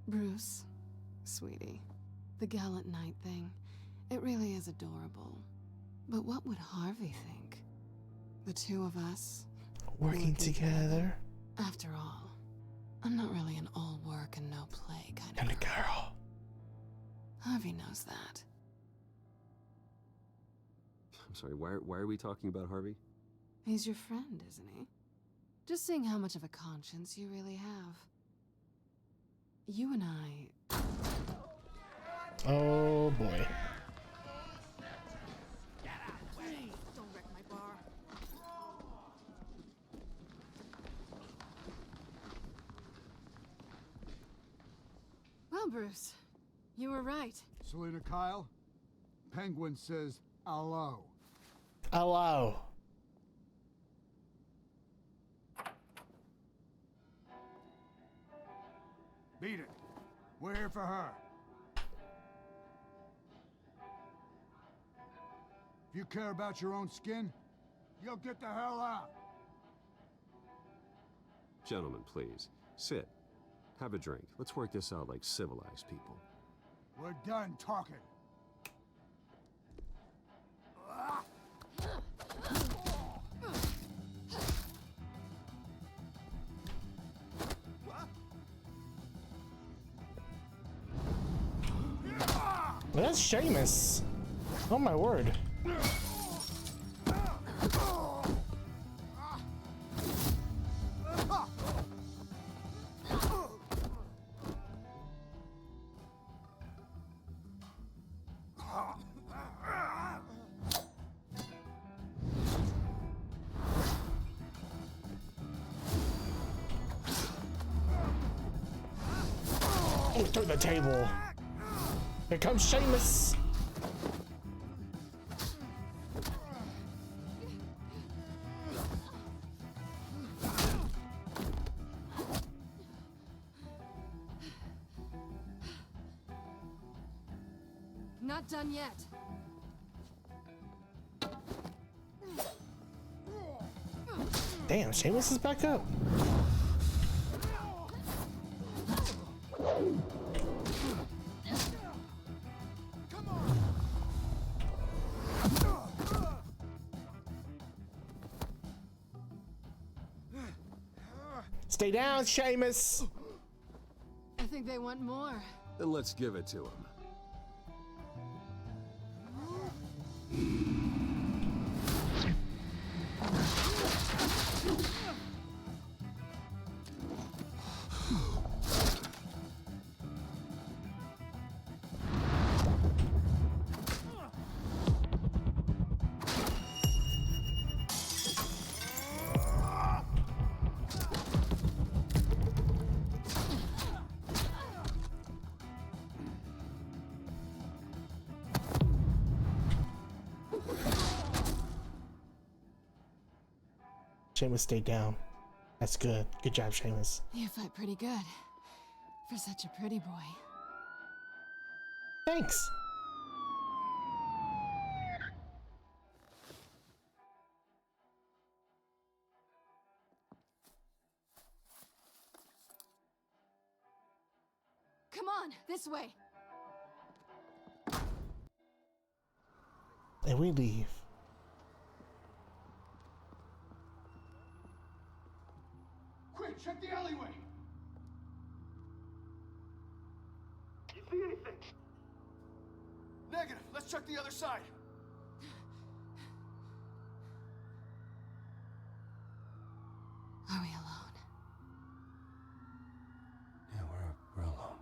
Bruce, sweetie, the gallant knight thing, it really is adorable. But what would Harvey think? The two of us Working together. After all, I'm not really an all work and no play kind of girl. Harvey knows that. I'm sorry, why are we talking about Harvey? He's your friend, isn't he? Just seeing how much of a conscience you really have. You and I... Oh boy. Please, don't wreck my bar. Bruce. You were right. Selena Kyle, Penguin says hello. Hello. Beat it. We're here for her. If you care about your own skin, you'll get the hell out. Gentlemen, please. Sit. Have a drink. Let's work this out like civilized people. We're done talking. Well, that's Seamus. Oh my word. Oh, through the table. Here comes Seamus. Not done yet. Damn, Seamus is back up. Stay down, Seamus. I think they want more. Then let's give it to him. Seamus stayed down. That's good. Good job, Seamus. You fight pretty good. For such a pretty boy. Thanks. Come on, this way. And we leave. Quick, check the alleyway. You see anything? Negative. Let's check the other side. Are we alone? Yeah, we're alone.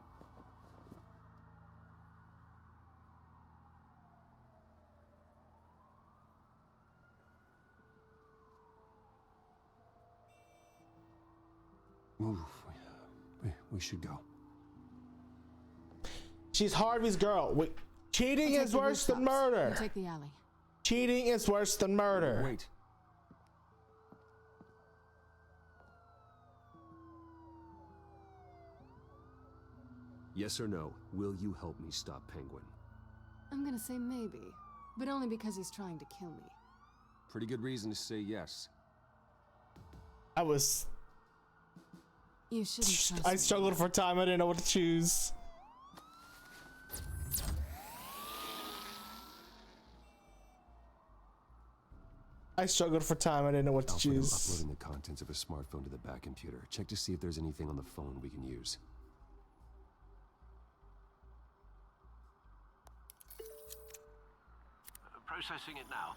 Move. We should go. She's Harvey's girl. Wait, cheating is worse than murder. You take the alley. Cheating is worse than murder. Wait. Yes or no, will you help me stop Penguin? I'm gonna say maybe, but only because he's trying to kill me. Pretty good reason to say yes. You shouldn't trust I me. struggled for time. I didn't know what to choose. I struggled for time. I didn't know what to Alfred, I'm choose. uploading the contents of a smartphone to the back computer. Check to see if there's anything on the phone we can use. Processing it now.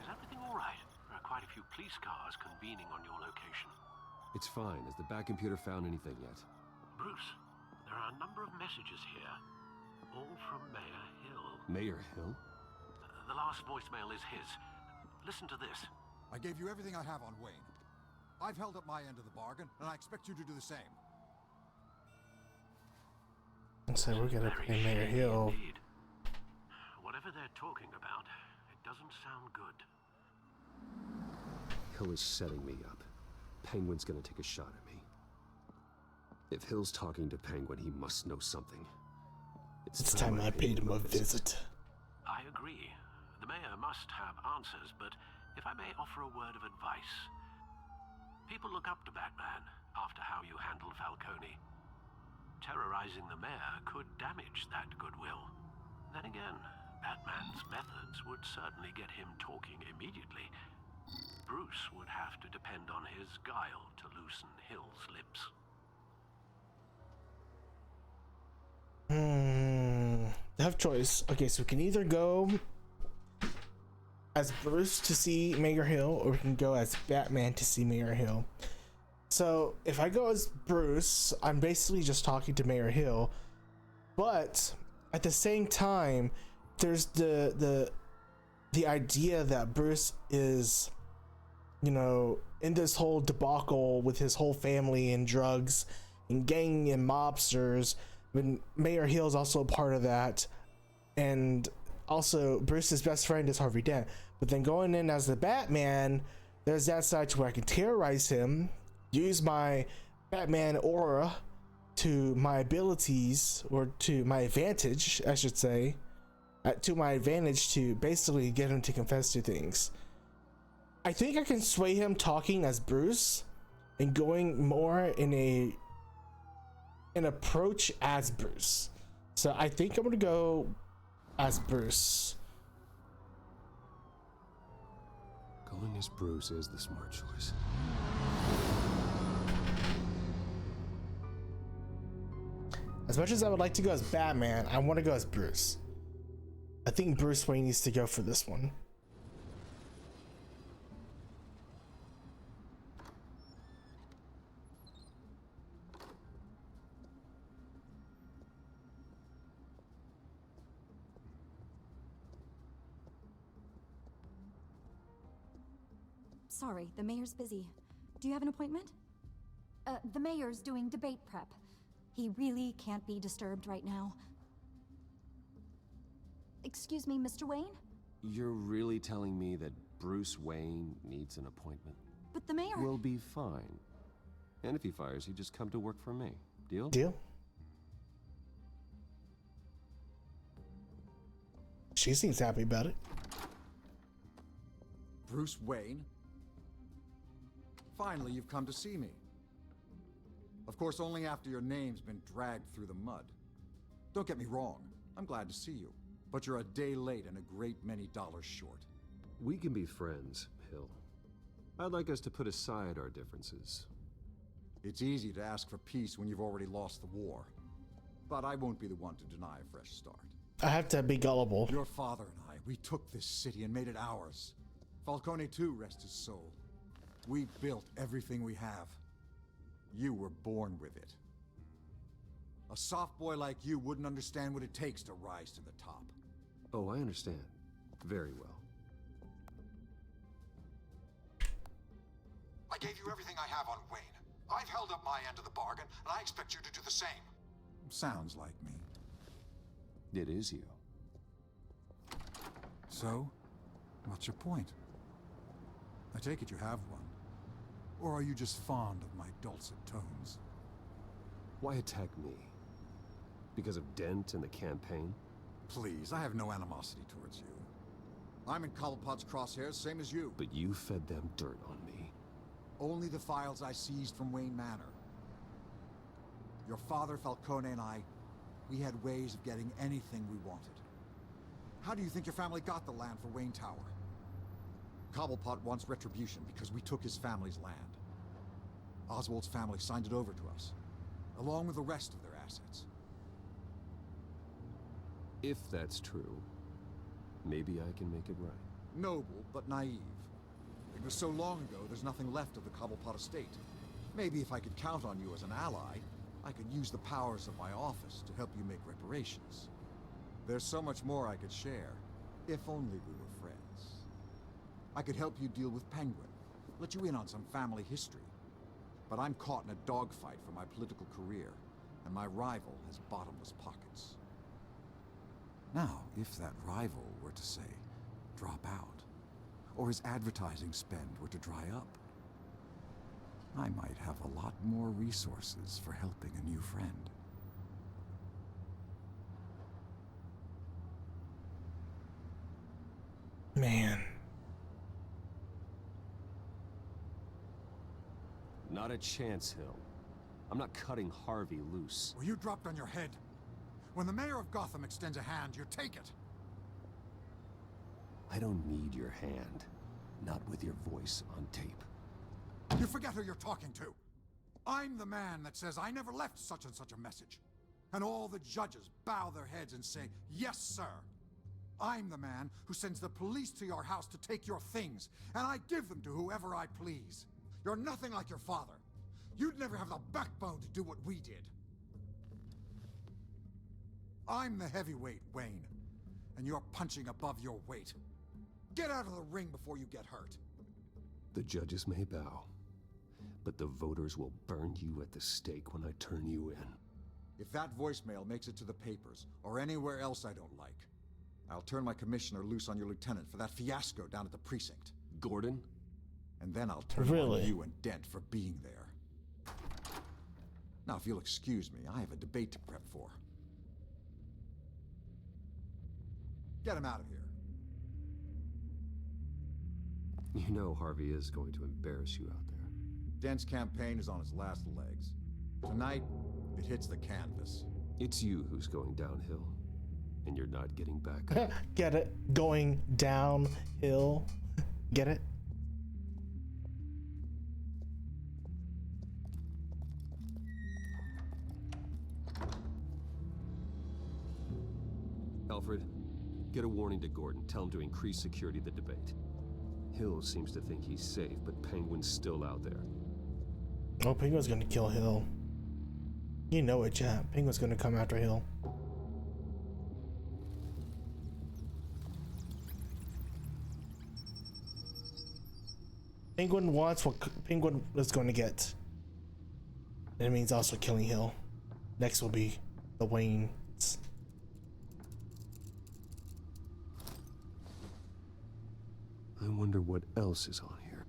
Is everything all right? There are quite a few police cars convening on your location. It's fine. Has the back computer found anything yet? Bruce, there are a number of messages here. All from Mayor Hill. Mayor Hill? The last voicemail is his. Listen to this. I gave you everything I have on Wayne. I've held up my end of the bargain, and I expect you to do the same. So we're gonna play Mayor Hill. Indeed. Whatever they're talking about, it doesn't sound good. Hill is setting me up. Penguin's gonna take a shot at me. If Hill's talking to Penguin, he must know something. It's time I paid him a visit. I agree. The mayor must have answers, but if I may offer a word of advice. People look up to Batman after how you handled Falcone. Terrorizing the mayor could damage that goodwill. Then again, Batman's methods would certainly get him talking immediately. Bruce would have to depend on his guile to loosen Hill's lips. Have choice. Okay, so we can either go as Bruce to see Mayor Hill, or we can go as Batman to see Mayor Hill. So if I go as Bruce, I'm basically just talking to Mayor Hill, but at the same time, there's the idea that Bruce is, you know, in this whole debacle with his whole family and drugs and gang and mobsters. When Mayor Hill is also a part of that, and also Bruce's best friend is Harvey Dent. But then going in as the Batman, there's that side to where I can terrorize him, use my Batman aura to my abilities, or to my advantage, I should say, to my advantage to basically get him to confess to things. I think I can sway him talking as Bruce and going more in an approach as Bruce. So I think I'm gonna go as Bruce. Going as Bruce is the smart choice. As much as I would like to go as Batman, I want to go as Bruce. I think Bruce Wayne needs to go for this one. Sorry, the mayor's busy. Do you have an appointment? The mayor's doing debate prep. He really can't be disturbed right now. Excuse me, Mr. Wayne? You're really telling me that Bruce Wayne needs an appointment? But the mayor... We'll be fine. And if he fires, he'd just come to work for me. Deal? Deal. She seems happy about it. Bruce Wayne? Finally, you've come to see me. Of course, only after your name's been dragged through the mud. Don't get me wrong, I'm glad to see you. But you're a day late and a great many dollars short. We can be friends, Hill. I'd like us to put aside our differences. It's easy to ask for peace when you've already lost the war. But I won't be the one to deny a fresh start. I have to be gullible. Your father and I, we took this city and made it ours. Falcone too, rest his soul. We built everything we have. You were born with it. A soft boy like you wouldn't understand what it takes to rise to the top. Oh, I understand. Very well. I gave you everything I have on Wayne. I've held up my end of the bargain, and I expect you to do the same. Sounds like me. It is you. So, what's your point? I take it you have one. Or are you just fond of my dulcet tones? Why attack me? Because of Dent and the campaign? Please, I have no animosity towards you. I'm in Cobblepot's crosshairs, same as you. But you fed them dirt on me. Only the files I seized from Wayne Manor. Your father, Falcone, and I, we had ways of getting anything we wanted. How do you think your family got the land for Wayne Tower? Cobblepot wants retribution because we took his family's land. Oswald's family signed it over to us, along with the rest of their assets. If that's true, maybe I can make it right. Noble, but naive. It was so long ago, there's nothing left of the Cobblepot estate. Maybe if I could count on you as an ally, I could use the powers of my office to help you make reparations. There's so much more I could share, if only we were friends. I could help you deal with Penguin, let you in on some family history. But I'm caught in a dogfight for my political career, and my rival has bottomless pockets. Now, if that rival were to, say, drop out, or his advertising spend were to dry up, I might have a lot more resources for helping a new friend. Man. Not a chance, Hill. I'm not cutting Harvey loose. Were you dropped on your head? When the mayor of Gotham extends a hand, you take it. I don't need your hand. Not with your voice on tape. You forget who you're talking to. I'm the man that says I never left such and such a message. And all the judges bow their heads and say, yes, sir. I'm the man who sends the police to your house to take your things, and I give them to whoever I please. You're nothing like your father. You'd never have the backbone to do what we did. I'm the heavyweight, Wayne, and you're punching above your weight. Get out of the ring before you get hurt. The judges may bow, but the voters will burn you at the stake when I turn you in. If that voicemail makes it to the papers, or anywhere else I don't like, I'll turn my commissioner loose on your lieutenant for that fiasco down at the precinct. Gordon? And then I'll turn on you and Dent for being there. Now, if you'll excuse me, I have a debate to prep for. Get him out of here. You know Harvey is going to embarrass you out there. Dent's campaign is on its last legs. Tonight, it hits the canvas. It's you who's going downhill, and you're not getting back up. Get it? Going downhill. Get it? Alfred, get a warning to Gordon. Tell him to increase security of the debate. Hill seems to think he's safe, but Penguin's still out there. Oh, Penguin's gonna kill Hill. You know it, Chap. Penguin's gonna come after Hill. Penguin wants what Penguin is going to get. And it means also killing Hill. Next will be the Waynes. I wonder what else is on here.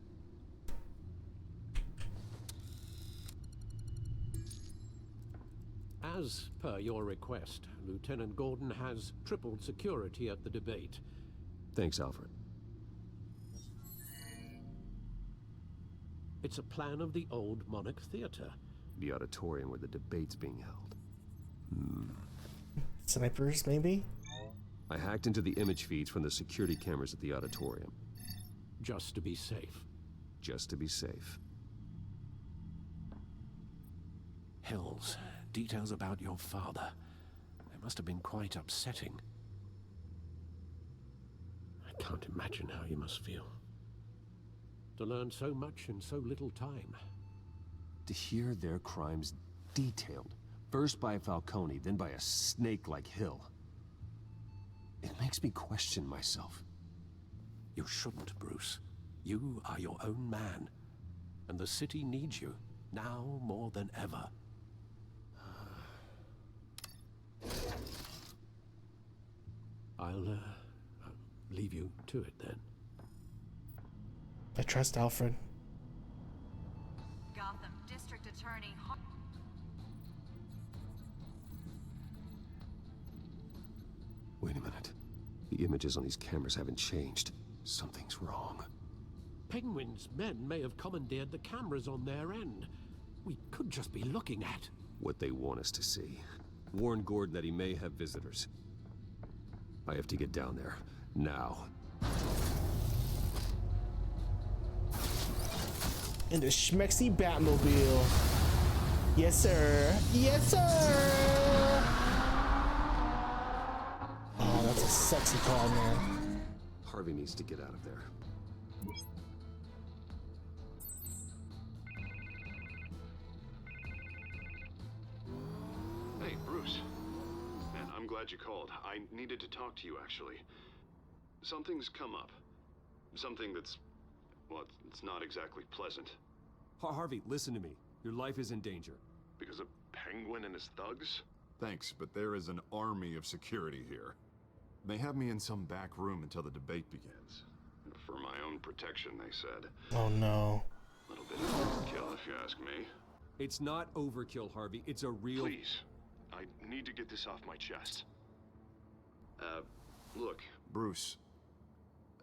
As per your request, Lieutenant Gordon has tripled security at the debate. Thanks, Alfred. It's a plan of the old Monarch Theater. The auditorium where the debate's being held. Snipers, maybe? I hacked into the image feeds from the security cameras at the auditorium. Just to be safe. Just to be safe. Hills, details about your father. They must have been quite upsetting. I can't imagine how you must feel. To learn so much in so little time. To hear their crimes detailed, first by Falcone, then by a snake like Hill. It makes me question myself. You shouldn't, Bruce. You are your own man. And the city needs you, now more than ever. I'll leave you to it then. I trust Alfred. Gotham District Attorney Wait a minute. The images on these cameras haven't changed. Something's wrong. Penguin's men may have commandeered the cameras on their end. We could just be looking at What they want us to see. Warn Gordon that he may have visitors. I have to get down there. Now. In the schmexy Batmobile. Yes, sir. Yes, sir. Oh, that's a sexy car, man. Harvey needs to get out of there. Hey, Bruce. Man, I'm glad you called. I needed to talk to you, actually. Something's come up. Something that's... well, it's not exactly pleasant. Harvey, listen to me. Your life is in danger. Because Penguin and his thugs? Thanks, but there is an army of security here. They have me in some back room until the debate begins. For my own protection, they said. Oh no. A little bit of overkill, if you ask me. It's not overkill, Harvey. It's a real... Please, I need to get this off my chest. Look, Bruce,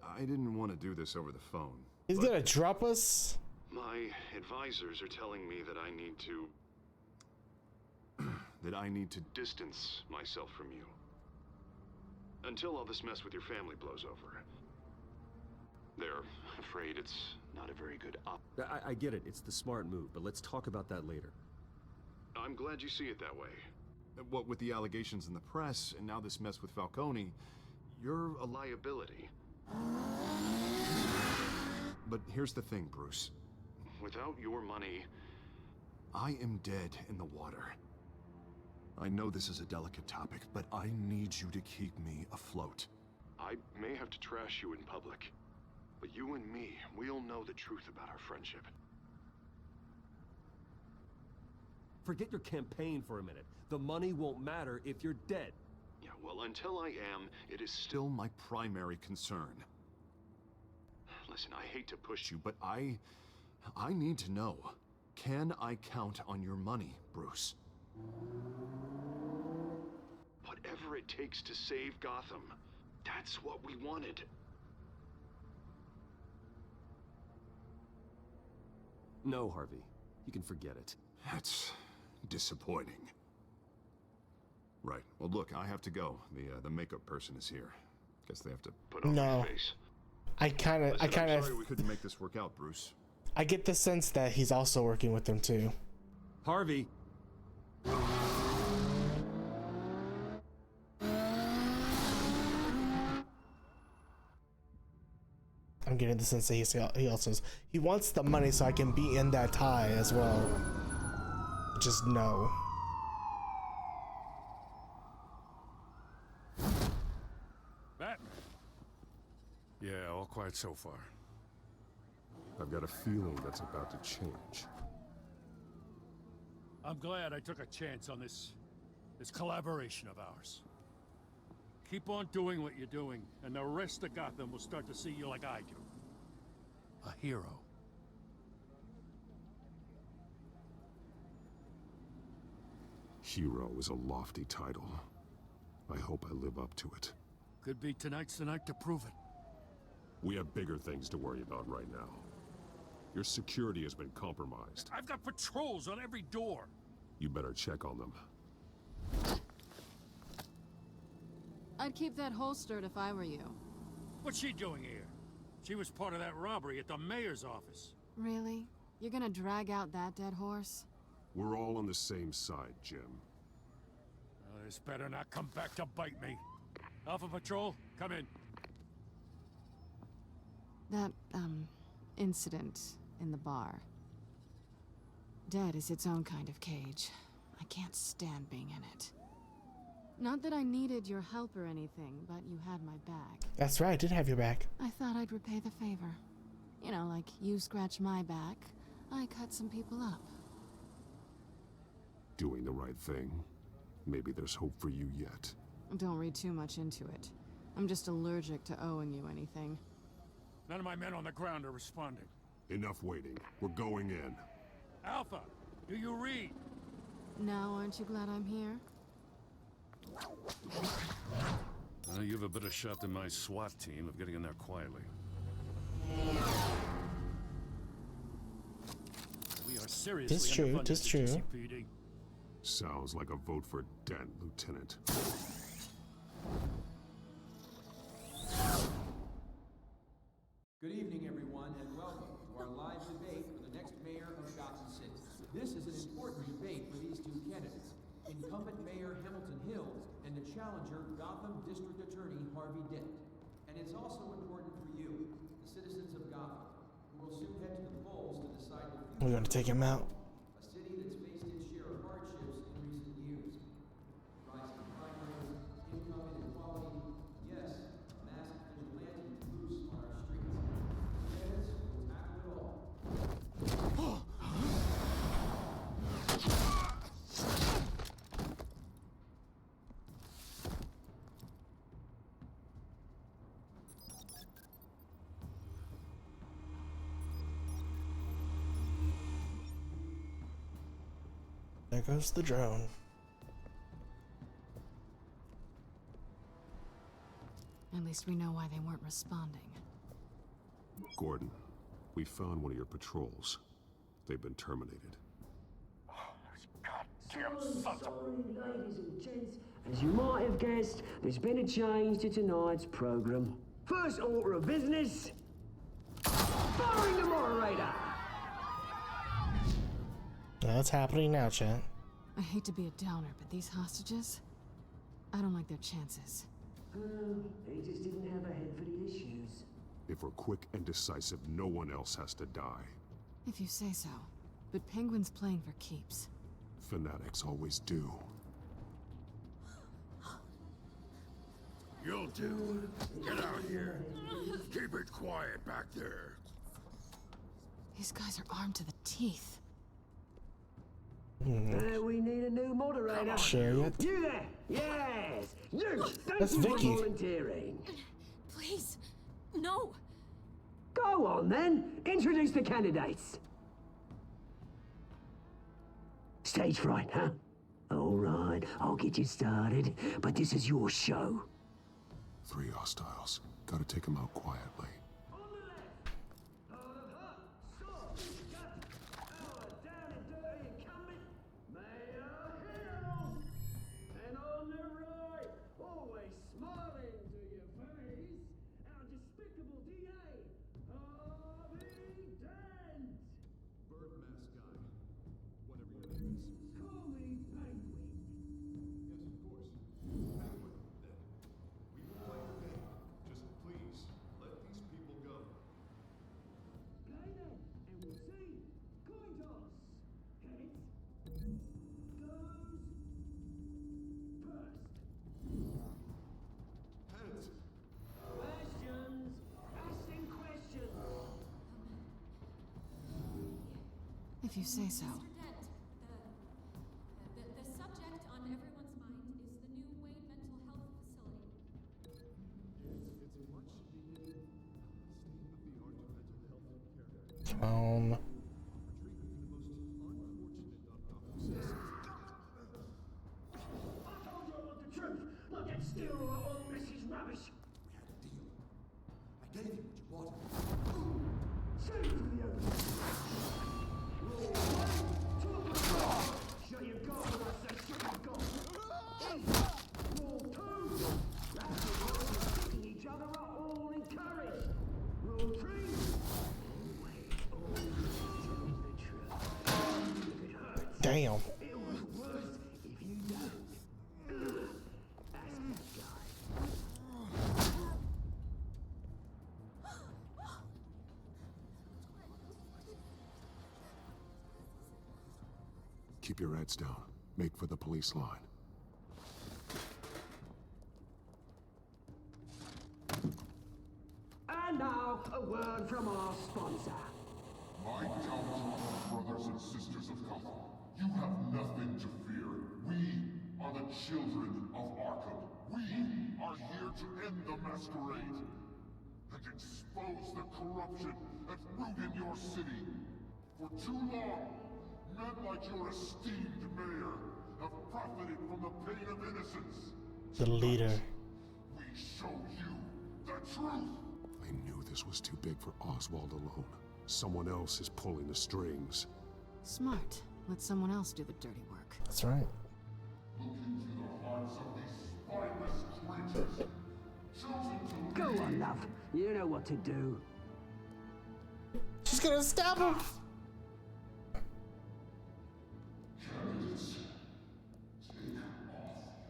I didn't want to do this over the phone. He's gonna drop us? My advisors are telling me that I need to... that I need to distance myself from you. Until all this mess with your family blows over. They're afraid it's not a very good I get it. It's the smart move, but let's talk about that later. I'm glad you see it that way. What with the allegations in the press, and now this mess with Falcone, you're a liability. But here's the thing, Bruce. Without your money, I am dead in the water. I know this is a delicate topic, but I need you to keep me afloat. I may have to trash you in public, but you and me, we'll know the truth about our friendship. Forget your campaign for a minute. The money won't matter if you're dead. Yeah, well, until I am, it is still my primary concern. Listen, I hate to push you, but I need to know. Can I count on your money, Bruce? Whatever it takes to save Gotham, that's what we wanted. No, Harvey. You can forget it. That's disappointing. Right. Well, look, I have to go. The makeup person is here. Guess they have to put on my face. I kind of sorry we couldn't make this work out, Bruce. I get the sense that he's also working with them too. Harvey. I'm getting the sense that he wants the money so I can be in that tie as well. Just no. Batman. Yeah, all quiet so far. I've got a feeling that's about to change. I'm glad I took a chance on this collaboration of ours. Keep on doing what you're doing, and the rest of Gotham will start to see you like I do. A hero. Hero is a lofty title. I hope I live up to it. Could be tonight's the night to prove it. We have bigger things to worry about right now. Your security has been compromised. I've got patrols on every door. You better check on them. I'd keep that holstered if I were you. What's she doing here? She was part of that robbery at the mayor's office. Really? You're gonna drag out that dead horse? We're all on the same side, Jim. Oh, this better not come back to bite me. Alpha Patrol, come in. That, incident in the bar. Dead is its own kind of cage. I can't stand being in it. Not that I needed your help or anything, but you had my back. That's right, I did have your back. I thought I'd repay the favor. You know, like you scratch my back, I cut some people up. Doing the right thing. Maybe there's hope for you yet. Don't read too much into it. I'm just allergic to owing you anything. None of my men on the ground are responding. Enough waiting. We're going in. Alpha, do you read? Now aren't you glad I'm here? You have a better shot than my SWAT team of getting in there quietly. We are seriously Tis true, tis true. GCPD. Sounds like a vote for Dent, Lieutenant. Good evening, everyone, and welcome to our live debate for the next mayor of Gotham City. This is an important debate for these two candidates, incumbent Mayor Hamilton Hills and the challenger Gotham District Attorney Harvey Dent. And it's also important for you, the citizens of Gotham, who will soon head to the polls to decide the future. We're gonna take him out. A city that's faced its share of hardships in recent years. Rising crime rates, income inequality, yes, a massive vigilante loose on our streets. Candidates will tackle it all. There goes the drone. At least we know why they weren't responding. Gordon, we found one of your patrols. They've been terminated. Ladies and gents, as you might have guessed, there's been a change to tonight's program. First order of business, firing the moderator. That's happening now, chat. I hate to be a downer, but these hostages, I don't like their chances. They just didn't have a head for the issues. If we're quick and decisive, no one else has to die. If you say so. But Penguin's playing for keeps. Fanatics always do. You'll do. Get out here. Keep it quiet back there. These guys are armed to the teeth. We need a new moderator. Sure. You there? Yes. You. That's Thank you for Vicky. volunteering. Please, no. Go on then. Introduce the candidates. Stage fright, huh? All right, I'll get you started, but this is your show. 3 hostiles. Gotta take them out quietly. If you say so. The subject on everyone's mind is the new Wade Mental Health Facility. Phone. Look, it's still all this is rubbish. I gave you what you wanted. Save for the open. Show you God what I say, show you God. Rule 2. That's the rule of picking each other are all encouraged. Rule 3. Always tell the truth. If it hurts, Damn. it was worse if you don't. Ask that guy. Keep your heads down. Make for the police line. And now, a word from our sponsor. My Telltale brothers and sisters of Gotham, you have nothing to fear. We are the children of Arkham. We are here to end the masquerade and expose the corruption that's rooted your city. For too long, men like your esteemed mayor have profited from the pain of innocence. The leader. We show you the truth. I knew this was too big for Oswald alone. Someone else is pulling the strings. Smart. Let someone else do the dirty work. That's right. Look into the hearts of these spineless creatures. Chosen to Go on, love. You know what to do. She's gonna stab him. Candidates, take off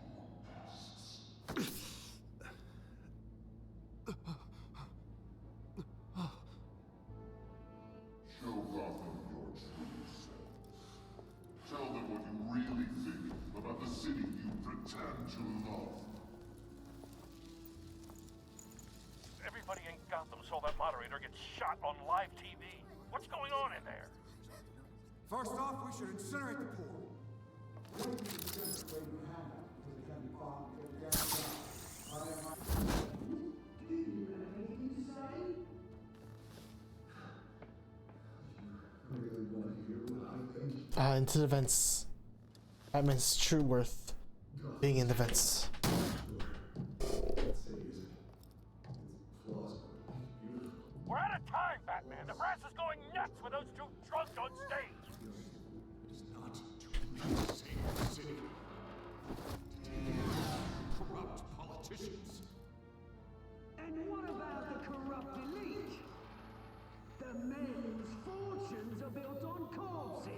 your masks. Show Gotham your true selves. Tell them what you really think about the city you pretend to love. Everybody in Gotham saw that moderator get shot on live TV. What's going on in there? First off, we should incinerate the pool. Into the vents. Batman's true worth being in the vents. We're out of time, Batman. The press is going nuts with those two drunks on stage. It is not to save the city. Corrupt politicians. And what about the corrupt elite? The men whose fortunes are built on corpses.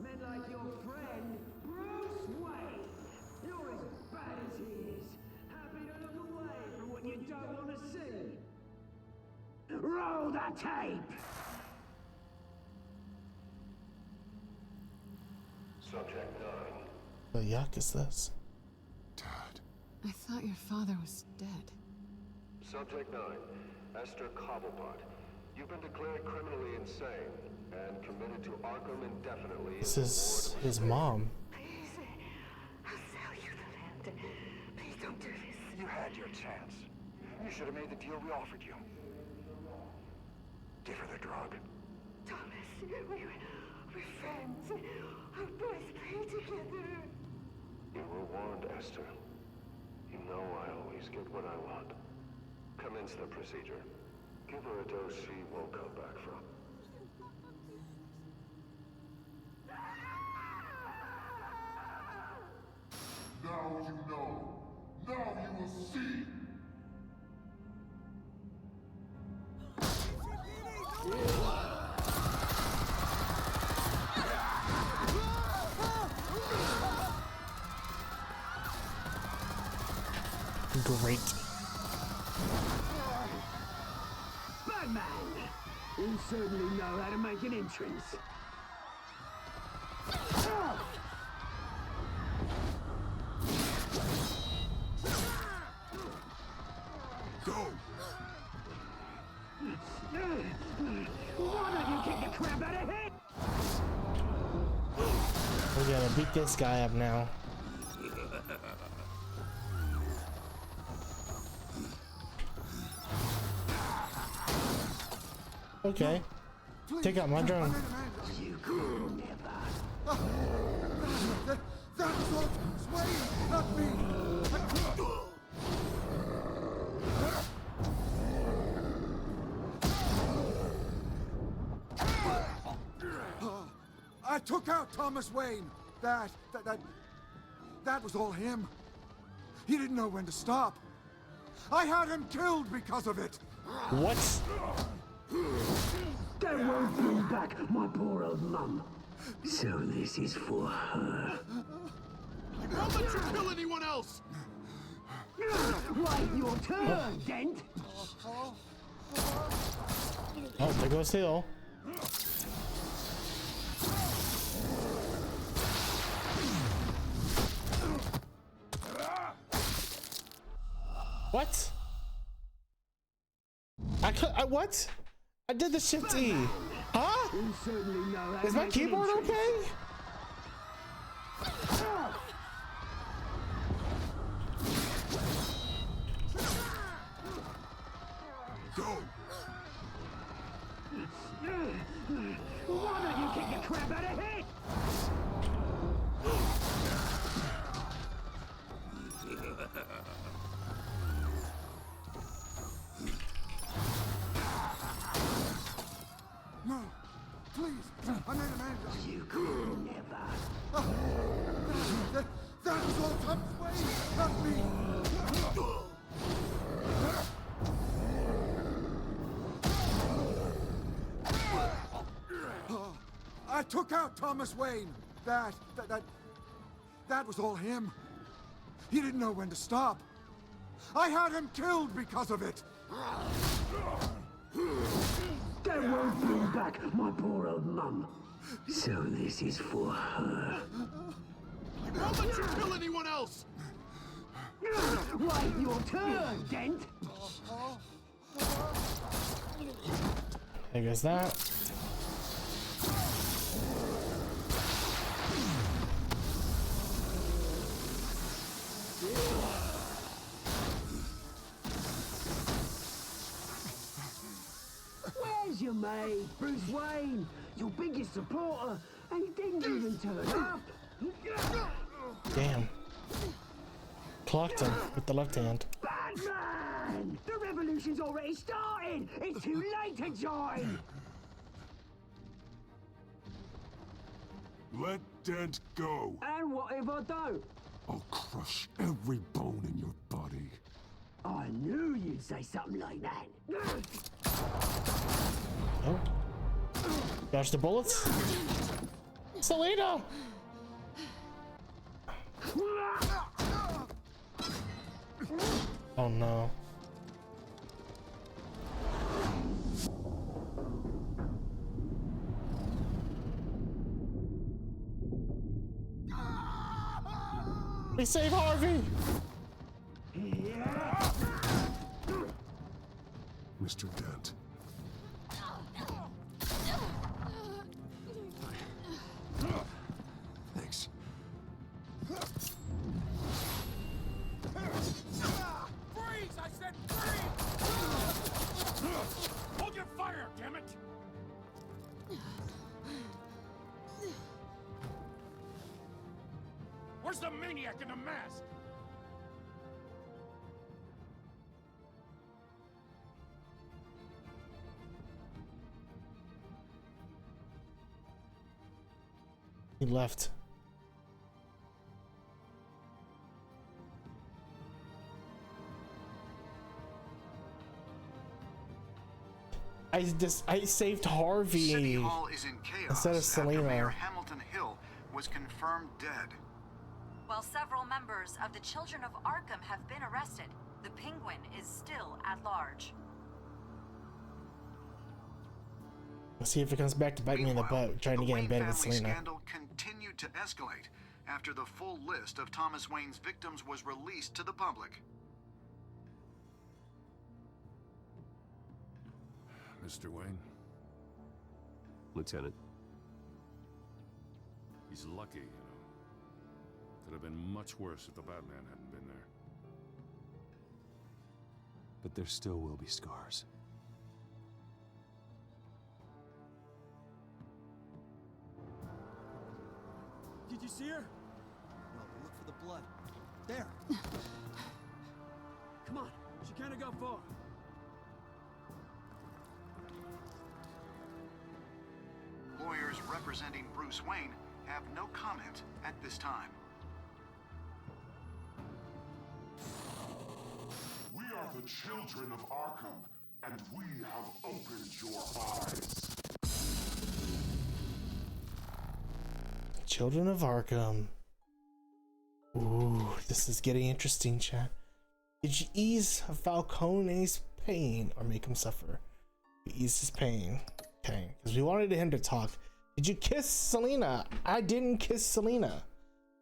Men like your friend, Bruce Wayne. You're as bad as he is. Happy to look away from what you don't want to see. Roll the tape! Subject 9. The yuck is this? I thought your father was dead. Subject 9. Esther Cobblepot. You've been declared criminally insane and committed to Arkham indefinitely. This is his mom. I'll sell you the land. Please don't do this. You had your chance. You should have made the deal we offered you. Give her the drug. Thomas, we're friends. Our boys play together. You were warned, Esther. You know I always get what I want. Commence the procedure. Give her a dose she won't come back from. Now you know. Now you will see. Great. Batman! You certainly know how to make an entrance. Go! Why don't you kick the crap out of him? We gotta beat this guy up now. Okay. Take out my drone. You could never. That was all Wayne, not me. I took out Thomas Wayne. That was all him. He didn't know when to stop. I had him killed because of it. What? That won't bring back my poor old mum. So this is for her. I won't let you kill anyone else. Wait your turn, Dent. Oh, there goes Hill. What? What? I did the Shift E. Huh? Is my keyboard okay? Go. Why don't you kick the crap out of him? No, please. I made a man. You could never. That was all Thomas Wayne, not me. I took out Thomas Wayne. That was all him. He didn't know when to stop. I had him killed because of it. That won't bring back my poor old mum. So this is for her. I won't let you kill anyone else. Wait your turn, Dent. There goes that. Where's your mate, Bruce Wayne? Your biggest supporter, and he didn't even turn up. Damn. Clocked him with the left hand. Batman! The revolution's already started! It's too late to join! Let Dent go. And what if I don't? I'll crush every bone in your body. I knew you'd say something like that. Oh. Dodge the bullets. Selena! Oh no. We save Harvey! Mr. Dent. Thanks. Freeze! I said freeze! Hold your fire, damn it! Where's the maniac in the mask? He left. I saved Harvey City Hall is in chaos instead of after Selena. Mayor Hamilton Hill was confirmed dead. While several members of the Children of Arkham have been arrested, the Penguin is still at large. Let's see if it comes back to bite me in the butt, trying to get in bed with Family Selena. scandal continued to escalate after the full list of Thomas Wayne's victims was released to the public. Mr. Wayne? Lieutenant. He's lucky, you know. Could have been much worse if the Batman hadn't been there. But there still will be scars. Did you see her? No, but look for the blood. There. Come on, she can't have gone far. Lawyers representing Bruce Wayne have no comment at this time. We are the children of Arkham, and we have opened your eyes. Children of Arkham. Ooh, this is getting interesting, chat. Did you ease Falcone's pain or make him suffer? You eased his pain. Okay, because we wanted him to talk. Did you kiss Selena? I didn't kiss Selena,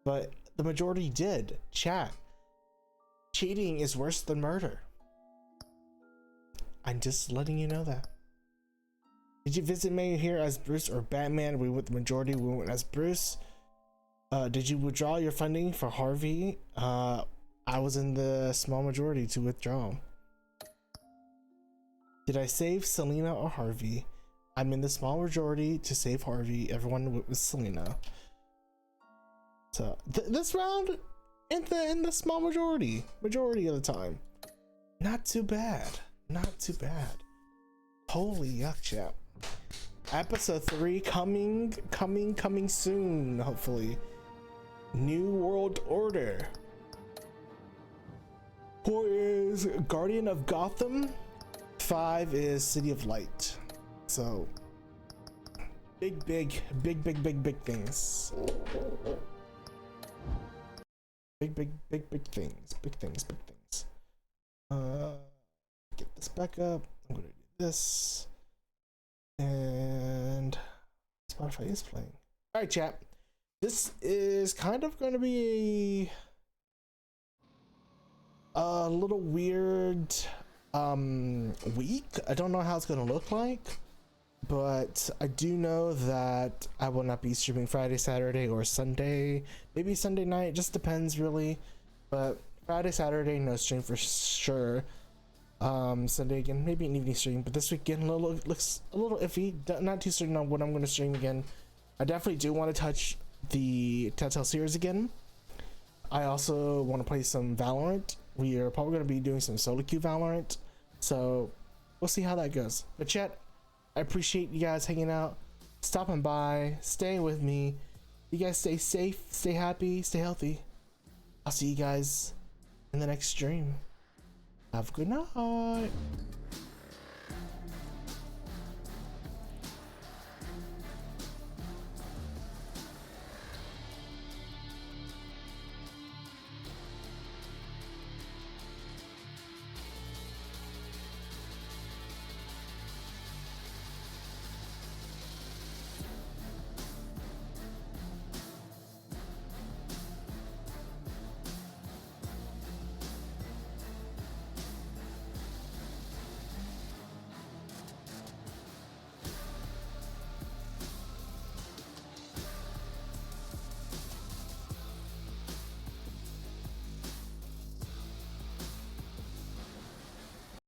but the majority did. Chat. Cheating is worse than murder. I'm just letting you know that. Did you visit me here as Bruce or Batman? We went the majority. We went as Bruce. Did you withdraw your funding for Harvey? I was in the small majority to withdraw. Did I save Selena or Harvey? I'm in the small majority to save Harvey. Everyone went with Selena. So this round, in the small majority of the time. Not too bad. Not too bad. Holy yuck, chat. Episode 3 coming soon, hopefully. New World Order. 4 is Guardian of Gotham. 5 is City of Light. So big things. Big things. Get this back up. I'm gonna do this. And Spotify is playing. Alright, chat. This is kind of gonna be a little weird week. I don't know how it's gonna look like, but I do know that I will not be streaming Friday, Saturday, or Sunday. Maybe Sunday night, just depends really. But Friday, Saturday, no stream for sure. Sunday again, maybe an evening stream, but this weekend looks a little iffy. Not too certain on what I'm going to stream again. I definitely do want to touch the Telltale series again. I also want to play some Valorant. We are probably going to be doing some solo queue Valorant, so we'll see how that goes. But chat, I appreciate you guys hanging out, stopping by, staying with me. You guys stay safe, stay happy, stay healthy. I'll see you guys in the next stream. Have a good night.